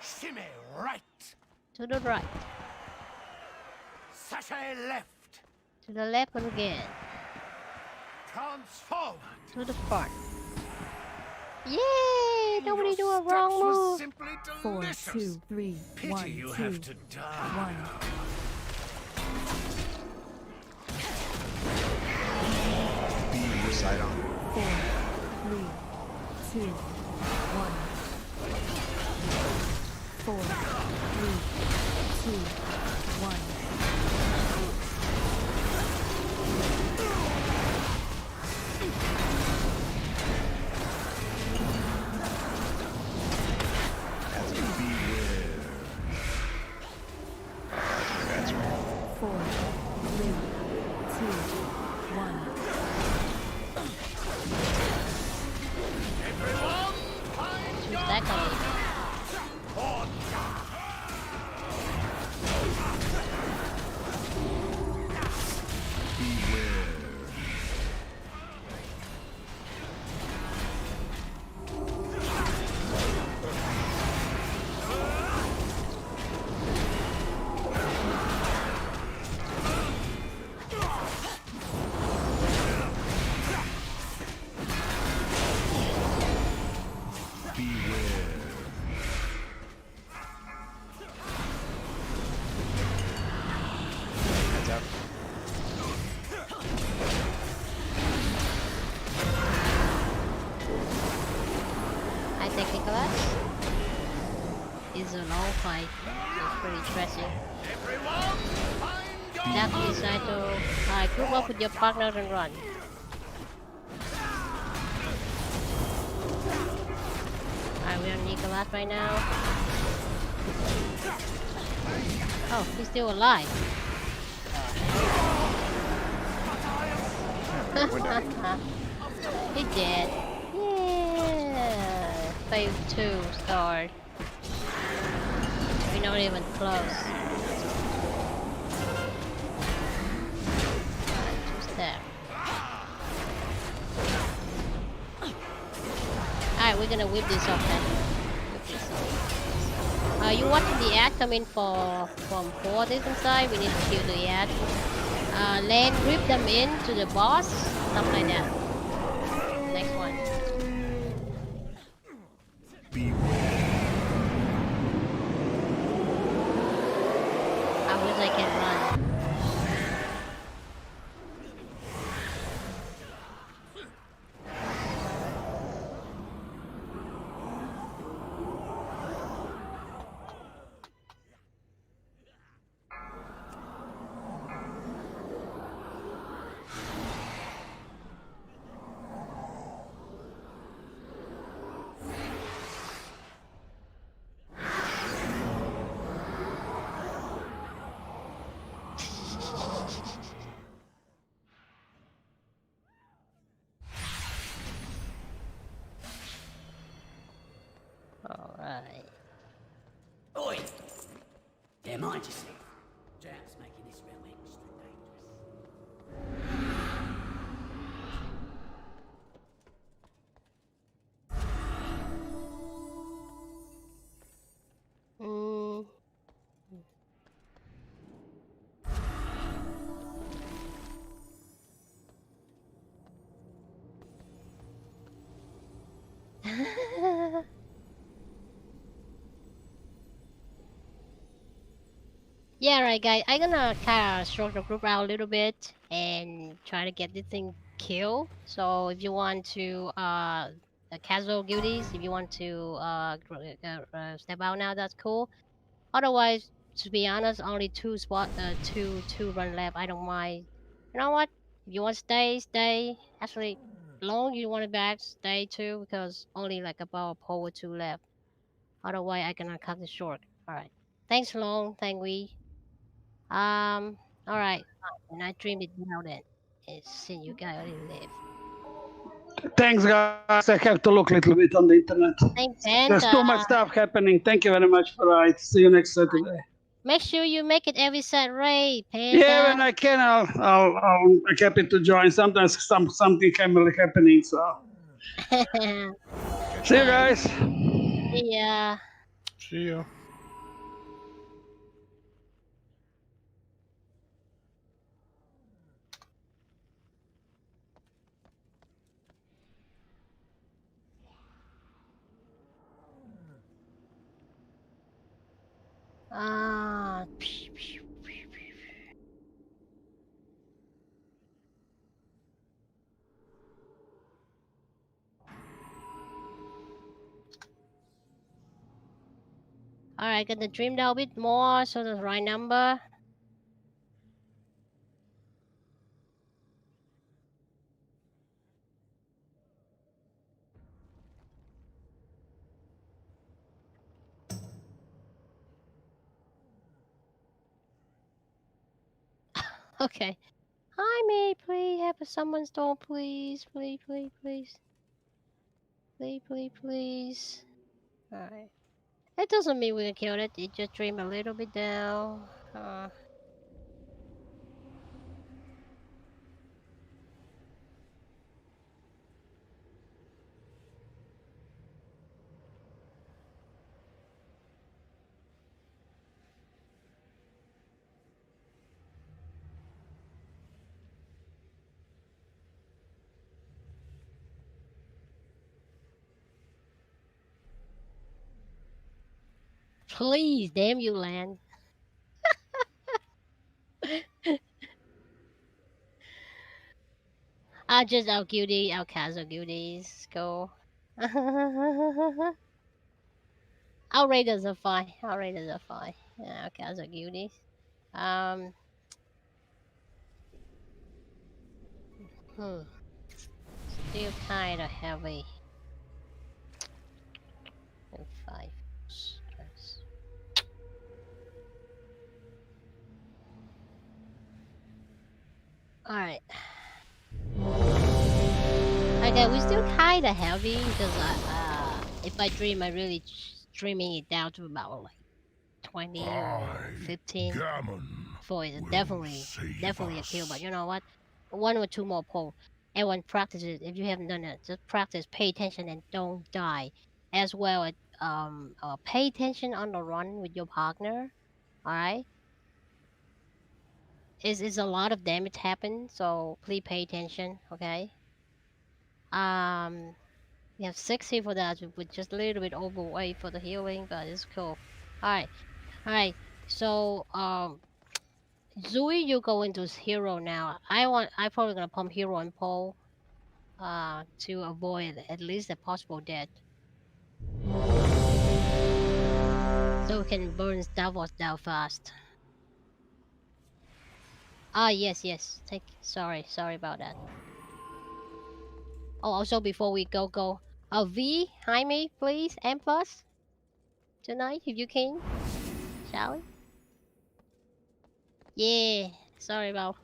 Shimmy right! to the right, Sashay left! to the left again, Transform! to the front. Yay! Nobody do a wrong move. Simply 4, delicious. 2, 3, Pity 1, you 2, have to die. 1. Side on. 4, 3, 2, 1. 4, 3, 2, 1. That's right. 4, 3, 2, 1. Shoot that guy. Heads up. I take Nicholas. It's a long fight. It's pretty stressing. That decide to group up with your partner and run. Alright, we're on Nicholas right now. Oh, he's still alive. He dead. Yeah. Phase 2 start. We're not even close. Two-step. Alright, we're gonna whip this up then. Whip this up. You watching the ad come in from 4 different side? We need to kill the ad. Land rip them in to the boss, stuff like that. Next one. I wish I can run. Mind yourself. Drown's making this realm extra dangerous. Mm. Yeah, right, guys. I'm gonna kind of short the group out a little bit and try to get this thing killed. So if you want to casual guilties, if you want to step out now, that's cool. Otherwise, to be honest, only two run left. I don't mind. You know what? If you want to stay, stay. Actually, long you want it back, stay too, because only like about a pole or two left. Otherwise, I cannot cut it short. All right. Thanks, long. Thank we. All right. And I dreamed it now then. Since you guys already live. Thanks, guys. I have to look a little bit on the internet. Thanks, There's too much Panda. stuff happening. Thank you very much for it. See you next Saturday. Make sure you make it every Saturday, Panda. Yeah, when I can, I'm happy to join. Sometimes something family happening. So see you guys. Yeah. See ya. Ah. Alright, gonna dream down a bit more so the right number. Okay. Hi, me, please. Have someone stone, please. Please, please, please. Please, please, please. Alright. It doesn't mean we can kill it. It just dream a little bit down. Please, damn you, land. I'll just out guilty, out casual guilties. Go. Outriders are fine. Outriders are fine. Yeah, out casual guilties. Still kinda heavy. And 5. Alright. Okay, we're still kinda heavy because if I dream, I really streaming it down to about like 20 or 15. For it, definitely a kill. But you know what? 1 or 2 more pull. Everyone practices. If you haven't done it, just practice. Pay attention and don't die. As well as pay attention on the run with your partner. All right. Is a lot of damage happen, so please pay attention. Okay. We have 60 for that, with just a little bit overweight for the healing, but it's cool. All right. So Zui, you go into hero now. I'm probably gonna pump hero and pole to avoid at least a possible death. So we can burn Davos down fast. Ah, yes. Sorry about that. Oh, also before we go. V, hi me, please, M plus. Tonight, if you can. Shall we? Yeah, sorry about.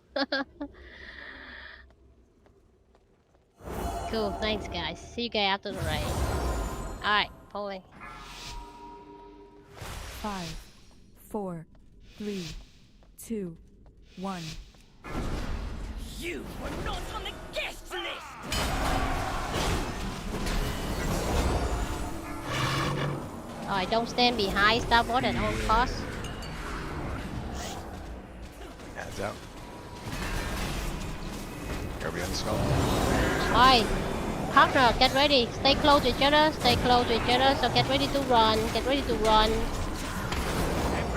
Cool, thanks guys. See you guys after the raid. Alright, polling. 5, 4, 3, 2, 1. You were not on the guest list! Alright, don't stand behind Starboard at all costs. Heads out. Kirby on the skull. Alright, partner, get ready. Stay close to each other. Stay close to each other. So get ready to run. Get ready to run.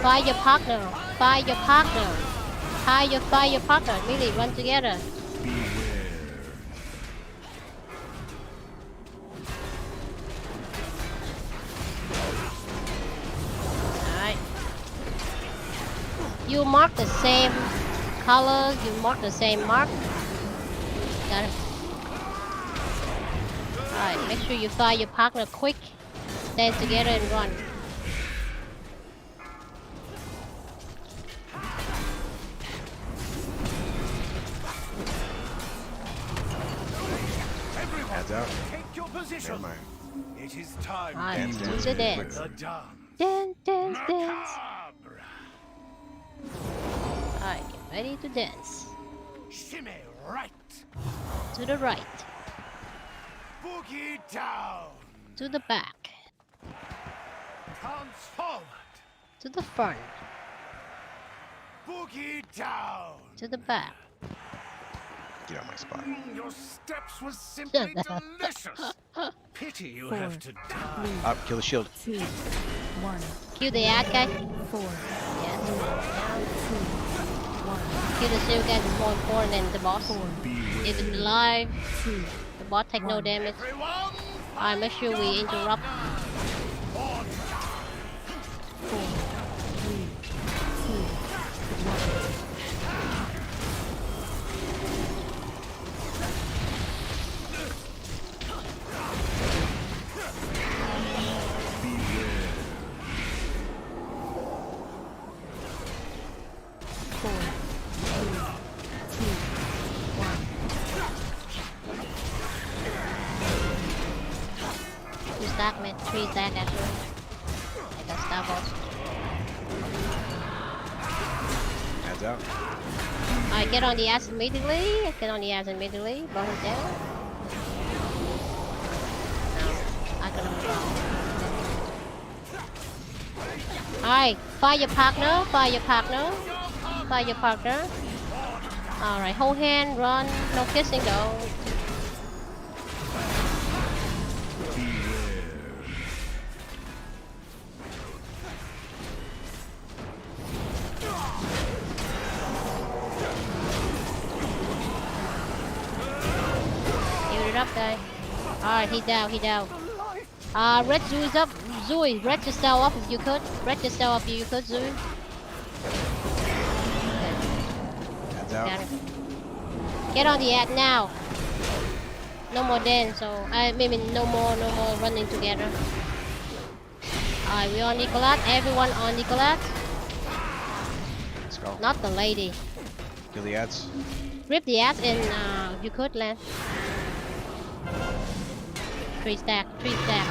Fire your partner. Fire your partner. Fire your partner. Really, run together. Alright. You mark the same color. You mark the same mark. Got it. Alright, make sure you fire your partner quick. Stand together and run. Heads out. Take your position. Never mind. It is time. Alright, Dance, do dance, the dance. dance. The dance. Dance, dance, dance. Macabre. Alright, get ready to dance. Shimmy right. To the right. Boogie down. To the back. Bounce forward. To the front. Boogie down. To the back. Get on my spot. Your steps were simply delicious. Pity you Four, have to die. 3, Up, kill the shield. 2, 1. Kill the ad guy. 4, Yes. 2, 1. Kill the shield guy is more important than the boss. 4, If it's alive, 2, the boss take no damage. Everyone, Alright, make sure we interrupt. 4, 3, 2, 1. Four, three, two, one. Two stack, man. 3 stack actually. I got Starboard. Heads out. Alright, get on the ass immediately. Get on the ass immediately. Burn it down. No, I gotta move on. Alright, fire your partner. Fire your partner. Fire your partner. Alright, hold hand, run. No kissing though. Give it up, guy. Alright, he down, he down. Red Zoo is up. Zui, red yourself up if you could. Red yourself up if you could, Zui. Heads out. Got it. Get on the ad now. No more dance, so I mean no more running together. Alright, we on Nicolas. Everyone on Nicolas. Skull. Not the lady. Kill the ads. Rip the ads and you could land. 3 stack, 3 stack.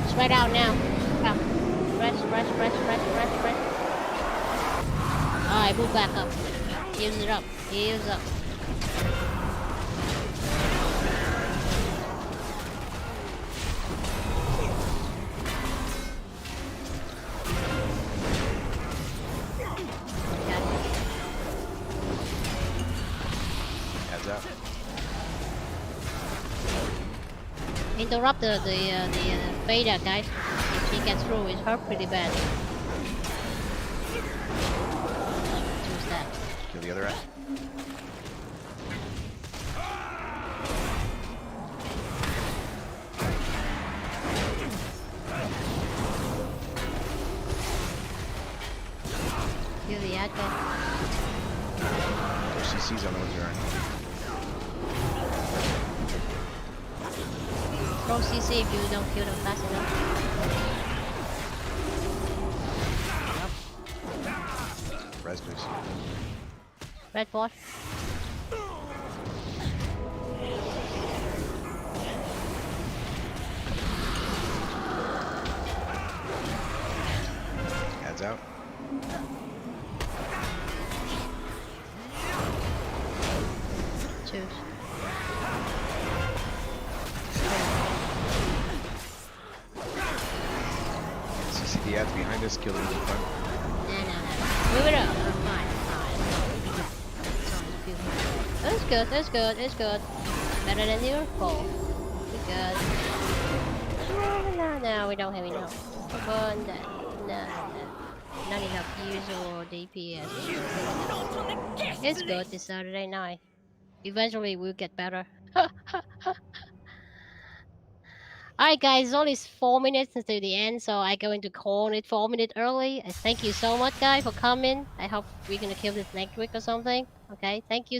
Spread out now. Come. Rest. Alright, move back up. Heals it up. Heals up. Heads out. Interrupt the Vader, guys. If she gets through, it's hurt pretty bad. 2 stacks. Kill the other ad. Kill the ad guy. There's CCs on those are. Throw CC if you don't kill them fast enough. Res please. Red bot. Shields out. Choose. CCD ads behind us, kill them in the front. No. Move it up. I'm fine. That's good. That's good. It's good. Better than your fall. We good. No, we don't have enough. But no. Not enough use or DPS. It's good this Saturday night. Eventually we'll get better. Alright guys, it's only 4 minutes until the end, so I'm going to call it 4 minutes early. Thank you so much guys for coming. I hope we're gonna kill this next week or something. Okay, thank you so